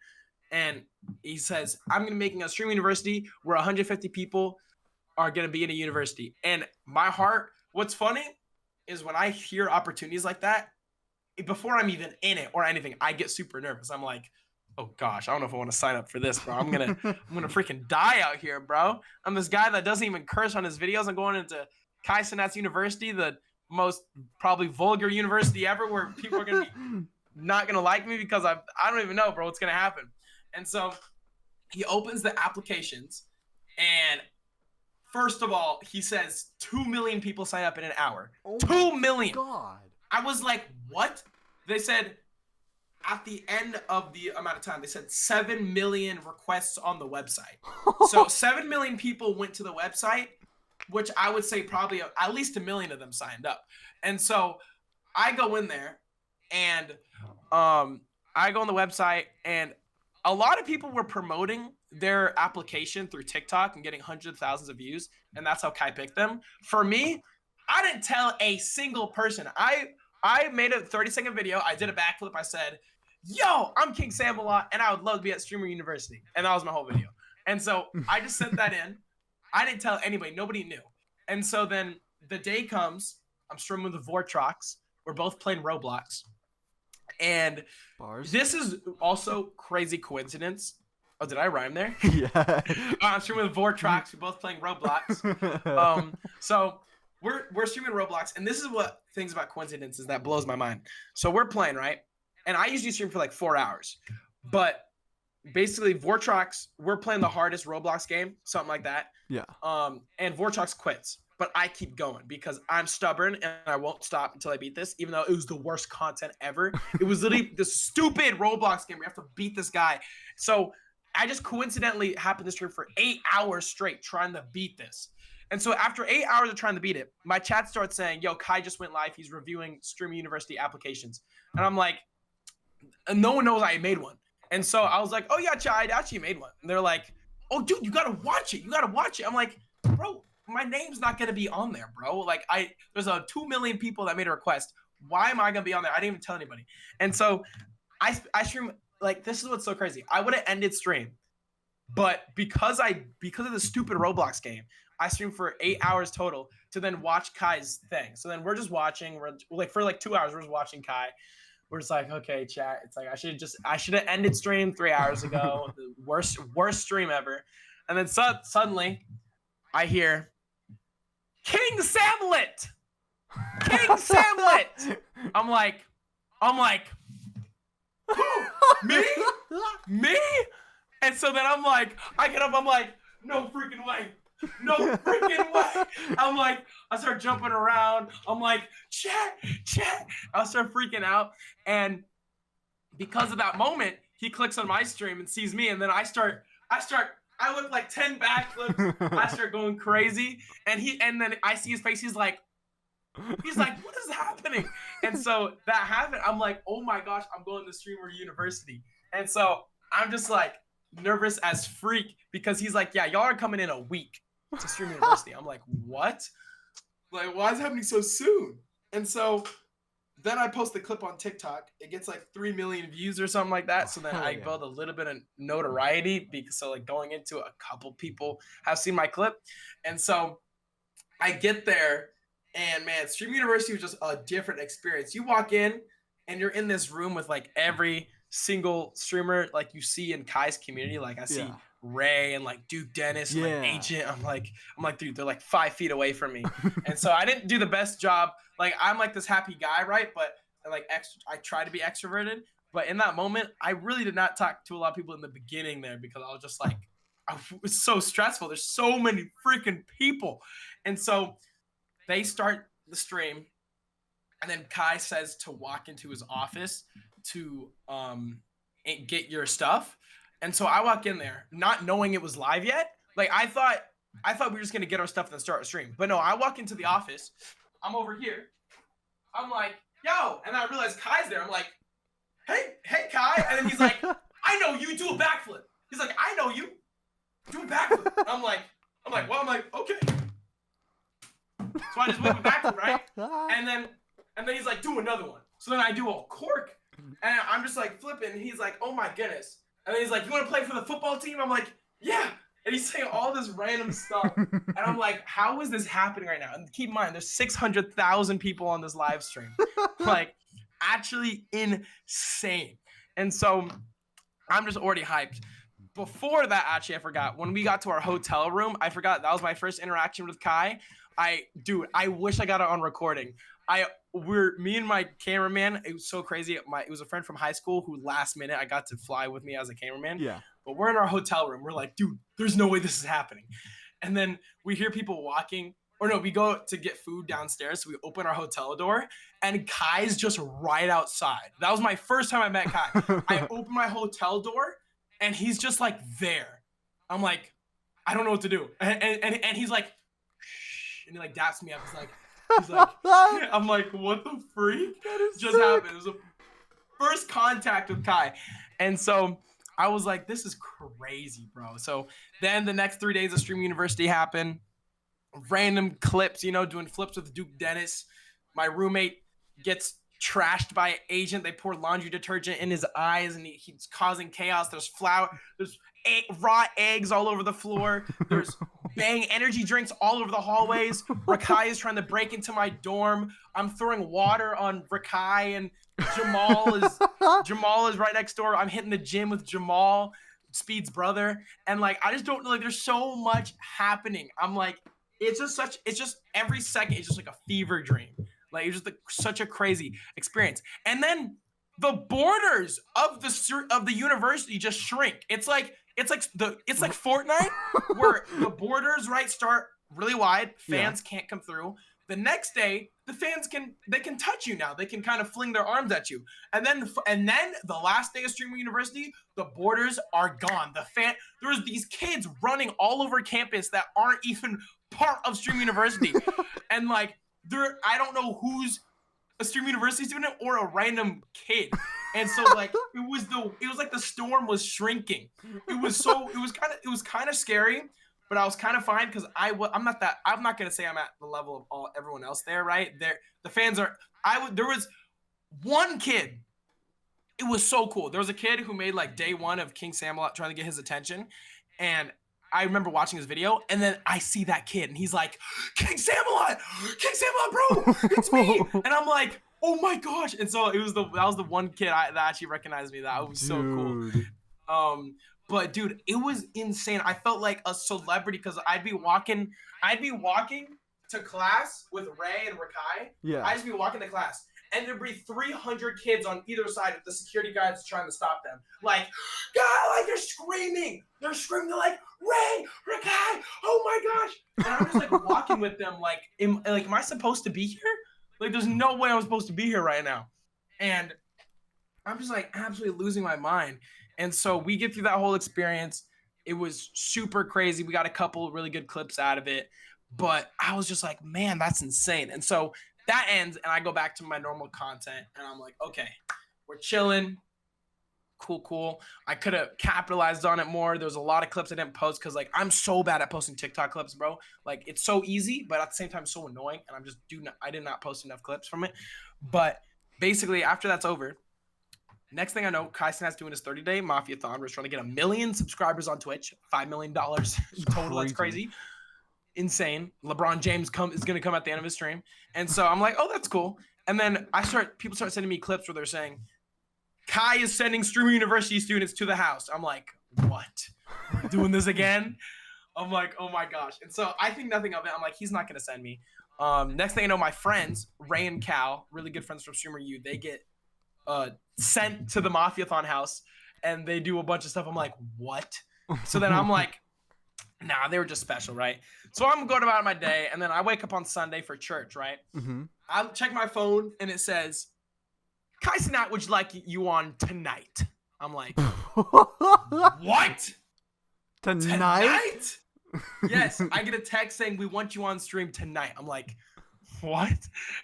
and he says, I'm going to be making a stream university where 150 people are going to be in a university. And my heart, what's funny is when I hear opportunities like that, before I'm even in it or anything, I get super nervous. I'm like, oh gosh, I don't know if I want to sign up for this, bro. I'm gonna freaking die out here, bro. I'm this guy that doesn't even curse on his videos. I'm going into Kai Cenat's university, the most probably vulgar university ever, where people are gonna be not gonna like me because I don't even know, bro, what's gonna happen. And so he opens the applications, and first of all, he says 2 million people sign up in an hour. Oh 2 million. God. I was like, what? They said at the end of the amount of time, they said 7 million requests on the website. So 7 million people went to the website, which I would say probably at least 1 million of them signed up. And so I go in there, and I go on the website, and a lot of people were promoting their application through TikTok and getting hundreds of thousands of views, and that's how Kai picked them. For me, I didn't tell a single person. I made a 30-second video. I did a backflip. I said, yo, I'm KingSammelot, and I would love to be at Streamer University. And that was my whole video. And so I just sent that in. I didn't tell anybody. Nobody knew. And so then the day comes. I'm streaming with the Vortrox. We're both playing Roblox. And Bars. this is also crazy coincidence. Oh, did I rhyme there? Yeah. I'm streaming with Vortrox. We're both playing Roblox. So we're streaming Roblox, and this is what things about coincidences that blows my mind. So we're playing, right? And I usually stream for like 4 hours, but basically Vortrox, we're playing the hardest Roblox game, something like that. Yeah. And Vortrox quits, but I keep going because I'm stubborn and I won't stop until I beat this, even though it was the worst content ever. It was literally the stupid Roblox game where you have to beat this guy. So I just coincidentally happened to stream for 8 hours straight trying to beat this. And so after 8 hours of trying to beat it, my chat starts saying, yo, Kai just went live. He's reviewing Stream University applications. And I'm like, and no one knows I made one. And so I was like, oh yeah, chat, I actually made one. And they're like, oh dude, you gotta watch it. You gotta watch it. I'm like, bro, my name's not gonna be on there, bro. Like there's 2 million people that made a request. Why am I gonna be on there? I didn't even tell anybody. And so I stream, like, this is what's so crazy. I would have ended stream, but because of the stupid Roblox game, I streamed for 8 hours total to then watch Kai's thing. So then we're just watching, we're like for like 2 hours, we're just watching Kai. We're just like, okay, chat. It's like I should have ended stream 3 hours ago. The worst stream ever. And then suddenly I hear KingSammelot! KingSammelot! I'm like, who? Me? And so then I'm like, I get up, I'm like, no freaking way. No freaking way. I'm like, I start jumping around. I'm like, chat. I start freaking out. And because of that moment, he clicks on my stream and sees me. And then I look like 10 backflips. I start going crazy. And then I see his face. He's like, what is happening? And so that happened. I'm like, oh my gosh, I'm going to Streamer University. And so I'm just like nervous as freak because he's like, yeah, y'all are coming in a week to Stream University. I'm like, what? Like, why is it happening so soon? And so then I post the clip on TikTok. It gets like 3 million views or something like that. So then I build a little bit of notoriety because so like going into a couple people have seen my clip. And so I get there and man, Stream University was just a different experience. You walk in and you're in this room with like every single streamer like you see in Kai's community. Like I see Ray and like Duke Dennis and like Ancient. I'm like, dude, they're like 5 feet away from me. And so I didn't do the best job. Like I'm like this happy guy, right? But like I try to be extroverted. But in that moment, I really did not talk to a lot of people in the beginning there because I was just like, it was so stressful. There's so many freaking people. And so they start the stream. And then Kai says to walk into his office to get your stuff. And so I walk in there not knowing it was live yet. Like I thought we were just going to get our stuff and then start a stream. But no, I walk into the office. I'm over here. I'm like, yo. And I realize Kai's there. I'm like, hey, Kai. And then he's like, I know you, do a backflip. He's like, I know you, do a backflip. I'm like, okay. So I just whip a backflip, right? And then he's like, do another one. So then I do a cork. And I'm just like flipping. And he's like, oh my goodness. And then he's like, you want to play for the football team? I'm like, yeah. And he's saying all this random stuff. And I'm like, how is this happening right now? And keep in mind, there's 600,000 people on this live stream. Like, actually insane. And so I'm just already hyped. Before that, actually, I forgot. When we got to our hotel room, I forgot. That was my first interaction with Kai. I wish I got it on recording. Me and my cameraman, it was so crazy. It was a friend from high school who last minute I got to fly with me as a cameraman. Yeah. But we're in our hotel room. We're like, dude, there's no way this is happening. And then we hear people walking. Or no, we go to get food downstairs. So we open our hotel door and Kai's just right outside. That was my first time I met Kai. I open my hotel door and he's just like there. I'm like, I don't know what to do. And he's like, shh. And he like daps me up. He's like, I'm like, what the freak? Just sick. Happened. It was the first contact with Kai. And so I was like, this is crazy, bro. So then the next 3 days of Stream University happened. Random clips, doing flips with Duke Dennis. My roommate gets trashed by an agent. They pour laundry detergent in his eyes and he's causing chaos. There's flour. There's raw eggs all over the floor. There's Bang energy drinks all over the hallways. Rakai is trying to break into my dorm. I'm throwing water on Rakai and Jamal is right next door. I'm hitting the gym with Jamal, Speed's brother. And like, I just don't know, like there's so much happening. I'm like, it's just every second, it's just like a fever dream. Like it's just such a crazy experience. And then the borders of the university just shrink. It's like Fortnite, where the borders right start really wide, fans can't come through. The next day, the fans can touch you now. They can kind of fling their arms at you. And then the last day of Streamer University, the borders are gone. There's these kids running all over campus that aren't even part of Streamer University. And like I don't know who's a Streamer University student or a random kid. And so like it was like the storm was shrinking. It was kind of scary. But I was kind of fine because I'm not gonna say I'm at the level of everyone else there, right? The fans are. There was one kid. It was so cool. There was a kid who made like day one of KingSammelot trying to get his attention, and I remember watching his video, and then I see that kid, and he's like, KingSammelot, bro, it's me, and I'm like, oh my gosh, and so that was the one kid that actually recognized me. That was so cool. But dude, it was insane. I felt like a celebrity because I'd be walking to class with Ray and Rakai. Yeah. I'd just be walking to class, and there'd be 300 kids on either side of the security guards trying to stop them. Like, God, like they're screaming. They're like, Ray, Rakai, oh my gosh. And I'm just like walking with them like, am I supposed to be here? Like, there's no way I'm supposed to be here right now. And I'm just like absolutely losing my mind. And so we get through that whole experience. It was super crazy. We got a couple really good clips out of it. But I was just like, man, that's insane. And so that ends, and I go back to my normal content. And I'm like, okay, we're chilling. Cool. I could have capitalized on it more. There was a lot of clips I didn't post because, like, I'm so bad at posting TikTok clips, bro. Like, it's so easy, but at the same time, so annoying. And I did not post enough clips from it. But basically, after that's over, next thing I know, Kai Cenat's doing his 30-day Mafia-thon. We're trying to get 1 million subscribers on Twitch, $5 million in total. That's crazy. Insane. LeBron James is going to come at the end of his stream. And so I'm like, oh, that's cool. And then people start sending me clips where they're saying, Kai is sending Streamer University students to the house. I'm like, what? We're doing this again? I'm like, oh my gosh. And so I think nothing of it. I'm like, he's not going to send me. Next thing I know, my friends, Ray and Cal, really good friends from Streamer U, they get sent to the Mafia-thon house, and they do a bunch of stuff. I'm like, what? So then I'm like, nah, they were just special, right? So I'm going about my day, and then I wake up on Sunday for church, right? Mm-hmm. I check my phone, and it says, Kai Cenat would you like you on tonight. I'm like, what? Tonight? Yes, I get a text saying we want you on stream tonight. I'm like, what?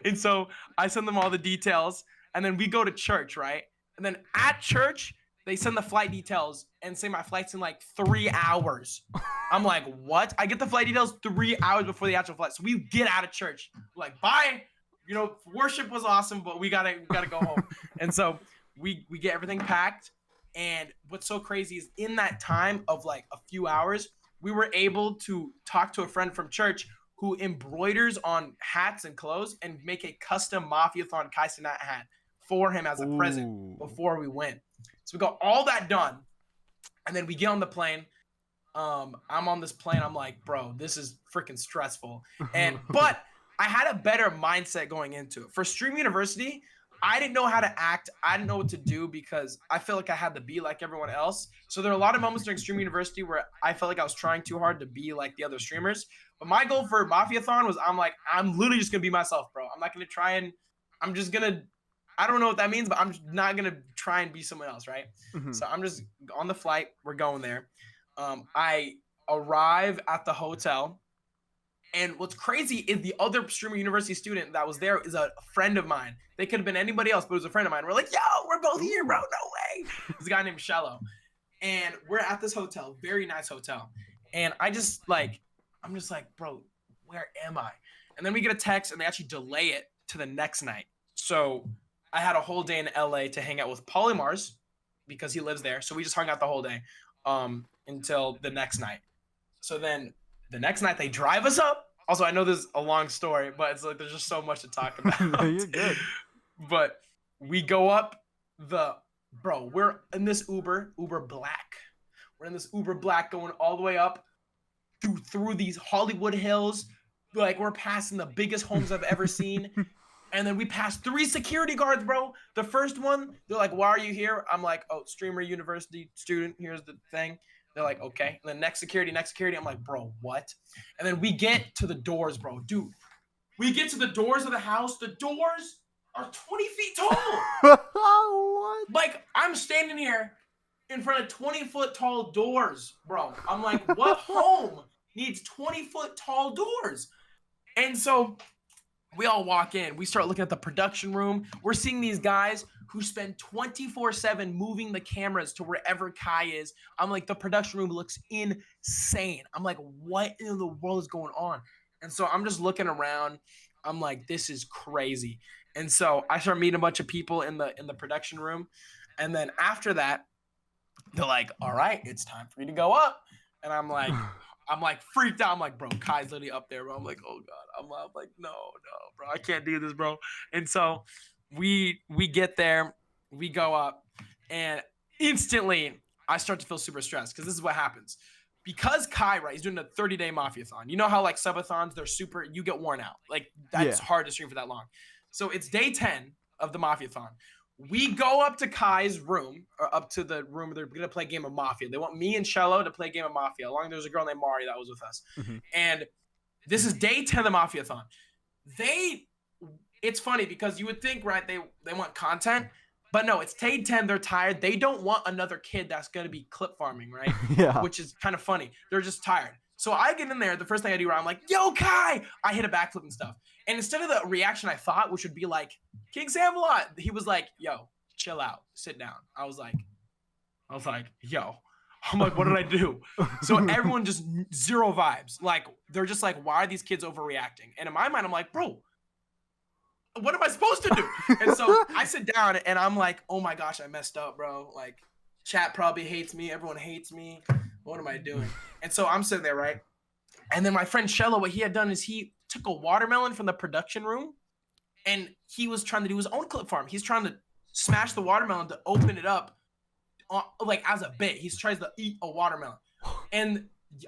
And so I send them all the details, and then we go to church, right? And then at church, they send the flight details and say my flight's in like 3 hours. I'm like, what? I get the flight details 3 hours before the actual flight. So we get out of church. We're like, bye. You know, worship was awesome, but we gotta go home. And so we get everything packed. And what's so crazy is in that time of like a few hours, we were able to talk to a friend from church who embroiders on hats and clothes and make a custom Mafia-thon Kai Cenat hat for him as a present before we went. So we got all that done, and then we get on the plane. I'm on this plane. I'm like, bro, this is freaking stressful. But I had a better mindset going into it. For Stream University, I didn't know how to act. I didn't know what to do because I felt like I had to be like everyone else. So there are a lot of moments during Stream University where I felt like I was trying too hard to be like the other streamers. But my goal for Mafia-thon was I'm literally just going to be myself, bro. I'm not going to try and I'm just going to I don't know what that means, but I'm not going to try and be someone else, right? Mm-hmm. So I'm just on the flight. We're going there. I arrive at the hotel. And what's crazy is the other Streamer University student that was there is a friend of mine. They could have been anybody else, but it was a friend of mine. We're like, yo, we're both here, bro. No way. This guy named Shello. And we're at this hotel, very nice hotel. And I'm just like, bro, where am I? And then we get a text and they actually delay it to the next night. So I had a whole day in LA to hang out with Polymars because he lives there. So we just hung out the whole day until the next night. So then the next night they drive us up. Also, I know this is a long story, but it's like there's just so much to talk about. No, you're good. But we go up we're in this Uber Black. We're in this Uber Black going all the way up through these Hollywood hills. Like we're passing the biggest homes I've ever seen. And then we passed 3 security guards, bro. The first one, they're like, why are you here? I'm like, oh, streamer university student. Here's the thing. They're like, okay. And then next security. I'm like, bro, what? And then we get to the doors, bro. Dude, we get to the doors of the house. The doors are 20 feet tall. What? Like, I'm standing here in front of 20-foot tall doors, bro. I'm like, what home needs 20-foot tall doors? And so we all walk in. We start looking at the production room. We're seeing these guys who spend 24/7 moving the cameras to wherever Kai is. I'm like, the production room looks insane. I'm like, what in the world is going on? And so I'm just looking around. I'm like, this is crazy. And so I start meeting a bunch of people in the production room. And then after that, they're like, all right, it's time for you to go up. And I'm like freaked out. I'm like, bro, Kai's literally up there, bro. I'm like, oh God. I'm like, no, bro, I can't do this, bro. And so we get there, we go up, and instantly I start to feel super stressed because this is what happens. Because Kai, right, he's doing a 30-day Mafia-thon. You know how like subathons, they're super, you get worn out. Like that's hard to stream for that long. So it's day 10 of the Mafia-thon. We go up to Kai's room, or up to the room where they're going to play a game of Mafia. They want me and Shello to play a game of Mafia. Along there's a girl named Mari that was with us. Mm-hmm. And this is day 10 of the Mafia-thon. It's funny because you would think, right, they want content. But no, it's day 10. They're tired. They don't want another kid that's going to be clip farming, right? Yeah. Which is kind of funny. They're just tired. So I get in there. The first thing I do, I'm like, yo, Kai. I hit a backflip and stuff. And instead of the reaction I thought, which would be like, KingSammelot, he was like, yo, chill out. Sit down. I was like, yo. I'm like, what did I do? So everyone just zero vibes. Like, they're just like, why are these kids overreacting? And in my mind, I'm like, bro, what am I supposed to do? And so I sit down and I'm like, oh my gosh, I messed up, bro. Like, chat probably hates me. Everyone hates me. What am I doing? And so I'm sitting there, right? And then my friend Shello, what he had done is he took a watermelon from the production room and he was trying to do his own clip farm. He's trying to smash the watermelon to open it up like as a bit. He tries to eat a watermelon. And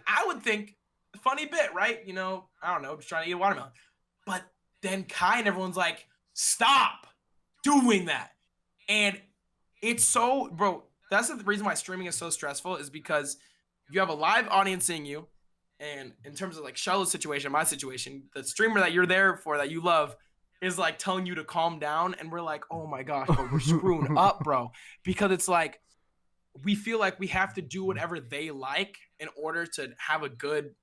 I would think, funny bit, right? You know, I don't know, just trying to eat a watermelon. But then Kai and everyone's like, stop doing that. And it's so, bro, that's the reason why streaming is so stressful is because you have a live audience seeing you. And in terms of like Shello's situation, my situation, the streamer that you're there for, that you love, is like telling you to calm down. And we're like, oh my gosh, bro, we're screwing up, bro. Because it's like, we feel like we have to do whatever they like in order to have a good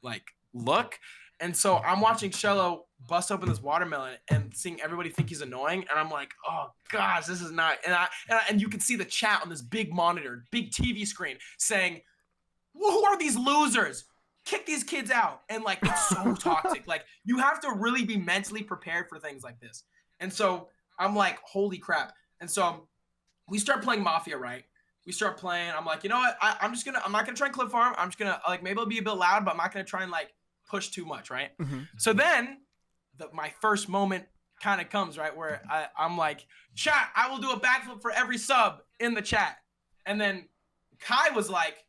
like look. And so I'm watching Shello bust open this watermelon and seeing everybody think he's annoying. And I'm like, oh gosh, this is not. And you can see the chat on this big monitor, big TV screen saying, who are these losers? Kick these kids out. And like, it's so toxic. Like, you have to really be mentally prepared for things like this. And so I'm like, holy crap. And so we start playing Mafia, right? We start playing. I'm like, you know what? I'm not gonna try and clip farm. I'm just gonna like, maybe it'll be a bit loud, but I'm not gonna try and like push too much, right? Mm-hmm. So then my first moment kind of comes, right? Where I'm like, chat, I will do a backflip for every sub in the chat. And then Kai was like,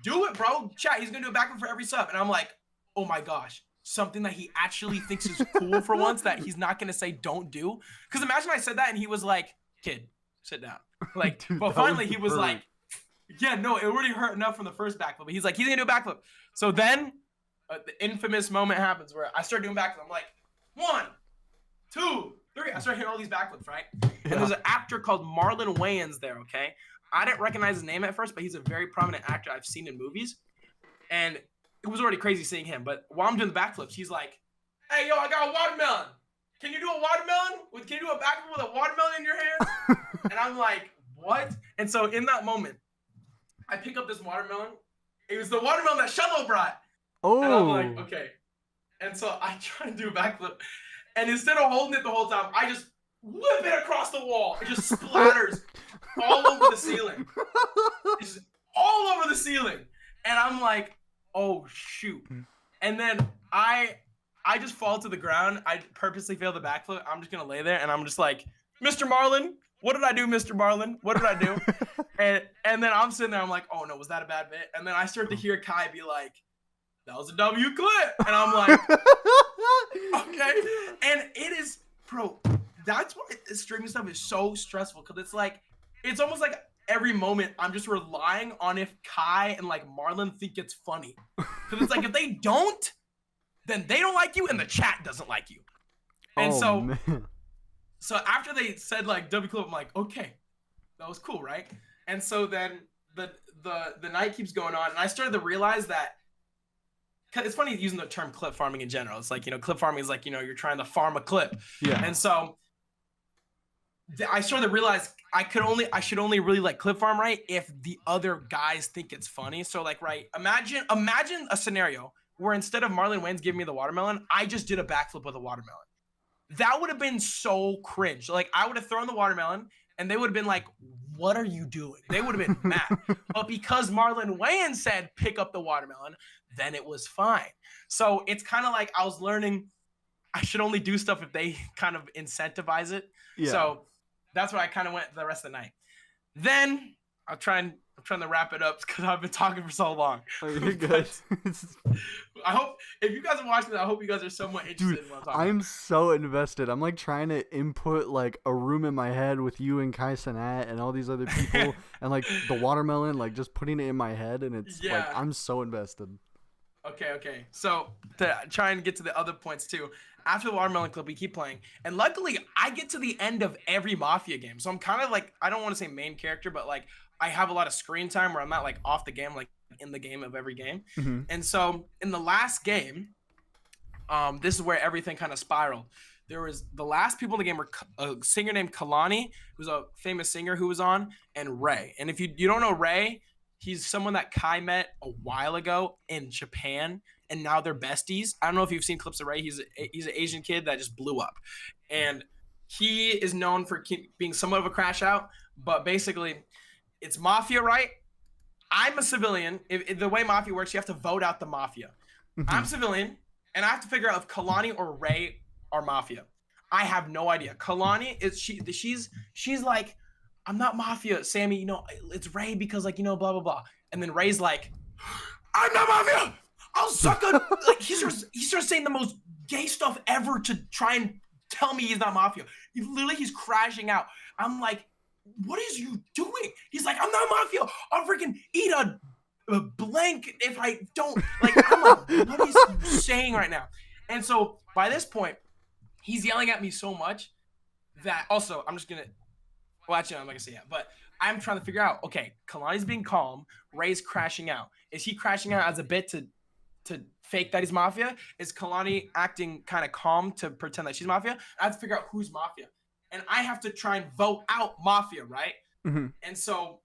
do it, bro. Chat, he's gonna do a backflip for every sub. And I'm like, oh my gosh, something that he actually thinks is cool for once that he's not gonna say don't do. Because imagine I said that and he was like, kid, sit down. Like, dude, but finally he was like, yeah, no, it already hurt enough from the first backflip. But he's like, he's gonna do a backflip. So then the infamous moment happens where I start doing backflip. I'm like, 1, 2, 3. I start hitting all these backflips, right? Yeah. And there's an actor called Marlon Wayans there, okay? I didn't recognize his name at first, but he's a very prominent actor I've seen in movies. And it was already crazy seeing him. But while I'm doing the backflips, he's like, hey, yo, I got a watermelon. Can you do a watermelon? Can you do a backflip with a watermelon in your hand? And I'm like, what? And so in that moment, I pick up this watermelon. It was the watermelon that Shello brought. Oh. And I'm like, okay. And so I try to do a backflip. And instead of holding it the whole time, I just whip it across the wall. It just splatters all over the ceiling. It's just all over the ceiling. And I'm like, oh, shoot. And then I just fall to the ground. I purposely fail the backflip. I'm just going to lay there. And I'm just like, Mr. Marlin, what did I do, Mr. Marlin? What did I do? and then I'm sitting there. I'm like, oh, no, was that a bad bit? And then I start to hear Kai be like, that was a W clip. And I'm like, okay. And bro, that's why streaming stuff is so stressful, because it's almost like every moment I'm just relying on if Kai and like Marlon think it's funny, because it's like if they don't, then they don't like you and the chat doesn't like you. And Oh man. so after they said like W Club, I'm like, okay, that was cool, right? And so then the night keeps going on, and I started to realize that, it's funny using the term clip farming in general. It's like, clip farming is like, you're trying to farm a clip. Yeah. And so I started to realize I should only really like clip farm, right, if the other guys think it's funny. So like, right, imagine a scenario where instead of Marlon Wayans giving me the watermelon, I just did a backflip with a watermelon. That would have been so cringe. Like, I would have thrown the watermelon and they would have been like, what are you doing? They would have been mad. But because Marlon Wayans said pick up the watermelon, then it was fine. So it's kind of like I was learning I should only do stuff if they kind of incentivize it. Yeah. So that's where I kind of went the rest of the night. Then I'm trying to wrap it up because I've been talking for so long. Oh, you're good. I hope if you guys are watching this, I hope you guys are somewhat interested in what I'm talking about. I'm so invested. I'm like trying to input like a room in my head with you and Kai Cenat and all these other people and like the watermelon, like just putting it in my head, and it's like I'm so invested. Okay. So to try and get to the other points too. After the watermelon clip, we keep playing, and luckily I get to the end of every Mafia game. So I'm kind of like, I don't want to say main character, but like I have a lot of screen time where I'm not like off the game, like in the game of every game. Mm-hmm. And so in the last game, this is where everything kind of spiraled. There was the last people in the game were a singer named Kalani, who's a famous singer who was on, and Ray. And if you don't know Ray, he's someone that Kai met a while ago in Japan, and now they're besties. I don't know if you've seen clips of Ray. He's an Asian kid that just blew up, and he is known for being somewhat of a crash out. But basically, it's Mafia, right? I'm a civilian. If the way Mafia works, you have to vote out the Mafia. Mm-hmm. I'm civilian, and I have to figure out if Kalani or Ray are Mafia. I have no idea. Kalani is she's like, I'm not Mafia, Sammy. It's Ray because like blah blah blah. And then Ray's like, I'm not Mafia. I'll suck a like. He starts saying the most gay stuff ever to try and tell me he's not Mafia. He's crashing out. I'm like, what is you doing? He's like, I'm not Mafia. I'll freaking eat a blank if I don't. Like, I'm like, what is you saying right now? And so by this point, he's yelling at me so much that also I'm just gonna. Well, actually, I'm not gonna say that, but I'm trying to figure out. Okay, Kalani's being calm. Ray's crashing out. Is he crashing out as a bit to fake that he's Mafia? Is Kalani acting kind of calm to pretend that she's Mafia? I have to figure out who's Mafia. And I have to try and vote out Mafia, right? Mm-hmm. And so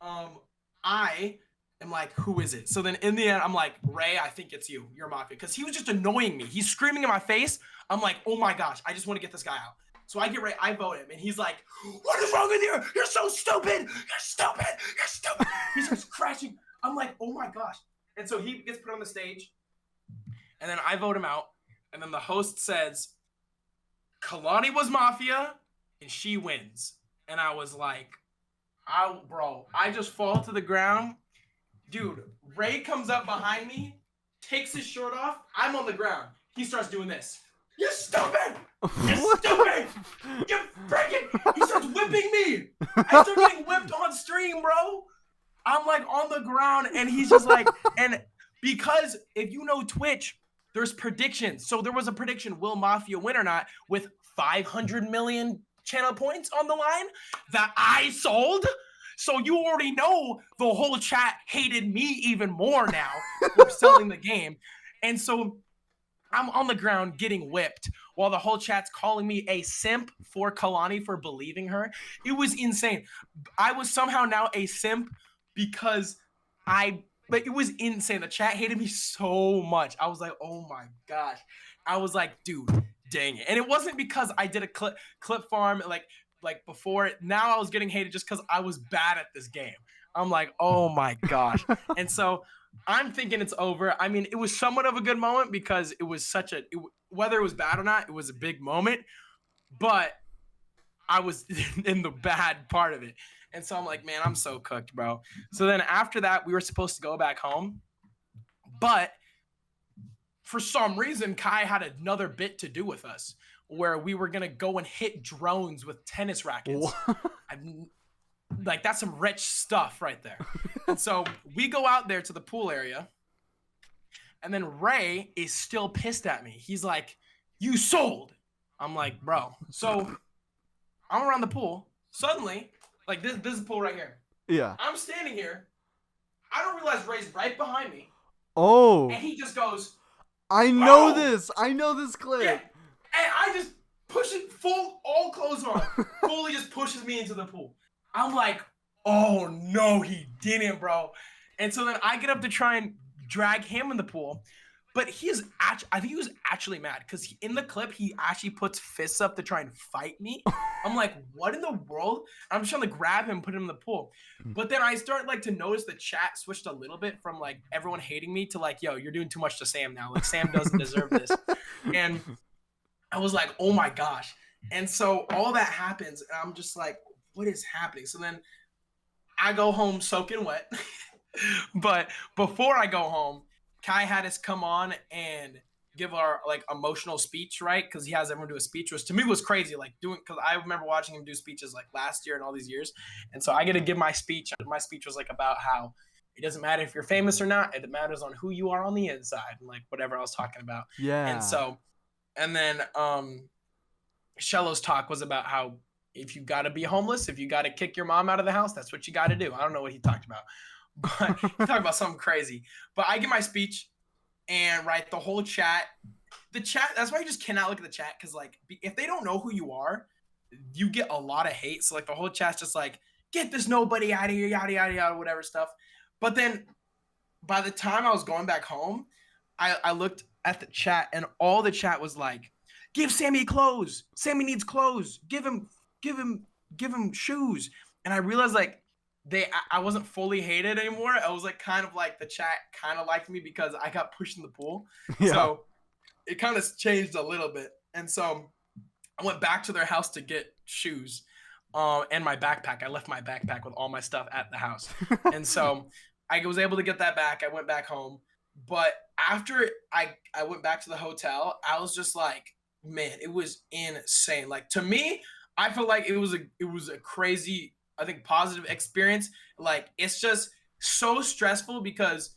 I am like, who is it? So then in the end, I'm like, Ray, I think it's you. You're Mafia. Because he was just annoying me. He's screaming in my face. I'm like, oh my gosh, I just want to get this guy out. So I get Ray, I vote him. And he's like, what is wrong with you? You're so stupid. You're stupid. You're stupid. He starts crashing. I'm like, oh my gosh. And so he gets put on the stage. And then I vote him out. And then the host says, Kalani was Mafia, and she wins. And I was like, I just fall to the ground. Dude, Ray comes up behind me, takes his shirt off. I'm on the ground. He starts doing this. You're stupid! You're stupid! You're freaking... He starts whipping me. I start getting whipped on stream, bro. I'm like on the ground, and he's just like... And because if you know Twitch, there's predictions. So there was a prediction, will Mafia win or not, with 500 million channel points on the line that I sold. So you already know the whole chat hated me even more now for selling the game. And so I'm on the ground getting whipped while the whole chat's calling me a simp for Kalani for believing her. It was insane. I was somehow now a simp because it was insane. The chat hated me so much. I was like, oh my gosh. I was like, dude, dang it. And it wasn't because I did a clip farm like before it. Now I was getting hated just because I was bad at this game. I'm like, oh my gosh. And so I'm thinking it's over. I mean, it was somewhat of a good moment because it was whether it was bad or not, it was a big moment. But I was in the bad part of it. And so I'm like, man, I'm so cooked, bro. So then after that, we were supposed to go back home. But for some reason, Kai had another bit to do with us. where we were gonna go and hit drones with tennis rackets. I've, like, that's some rich stuff right there. And so we go out there to the pool area, and then Ray is still pissed at me. He's like, "You sold." I'm like, "Bro." So I'm around the pool. Suddenly, like, this is the pool right here. Yeah. I'm standing here. I don't realize Ray's right behind me. Oh. And he just goes, I know "Oh!" this. I know this clip. Yeah. And I just push it full, all clothes on. Fully just pushes me into the pool. I'm like, "Oh no, he didn't, bro." And so then I get up to try and drag him in the pool. But I think he was actually mad because in the clip, he actually puts fists up to try and fight me. I'm like, what in the world? I'm just trying to grab him, put him in the pool. But then I start like to notice the chat switched a little bit from like everyone hating me to like, "Yo, you're doing too much to Sam now. Like, Sam doesn't deserve this." And I was like, "Oh my gosh." And so all that happens, and I'm just like, what is happening? So then I go home soaking wet. But before I go home, Kai had us come on and give our like emotional speech, right? Because he has everyone do a speech, which to me was crazy. Like because I remember watching him do speeches like last year and all these years, and so I get to give my speech. My speech was like about how it doesn't matter if you're famous or not; it matters on who you are on the inside, and like whatever I was talking about. Yeah. And so, and then Shello's talk was about how if you got to be homeless, if you got to kick your mom out of the house, that's what you got to do. I don't know what he talked about. But he talked about something crazy. But I give my speech and write the whole chat. The chat, that's why you just cannot look at the chat because, like, if they don't know who you are, you get a lot of hate. So, like, the whole chat's just like, "Get this nobody out of here, yada, yada, yada," whatever stuff. But then by the time I was going back home, I looked at the chat and all the chat was like, "Give Sammy clothes. Sammy needs clothes. Give him shoes." And I realized, like, I wasn't fully hated anymore. I was like kind of like the chat kind of liked me because I got pushed in the pool. Yeah. So it kind of changed a little bit. And so I went back to their house to get shoes and my backpack. I left my backpack with all my stuff at the house. And so I was able to get that back. I went back home. But after I went back to the hotel, I was just like, man, it was insane. Like, to me, I feel like it was a crazy, I think, positive experience. Like, it's just so stressful because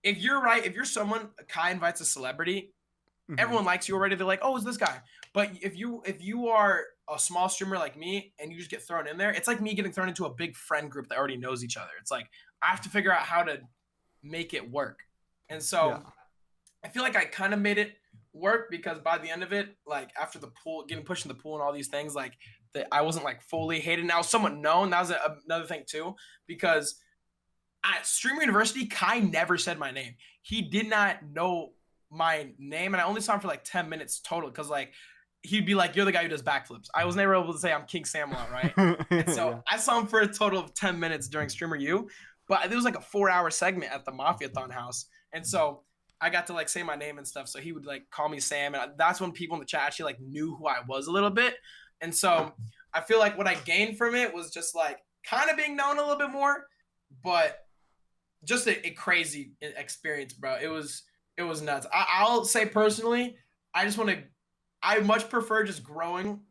if you're someone, Kai invites a celebrity, everyone likes you already. They're like, "Oh, it's this guy." But if you are a small streamer like me and you just get thrown in there, it's like me getting thrown into a big friend group that already knows each other. It's like I have to figure out how to make it work. And so I feel like I kind of made it work because by the end of it, like after the pool, getting pushed in the pool and all these things, like I wasn't like fully hated. Now somewhat known. That was another thing too, because at Streamer University, Kai never said my name. He did not know my name, and I only saw him for like 10 minutes total because like he'd be like, "You're the guy who does backflips." I was never able to say I'm KingSammelot, right? And so I saw him for a total of 10 minutes during Streamer U, but there was like a 4-hour segment at the Mafiathon house, and so I got to like say my name and stuff. So he would like call me Sam, and that's when people in the chat actually like knew who I was a little bit. And so I feel like what I gained from it was just like kind of being known a little bit more, but just a crazy experience, bro. It was nuts. I'll say personally, I much prefer just growing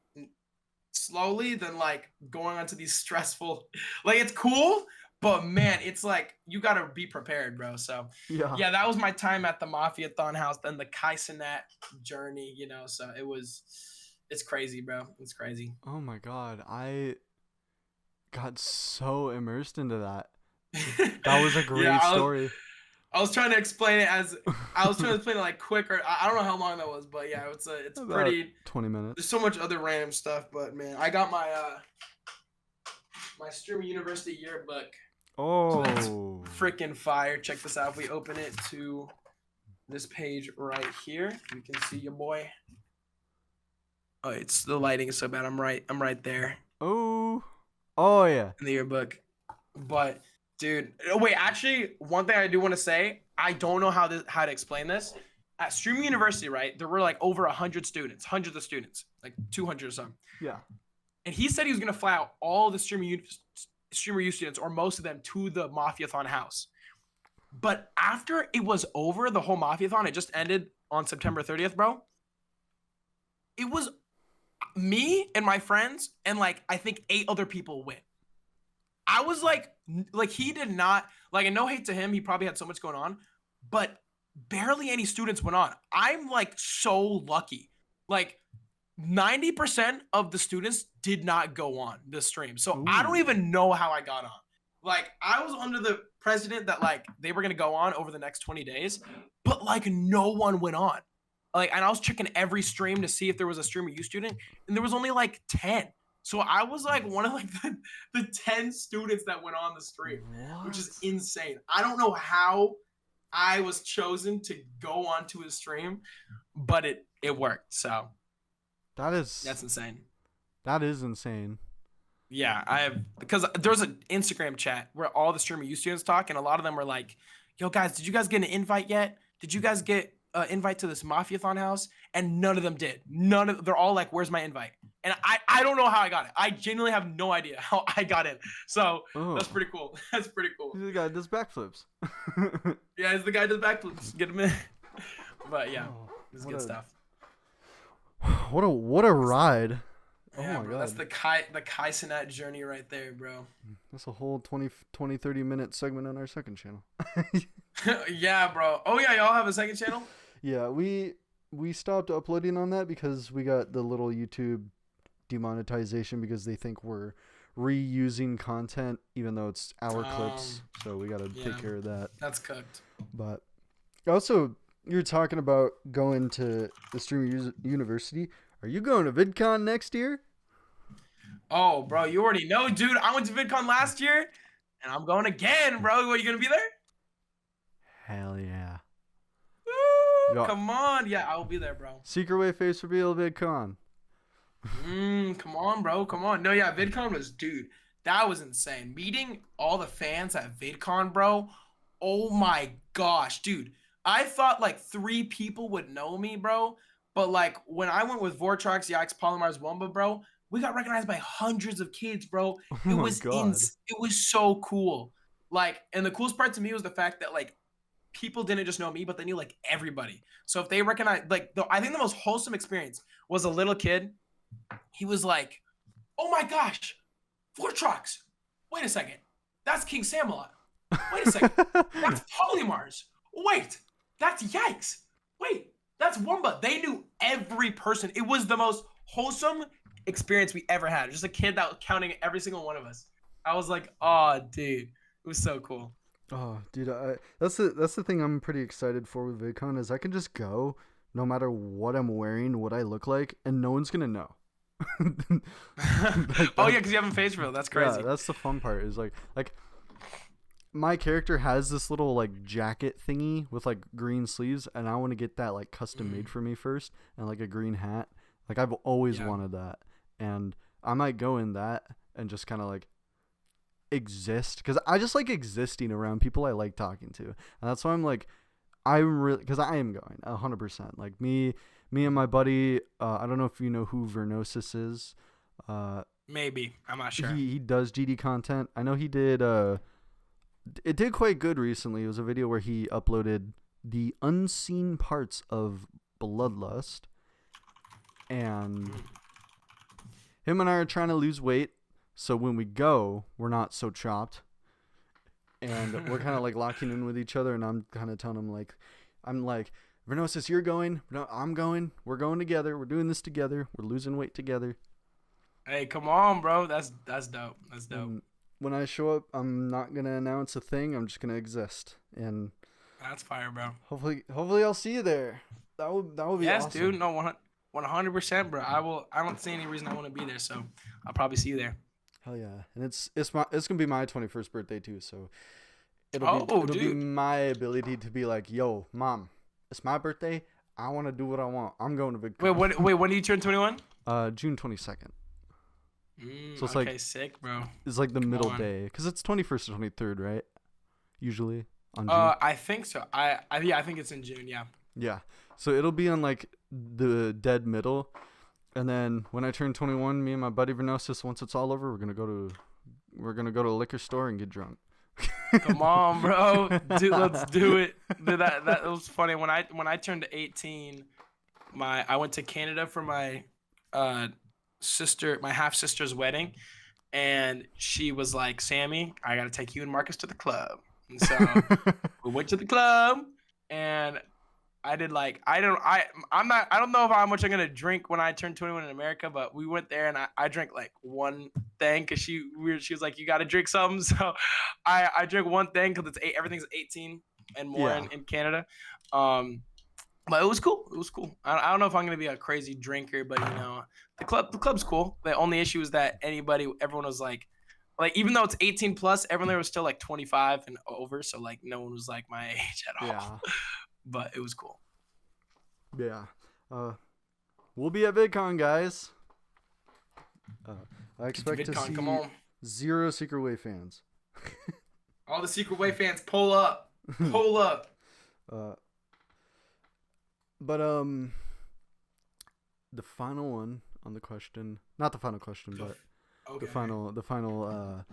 slowly than like going onto these stressful, like it's cool, but man, it's like you gotta be prepared, bro. So yeah, that was my time at the Mafiathon house, then the Kai Cenat journey, you know. So it's crazy, bro. It's crazy. Oh my god, I got so immersed into that. That was a great story. I was trying to explain it like quick, or I don't know how long that was, but yeah, it's about pretty 20 minutes. There's so much other random stuff, but man, I got my my Streamer University yearbook. Oh, that's freaking fire. Check this out. If we open it to this page right here, you can see your boy. Oh, it's the lighting is so bad. I'm right there. Oh yeah. In the yearbook. But dude, wait, actually, one thing I do want to say, I don't know how to explain this. At Streamer University, right, there were like over 100 students, hundreds of students, like 200 or something. Yeah. And he said he was going to fly out all the Streamer U students, or most of them, to the Mafiathon house. But after it was over, the whole Mafiathon, it just ended on September 30th, bro. It was me and my friends and like I think 8 other people went. I was like he did not like, and no hate to him, he probably had so much going on, but barely any students went on. I'm like so lucky. Like 90% of the students did not go on the stream. So I don't Ooh. even know how I got on. Like I was under the precedent that like they were gonna go on over the next 20 days, but like no one went on. Like, and I was checking every stream to see if there was a streamer U student, and there was only like 10. So I was like one of like the 10 students that went on the stream, which is What? insane. I don't know how I was chosen to go onto his stream, but it worked. So that's insane. That is insane. Yeah, I have, because there's an Instagram chat where all the streamer U students talk, and a lot of them were like, "Yo, guys, did you guys get an invite yet? Did you guys get an invite to this Mafiathon house?" And none of them did. They're all like, "Where's my invite?" And I don't know how I got it. I genuinely have no idea how I got in. So that's pretty cool. That's pretty cool. He's the guy that does backflips. Yeah, he's the guy that does backflips. Get him in. But yeah, this is good stuff. What a ride. Yeah, oh my God. That's the Kai Cenat journey right there, bro. That's a whole 20 30 minute segment on our second channel. Yeah, bro. Oh yeah, y'all have a second channel? Yeah, we stopped uploading on that because we got the little YouTube demonetization because they think we're reusing content even though it's our clips. So we got to take care of that. That's cooked. But also, you're talking about going to the Streamer University. Are you going to VidCon next year? Oh, bro, you already know, dude. I went to VidCon last year, and I'm going again, bro. What, you gonna be there? Hell yeah. Woo, come on. Yeah, I will be there, bro. Secret Way Face Reveal VidCon. Come on, bro. Come on. No, yeah, VidCon was, dude, that was insane. Meeting all the fans at VidCon, bro. Oh my gosh, dude. I thought like 3 people would know me, bro. But like when I went with Vortrox, Yikes, Polymers, Wumba, bro, we got recognized by hundreds of kids, bro. It was it was so cool. Like, and the coolest part to me was the fact that like people didn't just know me, but they knew like everybody. So if they recognized, like, I think the most wholesome experience was a little kid. He was like, "Oh my gosh, Vortrox! Wait a second, that's KingSammelot. Wait a second, that's Polymers. Wait, that's Yikes. Wait, that's Wumba." They knew every person. It was the most wholesome experience we ever had. Just a kid that was counting every single one of us. I was like, "Oh, dude, it was so cool." Oh, dude, that's the thing I'm pretty excited for with VidCon is I can just go no matter what I'm wearing, what I look like, and no one's gonna know. Oh yeah, because you haven't face reveal. That's crazy. Yeah, that's the fun part. Is like my character has this little like jacket thingy with like green sleeves, and I want to get that like custom made for me first, and like a green hat. Like I've always wanted that, and I might go in that and just kind of like exist because I just like existing around people I like talking to, and that's why I'm really because I am going 100%. Like me and my buddy. I don't know if you know who Vernosis is. Maybe, I'm not sure. He does GD content. I know he did. It did quite good recently. It was a video where he uploaded the unseen parts of Bloodlust, and him and I are trying to lose weight. So when we go, we're not so chopped, and we're kind of like locking in with each other. And I'm kind of telling him like, I'm like, Vernosis, you're going. No, I'm going. We're going together. We're doing this together. We're losing weight together. Hey, come on, bro. That's dope. That's dope. And when I show up, I'm not gonna announce a thing. I'm just gonna exist, and that's fire, bro. Hopefully, I'll see you there. That would be awesome. Yes, dude. No, 100%, bro. I don't see any reason I want to be there, so I'll probably see you there. Hell yeah, and it's gonna be my 21st birthday too, so it'll be my ability to be like, yo, mom, it's my birthday. I want to do what I want. I'm going to big. Wait, when do you turn 21? June 22nd. So it's like sick, bro. It's like the middle day because it's 21st or 23rd, right? Usually on June. I think so. I think it's in June. Yeah. Yeah. So it'll be on like the dead middle. And then when I turn 21, me and my buddy Vernosis, once it's all over, we're gonna go to a liquor store and get drunk. Come on, bro, dude, let's do it. Dude, that was funny. When I turned 18, I went to Canada for my my half sister's wedding, and she was like, Sammy, I gotta take you and Marcus to the club. And so we went to the club, and I did like I don't know how much I'm gonna drink when I turn 21 in America, but we went there and I drank like one thing because she was like, you gotta drink something. So I drank one thing because everything's 18 and more Yeah. in Canada. But it was cool. It was cool. I don't know if I'm gonna be a crazy drinker, but the club's cool. The only issue is that everyone was like even though it's 18 plus, everyone there was still like 25 and over, so like no one was like my age at all. Yeah. But it was cool. Yeah. We'll be at VidCon, guys. I expect to VidCon, see come on. 0 Secret Way fans. All the Secret Way fans, pull up. Pull up. But the final one on the question, not the final question, but Okay. the final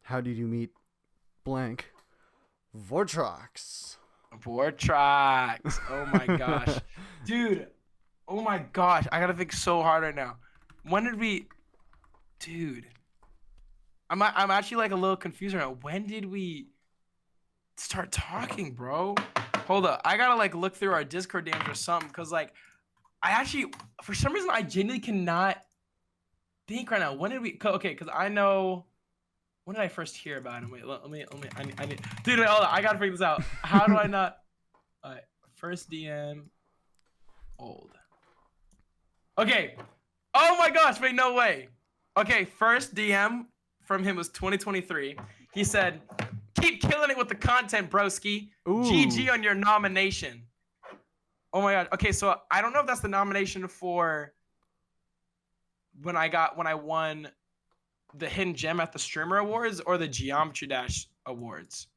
how did you meet blank? Vortrox. Vortrox. Oh my gosh. Dude. Oh my gosh. I gotta think so hard right now. When did we Dude. I'm actually like a little confused right now. When did we start talking, bro? Hold up. I gotta like look through our Discord DMs or something, because like I actually for some reason I genuinely cannot think right now. When did we okay, because I know when did I first hear about him? Wait, let me I need dude, hold on, I gotta figure this out. How do I not first DM old. Okay. Oh my gosh, wait, no way. Okay, first DM from him was 2023. He said, keep killing it with the content, broski. Ooh. GG on your nomination. Oh my god. Okay, so I don't know if that's the nomination for when I won the Hidden Gem at the Streamer Awards or the Geometry Dash Awards.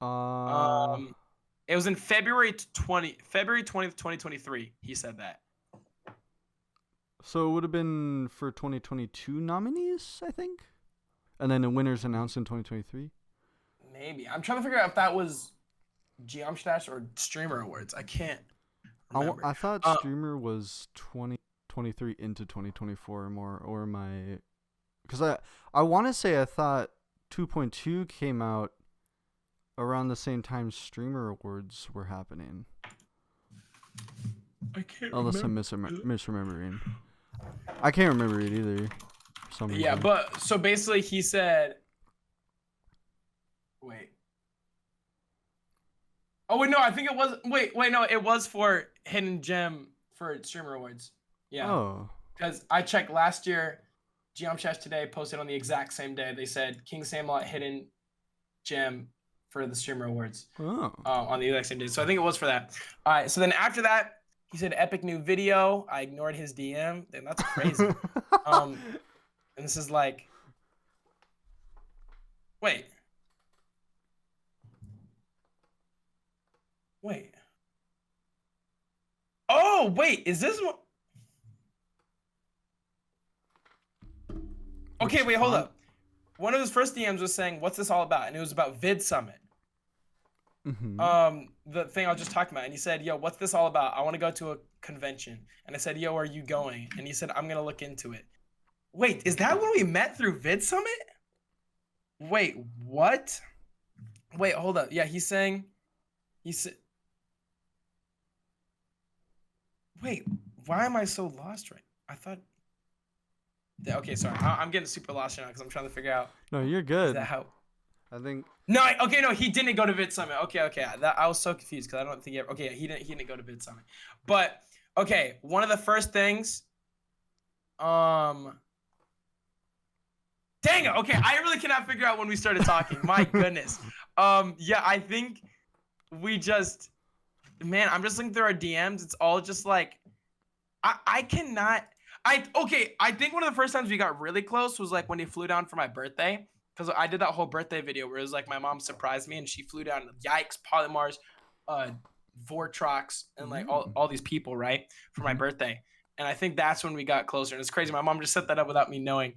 It was in February 20th, 2023. He said that. So it would have been for 2022 nominees, I think, and then the winners announced in 2023. Maybe. I'm trying to figure out if that was Geometry Dash or Streamer Awards. I can't remember. I thought Streamer was 2023 into 2024 more, or my, because I want to say I thought 2.2 came out around the same time Streamer Awards were happening. I can't Unless remember. I'm misremembering. I can't remember it either. For some reason. Yeah, but so basically he said, wait. Oh wait, no, I think it was. Wait, no, it was for Hidden Gem for Streamer Awards. Yeah. Oh. Because I checked last year, Geometry Dash Today posted on the exact same day. They said KingSammelot Hidden Gem for the Streamer Awards. Oh. On the exact same day. So I think it was for that. All right. So then after that, he said epic new video. I ignored his DM. Damn, that's crazy. And this is like, wait. Oh, wait. Is this one? Okay, wait, hold up. One of his first DMs was saying, what's this all about? And it was about Vid Summit. Mm-hmm. The thing I was just talking about. And he said, yo, what's this all about? I want to go to a convention. And I said, yo, are you going? And he said, I'm going to look into it. Wait, is that when we met through Vid Summit? Wait, what? Wait, hold up. Yeah, he said, wait, why am I so lost right? I thought, okay, sorry. I'm getting super lost right now because I'm trying to figure out. No, you're good. Is that how? I think. No, okay, no, he didn't go to Vid Summit. Okay. I was so confused because I don't think he ever, okay, he didn't go to Vid Summit. But okay, one of the first things, dang it. Okay, I really cannot figure out when we started talking. My goodness. Yeah, I think we just, man, I'm just looking through our DMs. It's all just like, I think one of the first times we got really close was like when he flew down for my birthday. Because I did that whole birthday video where it was like my mom surprised me and she flew down Yikes, Polymars, Vortrox, and like all these people, right, for my birthday. And I think that's when we got closer. And it's crazy. My mom just set that up without me knowing.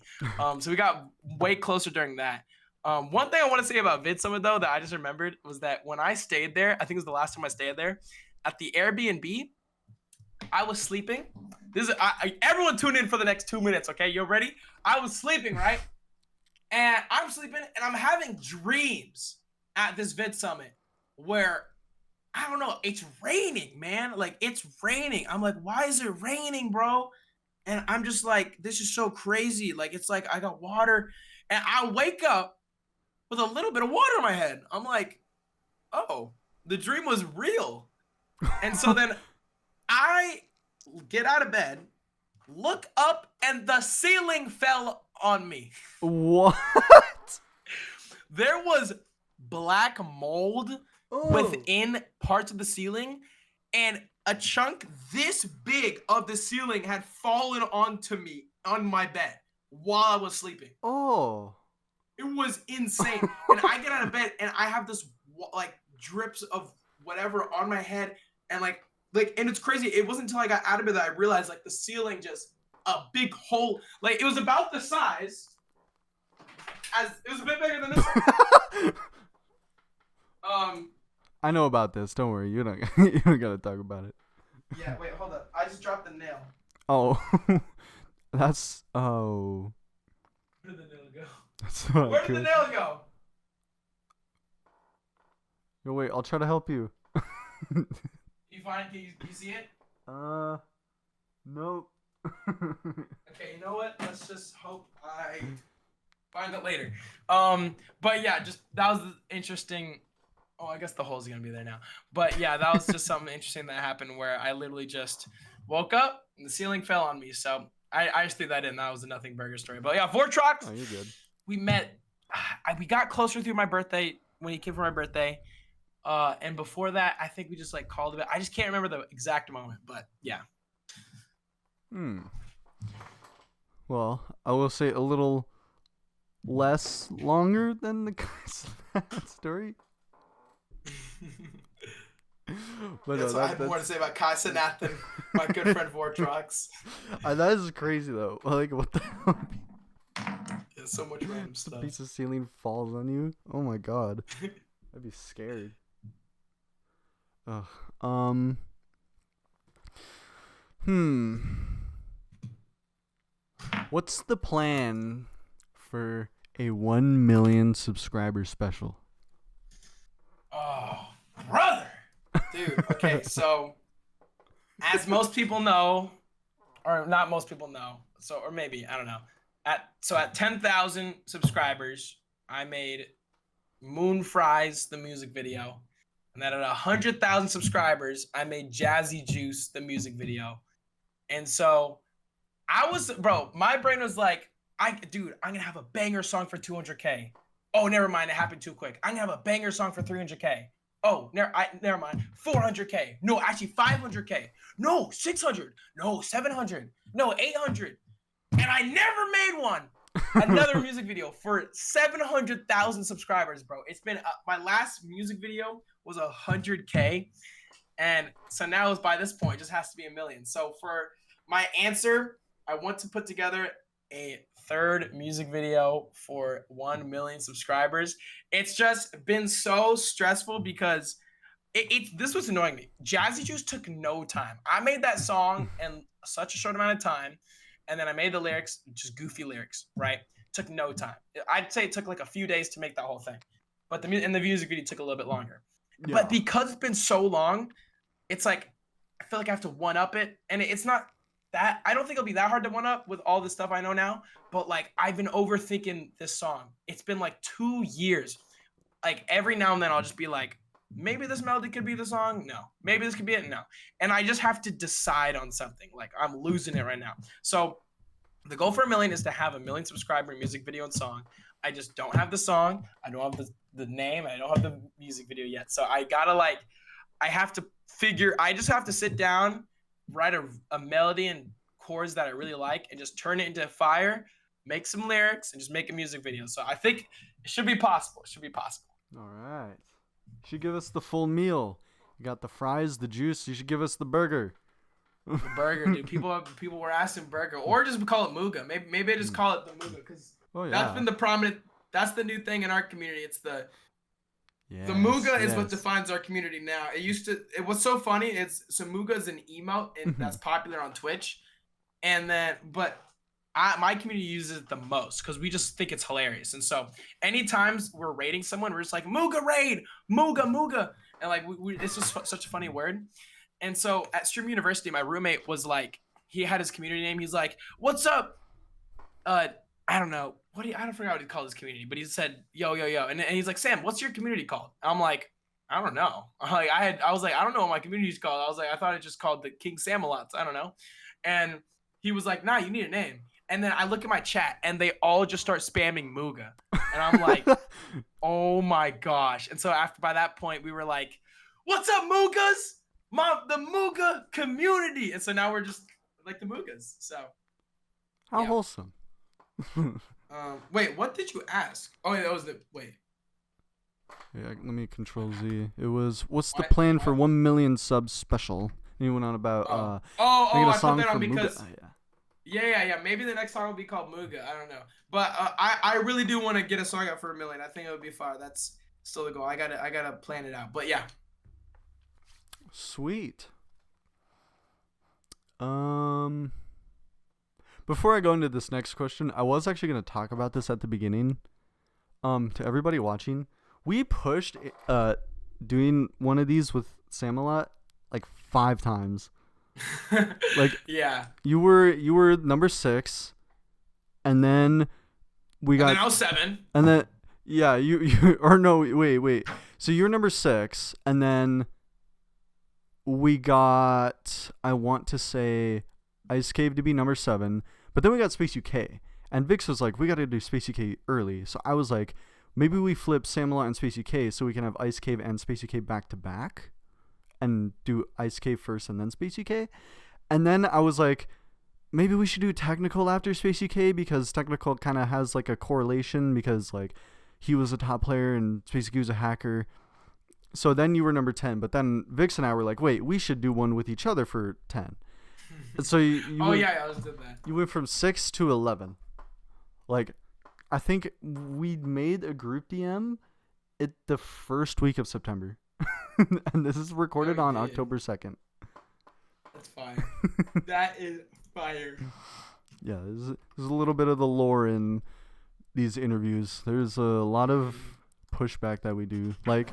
So we got way closer during that. One thing I want to say about Vid Summit, though, that I just remembered was that when I stayed there, I think it was the last time I stayed there, at the Airbnb, I was sleeping. Everyone tune in for the next 2 minutes, okay? You ready? I was sleeping, right? And I'm sleeping, and I'm having dreams at this vid summit where, I don't know, it's raining, man. Like, it's raining. I'm like, why is it raining, bro? And I'm just like, this is so crazy. Like, it's like I got water, and I wake up with a little bit of water in my head. I'm like, oh, the dream was real. And so then I get out of bed, look up, and the ceiling fell on me. What? There was black mold within parts of the ceiling, and a chunk this big of the ceiling had fallen onto me on my bed while I was sleeping. Oh. It was insane. And I get out of bed, and I have this like drips of whatever on my head, and like, and it's crazy. It wasn't until I got out of bed that I realized like the ceiling just a big hole. Like, it was about the size as it was a bit bigger than this. I know about this. Don't worry. You don't gotta talk about it. Yeah. Wait. Hold up. I just dropped the nail. Oh. That's. Oh. Where did the nail go? That's not Where did good. the nail go? Yo, wait. I'll try to help you. You find it? Can you see it? Nope. Okay, you know what? Let's just hope I find it later. But yeah, just that was interesting. Oh, I guess the hole's gonna be there now. But yeah, that was just something interesting that happened where I literally just woke up and the ceiling fell on me. So I just threw that in. That was a nothing burger story. But yeah, Vortrox. Oh, you're good. We met. We got closer through my birthday when he came for my birthday. And before that, I think we just like called it. I just can't remember the exact moment, but yeah. Well, I will say a little less longer than the Kai Cenat story. But That's why I have more to say about Kai Cenat than my good friend Vortrox. That is crazy though. Like, what the hell? Yeah, so much random A stuff. piece of ceiling falls on you. Oh my god, I'd be scared. Ugh. What's the plan for a 1 million subscriber special? Oh, brother. Dude, okay, so as most people know, or not most people know, so or maybe, I don't know. At 10,000 subscribers, I made Moon Fries the music video. And then at 100,000 subscribers, I made Jazzy Juice the music video. And so my brain was like, I'm gonna have a banger song for 200K. Oh, never mind, it happened too quick. I'm gonna have a banger song for 300K. Oh, never mind. 400K. No, actually 500K. No, 600. No, 700. No, 800. And I never made one. Another music video for 700,000 subscribers, bro. It's been my last music video was 100K, and so now by this point it just has to be 1 million. So for my answer, I want to put together a third music video for 1 million subscribers. It's just been so stressful because this was annoying me. Jazzy Juice took no time. I made that song in such a short amount of time, and then I made the lyrics, just goofy lyrics, right? Took no time. I'd say it took like a few days to make that whole thing, but the music video took a little bit longer. Yeah. But because it's been so long, it's like I feel like I have to one up it, and it's not that I don't think it'll be that hard to one up with all the stuff I know now. But like I've been overthinking this song. It's been like 2 years. Like every now and then I'll just be like, maybe this melody could be the song. No, maybe this could be it. No, and I just have to decide on something. Like I'm losing it right now. So the goal for 1 million is to have 1 million subscriber music video and song. I just don't have the song. I don't have the name. I don't have the music video yet. So I just have to sit down, write a melody and chords that I really like, and just turn it into fire, make some lyrics, and just make a music video. So I think it should be possible. All right. You should give us the full meal. You got the fries, the juice. You should give us the burger. The burger, dude. People were asking burger, or just call it Muga. Maybe I just call it the Muga because that's been the prominent. That's the new thing in our community. It's the The Yes, Muga is what yes. defines our community now. It was so funny. So Muga is an emote and that's popular on Twitch. And then, but my community uses it the most because we just think it's hilarious. And so, anytime we're raiding someone, we're just like Muga raid, Muga, and like it's just such a funny word. And so at Stream University, my roommate was like, he had his community name. He's like, "What's up?" I don't know I don't forget what he called his community, but he said, "Yo, yo, yo," and he's like, "Sam, what's your community called?" I'm like, "I don't know." Like I was like, "I don't know what my community's called." I was like, "I thought it just called the KingSammelots." I don't know, and he was like, "Nah, you need a name." And then I look at my chat, and they all just start spamming Muga, and I'm like, "Oh my gosh!" And so by that point, we were like, "What's up, Mugas? The Muga community." And so now we're just like the Mugas. So How yeah. wholesome. Wait, what did you ask? Oh, yeah, that was the wait. Yeah, let me control Z. It was, what's the plan for 1 million subs special? And you went on about making a I put song that on for because Muga. yeah. Maybe the next song will be called Muga. I don't know, but I really do want to get a song out for 1 million. I think it would be fire. That's still the goal. I gotta plan it out. But yeah. Sweet. Before I go into this next question, I was actually going to talk about this at the beginning. To everybody watching, we pushed doing one of these with Sammelot like 5 times. Like yeah. You were number 6, and then we got. And then I was 7. And then yeah, you or no, wait. So you're number 6, and then we got, I want to say, Ice Cave to be number 7, but then we got Space UK, and Vix was like, we got to do Space UK early. So I was like, maybe we flip Sammelot and Space UK so we can have Ice Cave and Space UK back to back, and do Ice Cave first and then Space UK. And then I was like, maybe we should do Technical after Space UK, because Technical kind of has like a correlation, because like he was a top player and Space UK was a hacker. So then you were number 10, but then Vix and I were like, wait, we should do one with each other for 10. So you I was did that. You went from 6 to 11. Like, I think we made a group DM the first week of September. And this is recorded on October 2nd. That's fire. That is fire. Yeah, there's a little bit of the lore in these interviews. There's a lot of pushback that we do. Like,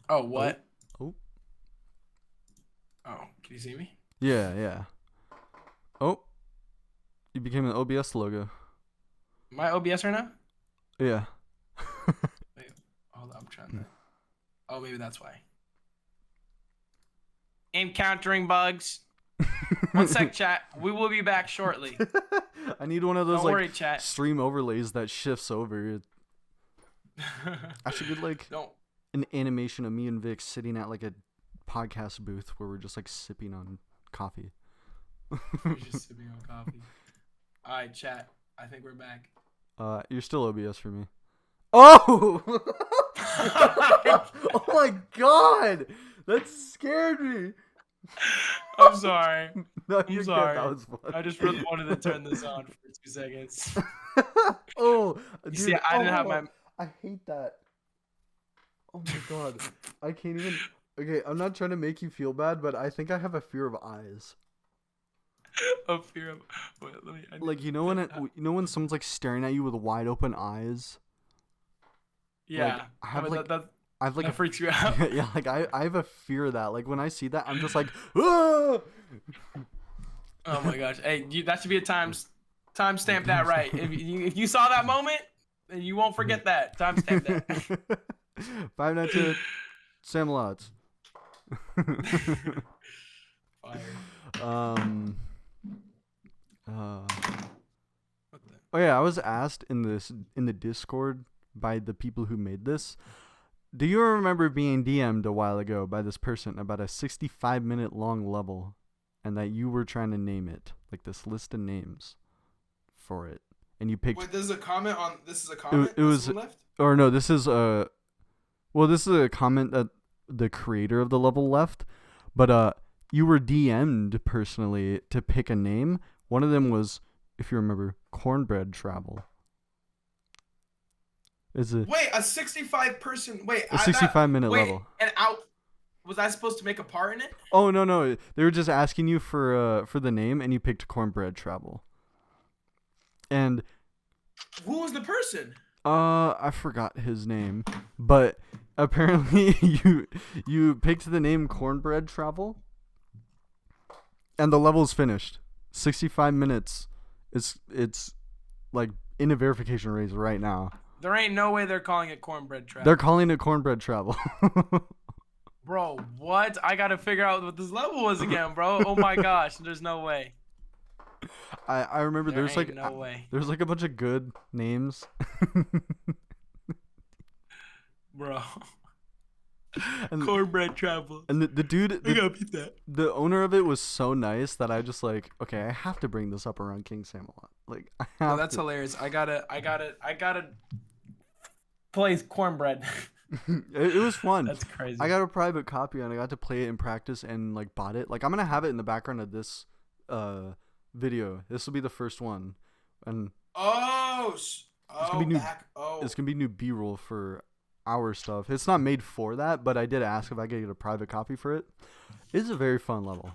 oh, what? Oh, can you see me? Yeah. Oh, you became an OBS logo. Am I OBS right now? Yeah. Wait, hold on, I'm trying to. Oh, maybe that's why. Encountering bugs. 1 sec, chat. We will be back shortly. I need one of those, don't like, worry, chat. stream overlays that shifts over. I should get like an animation of me and Vic sitting at like a podcast booth where we're just like sipping on coffee. We're just sipping on coffee. All right, chat. I think we're back. You're still OBS for me. Oh! Oh my god! That scared me. I'm sorry. No, I'm sorry. That was fun. I just really wanted to turn this on for 2 seconds. Oh, dude, see, I didn't have my. I hate that. Oh my god, I can't even. Okay, I'm not trying to make you feel bad, but I think I have a fear of eyes. A fear of. Wait, let me. Like, you know when someone's like staring at you with wide open eyes. Yeah, like, I have like. That freaks you out. Yeah, like I have a fear of that. Like when I see that, I'm just like, ah! Oh my gosh! Hey, that should be a timestamp that right. If you saw that moment, then you won't forget that. Timestamp that. 592 Sammelot. Fire. Oh yeah, I was asked in the Discord by the people who made this. Do you remember being DM'd a while ago by this person about a 65-minute long level, and that you were trying to name it, like this list of names for it, and you picked? Wait, this is a comment on. This is a comment. It was, left? or no? This is a. Well, this is a comment that the creator of the level left, but you were DM'd personally to pick a name. One of them was, if you remember, Cornbread Travel. It's a Wait, a 65 person. Wait, a I that 65-minute wait, level. and out. Was I supposed to make a part in it? Oh no, they were just asking you for the name, and you picked Cornbread Travel. And Who was the person? I forgot his name, but apparently you picked the name Cornbread Travel, and the level's finished. 65 minutes. It's like in a verification race right now. There ain't no way they're calling it Cornbread Travel. They're calling it Cornbread Travel. Bro, what? I gotta figure out what this level was again, bro. Oh my gosh, there's no way. I remember There there's like ain't no way. there's like a bunch of good names. Bro. And Cornbread Travel. the dude, I gotta beat that. the owner of it was so nice that I just like, okay, I have to bring this up around KingSammelot. Like, I have No, that's to. hilarious. I gotta play cornbread. It was fun. That's crazy. I got a private copy and I got to play it in practice and like bought it. Like, I'm gonna have it in the background of this video. This will be the first one, and it's gonna be new. It's gonna be new B-roll for our stuff. It's not made for that, but I did ask if I could get a private copy for it. It's a very fun level.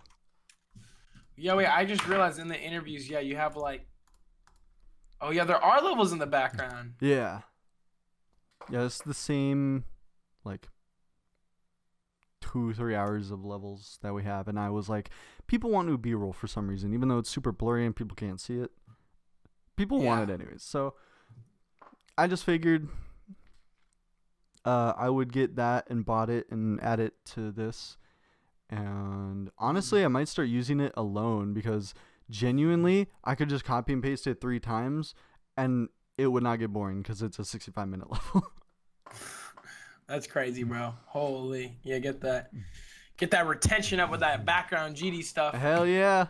Yeah, wait, I just realized in the interviews, yeah, you have like, oh yeah, there are levels in the background. Yeah. Yeah, it's the same, like, 2-3 hours of levels that we have, and I was like, people want new B-roll for some reason, even though it's super blurry and people can't see it. People want it anyways, so I just figured I would get that and bought it and add it to this. And honestly, I might start using it alone because genuinely, I could just copy and paste it 3 times and it would not get boring because it's a 65-minute level. That's crazy, bro. Holy, yeah, get that retention up with that background GD stuff. Hell yeah.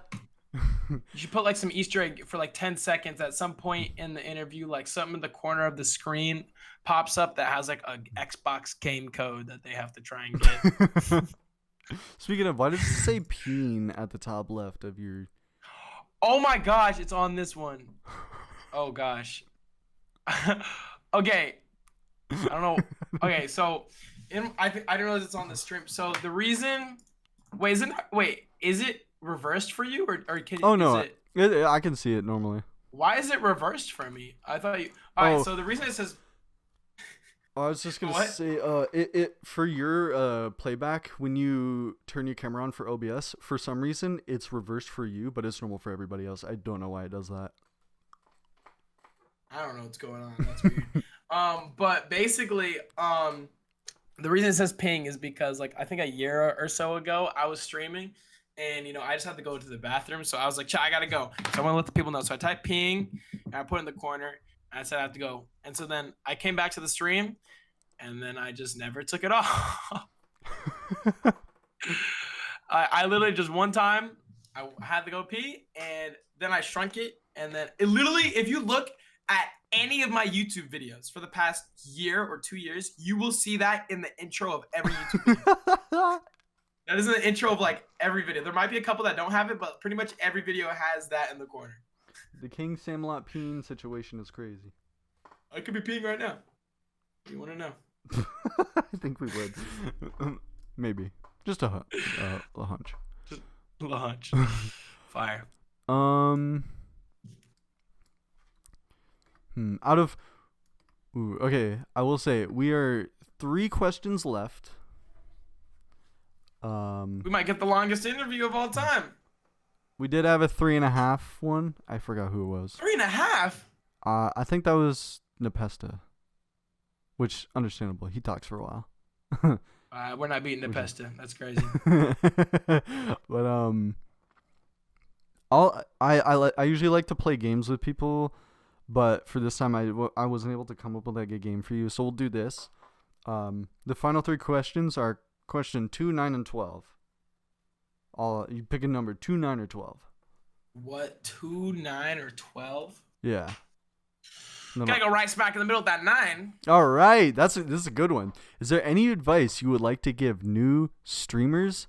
You should put like some Easter egg for like 10 seconds at some point in the interview, like something in the corner of the screen pops up that has like a Xbox game code that they have to try and get. Speaking of, why does it say peen at the top left of your... Oh my gosh, it's on this one. Oh gosh. Okay. I don't know. Okay, so I don't know if it's on the stream. So the reason, is it reversed for you or can? Oh no, is it, I can see it normally. why is it reversed for me? I thought you. All right, so the reason it says. I was just gonna What? say, it for your playback when you turn your camera on for OBS, for some reason it's reversed for you, but it's normal for everybody else. I don't know why it does that. I don't know what's going on. That's weird. But basically, the reason it says ping is because like I think a year or so ago I was streaming, and I just had to go to the bathroom, so I was like, I gotta go. So I want to let the people know. So I typed ping, and I put it in the corner, and I said I have to go. And so then I came back to the stream, and then I just never took it off. I literally just one time I had to go pee, and then I shrunk it, and then it literally, if you look at any of my YouTube videos for the past year or 2 years, you will see that in the intro of every YouTube video. That is in the intro of like every video. There might be a couple that don't have it, but pretty much every video has that in the corner. The KingSammelot peen situation is crazy. I could be peeing right now. You want to know? I think we would. Maybe. Just a hunch. Just launch. Fire. Out of... okay, I will say, we are 3 questions left. We might get the longest interview of all time. We did have a 3.5 one. I forgot who it was. 3.5? I think that was Nepesta. Which, understandable. He talks for a while. We're not beating Nepesta. That's crazy. But I usually like to play games with people, but for this time I wasn't able to come up with like a game for you, so we'll do this. The final 3 questions are question 2, 9, and 12. You pick a number, 2, 9, or 12. What? 2, 9, or 12? Yeah. No. Gotta go right smack in the middle of that 9. All right, this is a good one. Is there any advice you would like to give new streamers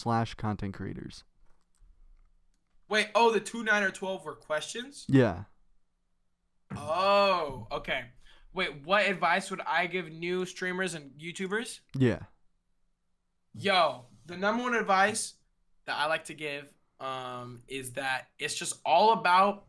/ content creators? Wait, the 2, 9, or 12 were questions? Yeah. Oh, okay. Wait, what advice would I give new streamers and YouTubers? Yeah. Yo, the number one advice that I like to give is that it's just all about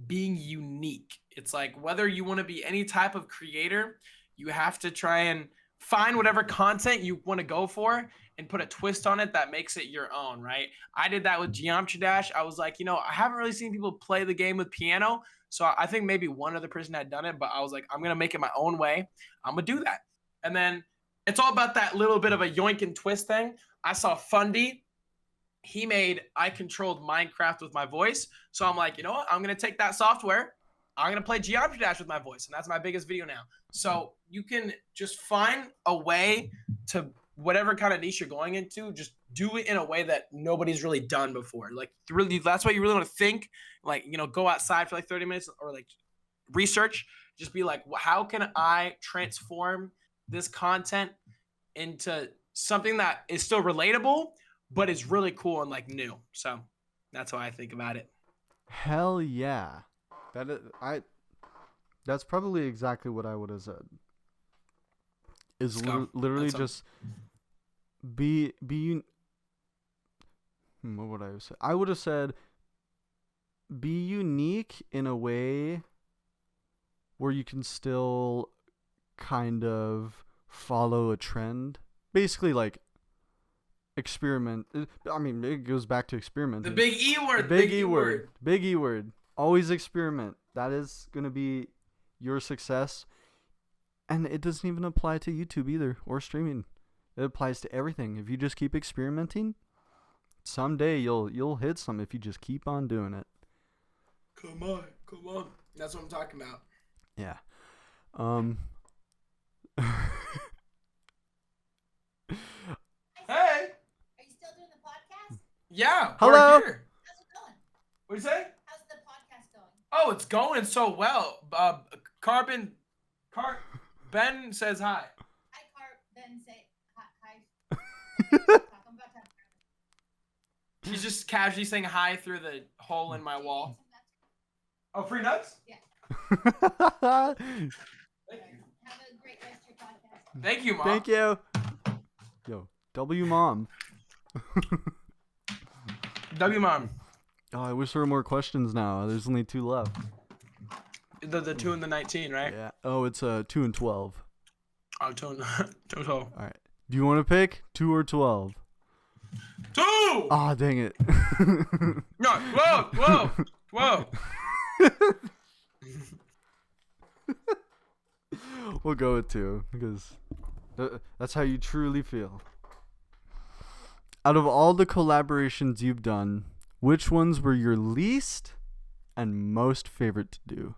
being unique. It's like whether you want to be any type of creator, you have to try and find whatever content you want to go for and put a twist on it that makes it your own, right? I did that with Geometry Dash. I was like, I haven't really seen people play the game with piano. So I think maybe one other person had done it, but I was like, I'm going to make it my own way. I'm going to do that. And then it's all about that little bit of a yoink and twist thing. I saw Fundy. He made I controlled Minecraft with my voice. So I'm like, you know what? I'm going to take that software. I'm going to play Geometry Dash with my voice. And that's my biggest video now. So you can just find a way to whatever kind of niche you're going into, just do it in a way that nobody's really done before. Like really, that's what you really want to think. Like, go outside for like 30 minutes or like research. Just be like, how can I transform this content into something that is still relatable, but it's really cool and like new. So that's how I think about it. Hell yeah. That's probably exactly what I would have said. Is literally just be what would I have said? I would have said be unique in a way where you can still kind of follow a trend. Basically, like, experiment. I mean, it goes back to experiment. The big E word. Big E word. Big E word. Always experiment. That is going to be your success. And it doesn't even apply to YouTube either or streaming. It applies to everything. If you just keep experimenting, someday you'll hit some if you just keep on doing it. Come on. That's what I'm talking about. Yeah. Hey. Are you still doing the podcast? Yeah. Hello. We're here. How's it going? What'd you say? How's the podcast going? Oh, it's going so well. Ben says hi. Hi, Ben, say hi. I'm about to have She's just casually saying hi through the hole in my wall. Oh, free nuts? Yeah. Thank you. Have a great rest of your podcast. Thank you, Mom. Thank you. Yo, W Mom. W Mom. Oh, I wish there were more questions now. There's only 2 left. The 2 and the 19, right? Yeah. Oh, it's 2 and 12. Oh, 2 and 12. All right. Do you want to pick 2 or 12? 2! Ah, dang it. No, whoa. We'll go with 2 because that's how you truly feel. Out of all the collaborations you've done, which ones were your least and most favorite to do?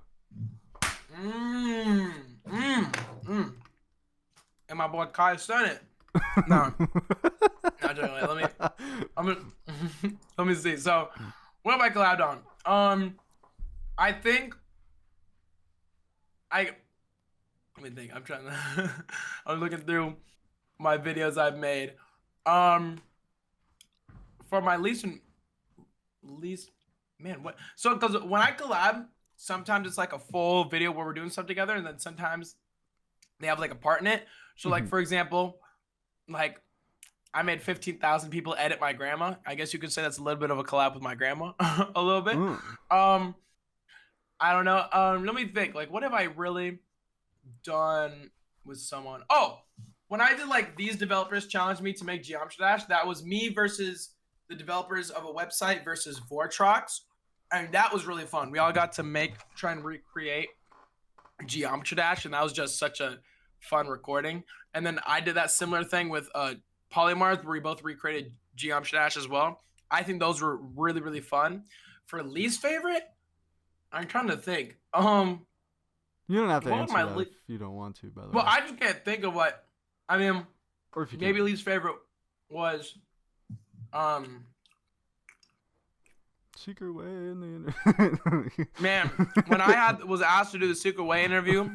And my boy Kai Cenat. No. Not joking. Let me see. So, what have I collabed on? I think let me think. I'm trying to I'm looking through my videos I've made. For my least man, what? So, because when I collab, sometimes it's like a full video where we're doing stuff together, and then sometimes they have like a part in it. So, like, for example, like I made 15,000 people edit my grandma. I guess you could say that's a little bit of a collab with my grandma, a little bit. I don't know. Let me think. Like, what have I really done with someone? Oh, when I did like these developers challenged me to make Geometry Dash, that was me versus the developers of a website versus Vortrox. And that was really fun. We all got to try and recreate Geometry Dash, and that was just such a fun recording. And then I did that similar thing with Polymars, where we both recreated Geometry Dash as well. I think those were really, really fun. For least favorite, I'm trying to think. You don't have to what answer my that if you don't want to, by the way. well, I just can't think of what. I mean, or if you maybe can. least favorite was Secret way in the internet. man, when I was asked to do the Secret Way interview,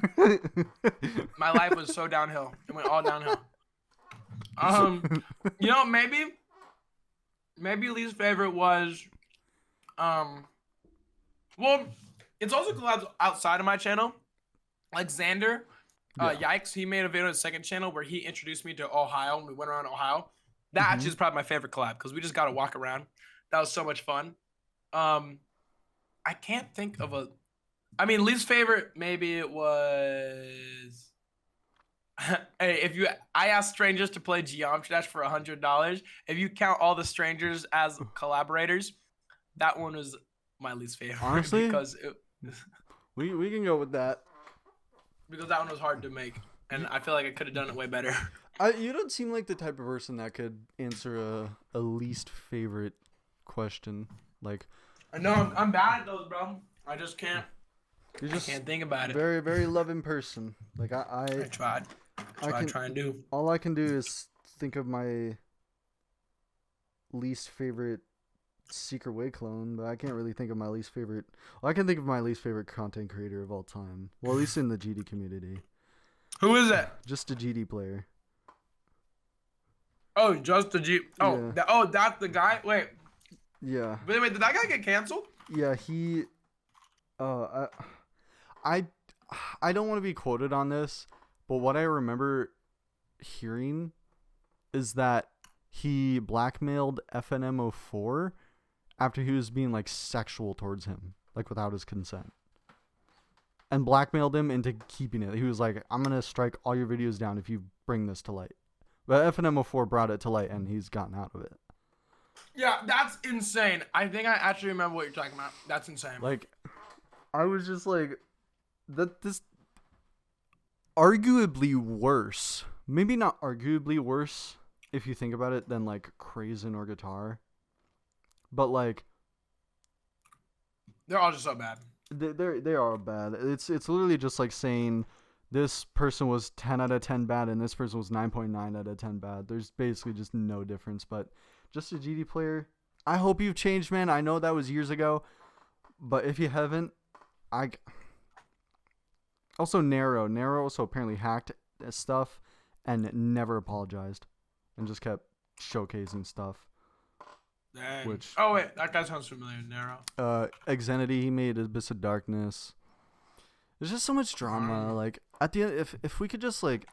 my life was so downhill. It went all downhill. Maybe least favorite was well, it's also collabs outside of my channel. Like Xander, Yeah. Yikes, he made a video on his second channel where he introduced me to Ohio and we went around Ohio. That Mhm. actually is probably my favorite collab because we just got to walk around. That was so much fun. I can't think of a. I mean, least favorite maybe it was. Hey, I asked strangers to play Geometry Dash for $100. If you count all the strangers as collaborators, that one was my least favorite. Honestly? because We can go with that. that one was hard to make, and I feel like I could have done it way better. You don't seem like the type of person that could answer a least favorite question. Like, I know I'm bad at those, bro. I just can't. you're I just can't think about it. very, very loving person. Like I tried. Try and do. all I can do is think of my least favorite Secret Way clone, but I can't really think of my least favorite. Well, I can think of my least favorite content creator of all time. Well, at least in the GD community. Who is it? Just a GD player. Oh, just the G. Oh, Yeah. that's the guy. Wait, Yeah. wait. Did that guy get canceled? Yeah, he. I don't want to be quoted on this, but what I remember hearing is that he blackmailed FNM04 after he was being like sexual towards him, like without his consent, and blackmailed him into keeping it. He was like, "I'm gonna strike all your videos down if you bring this to light." But FNM04 brought it to light, and he's gotten out of it. Yeah, that's insane. I think I actually remember what you're talking about. That's insane. Like, I was just like, this arguably worse. Maybe not arguably worse if you think about it than like Crazen or Guitar. But like, they're all just so bad. they are bad. It's literally just like saying this person was 10 out of 10 bad and this person was 9.9 out of 10 bad. There's basically just no difference. But just a GD player, I hope you've changed, man. I know that was years ago, but if you haven't, also Narrow also apparently hacked stuff and never apologized and just kept showcasing stuff. Dang. Which Oh wait, that guy sounds familiar. Narrow. Xanity, he made Abyss of Darkness. There's just so much drama. Like at the end, if we could just like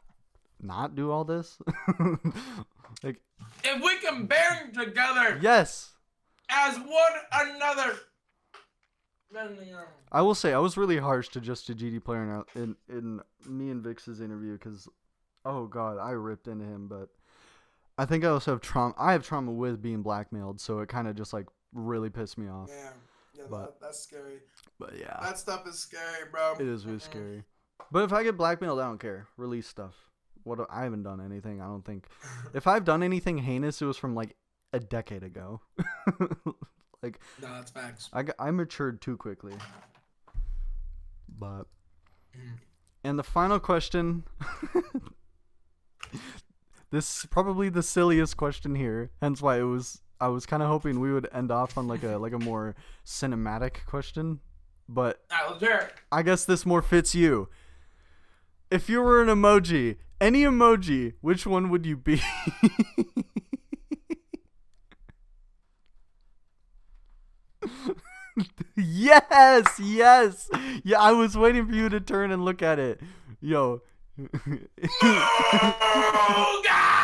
not do all this, like If we can band together yes, as one another. I will say I was really harsh to just a GD player in me and Vix's interview because, oh god, I ripped into him. But I think I also have trauma. I have trauma with being blackmailed, so it kind of just like really pissed me off. Yeah, But- that's scary. But yeah, That stuff is scary, bro. it is really scary. But if I get blackmailed, I don't care. Release stuff. I haven't done anything. I don't think. If I've done anything heinous, it was from like a decade ago. Like, No, that's facts. I matured too quickly. But, and the final question. This is probably the silliest question here. Hence why I was kind of hoping we would end off on like a more cinematic question. But Alright, let's hear it. I guess this more fits you. If you were an emoji, any emoji, which one would you be? Yes. Yeah, I was waiting for you to turn and look at it. Yo. Oh God!